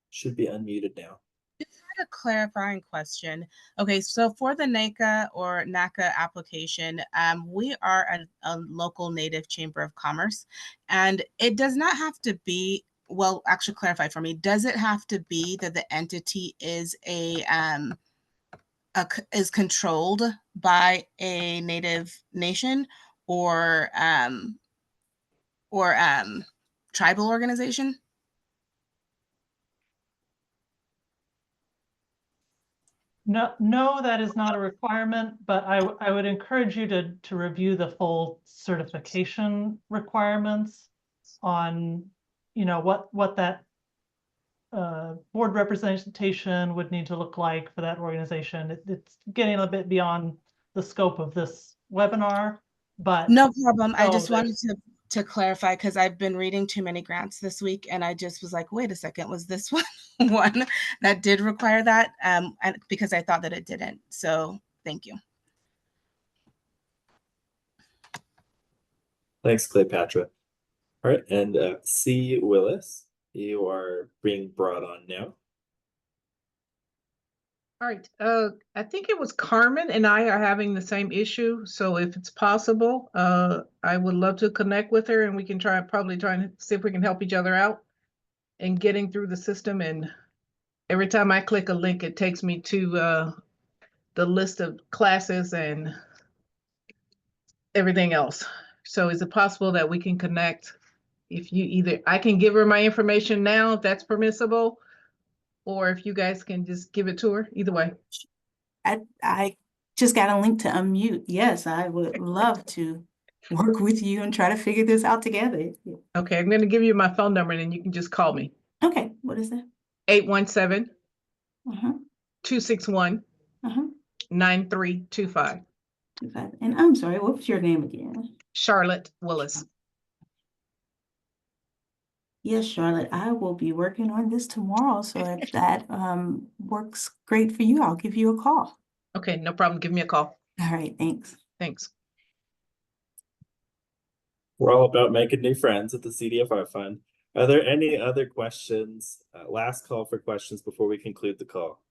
Should be unmuted now. Just had a clarifying question. Okay, so for the NACA or NACA application, we are a local Native Chamber of Commerce, and it does not have to be, well, actually clarify for me, does it have to be that the entity is is controlled by a Native nation or tribal organization? No, that is not a requirement, but I would encourage you to review the full certification requirements on, what that board representation would need to look like for that organization. It's getting a bit beyond the scope of this webinar, but no problem. I so just wanted to clarify because I've been reading too many grants this week, and I just was like, wait a second, was this one that did require that? And because I thought that it didn't. So thank you. Thanks, Cleopatra. All right, and C. Willis, you are being brought on now. All right, I think it was Carmen and I are having the same issue. So if it's possible, I would love to connect with her and we can probably try and see if we can help each other out in getting through the system. And every time I click a link, it takes me to the list of classes and everything else. So is it possible that we can connect? If I can give her my information now, if that's permissible, or if you guys can just give it to her, either way. I just got a link to unmute. Yes, I would love to work with you and try to figure this out together. Okay, I'm going to give you my phone number and then you can just call me. Okay, what is that? 817 261 9325. And I'm sorry, what was your name again? Charlotte Willis. Yes, Charlotte, I will be working on this tomorrow. So if that works great for you, I'll give you a call. Okay, no problem. Give me a call. All right, thanks. Thanks. We're all about making new friends at the CDFI Fund. Are there any other questions? Last call for questions before we conclude the call.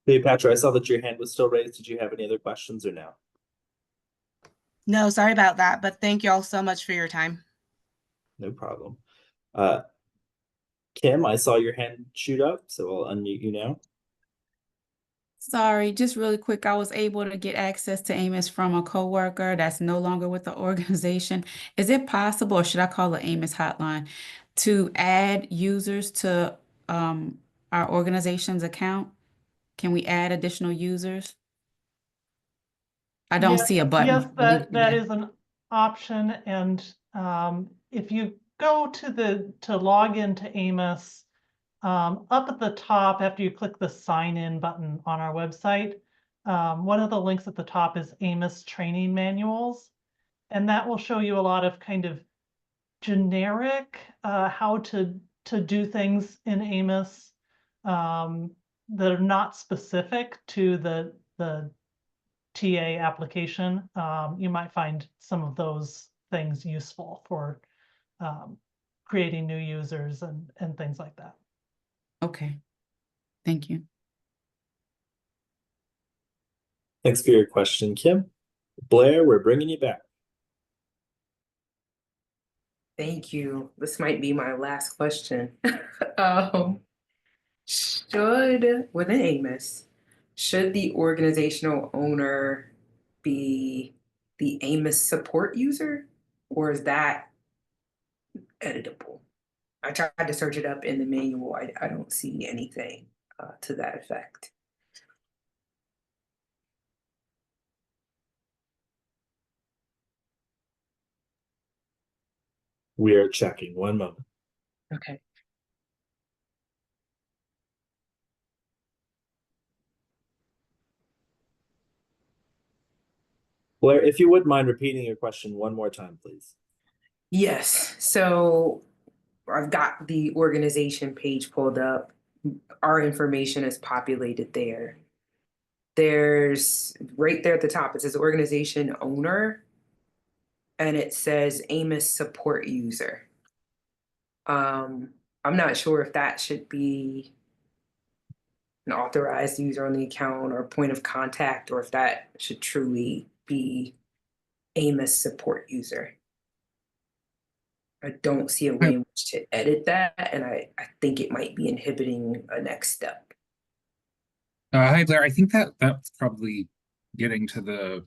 Cleopatra, I saw that your hand was still raised. Did you have any other questions or no? No, sorry about that, but thank you all so much for your time. No problem. Kim, I saw your hand shoot up, so I'll unmute you now. Sorry, just really quick, I was able to get access to Amos from a coworker that's no longer with the organization. Is it possible, or should I call the Amos hotline, to add users to our organization's account? Can we add additional users? I don't see a button. Yes, that is an option. And if you go to log into Amos, up at the top, after you click the sign in button on our website, one of the links at the top is Amos training manuals. And that will show you a lot of kind of generic how to do things in Amos that are not specific to the TA application. You might find some of those things useful for creating new users and things like that. Okay, thank you. Thanks for your question, Kim. Blair, we're bringing you back. Thank you. This might be my last question. Within Amos, should the organizational owner be the Amos support user, or is that editable? I tried to search it up in the manual. I don't see anything to that effect. We are checking. One moment. Okay. Blair, if you wouldn't mind repeating your question one more time, please. Yes, so I've got the organization page pulled up. Our information is populated there. There's right there at the top, it says organization owner, and it says Amos support user. I'm not sure if that should be an authorized user on the account or point of contact, or if that should truly be Amos support user. I don't see a way in which to edit that, and I think it might be inhibiting a next step. Hi, Blair. I think that's probably getting to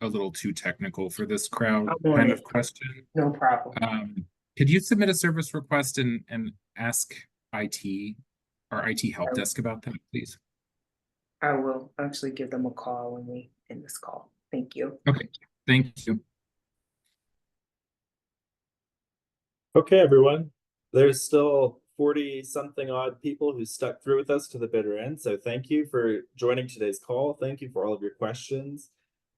a little too technical for this crowd kind of question. No problem. Could you submit a service request and ask IT or IT help desk about that, please? I will actually give them a call when we end this call. Thank you. Okay, thank you. Okay, everyone. There's still 40 something odd people who stuck through with us to the bitter end. So thank you for joining today's call. Thank you for all of your questions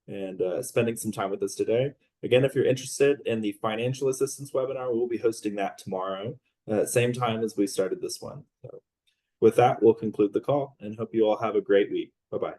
and spending some time with us today. Again, if you're interested in the financial assistance webinar, we'll be hosting that tomorrow at same time as we started this one. So with that, we'll conclude the call and hope you all have a great week. Bye-bye.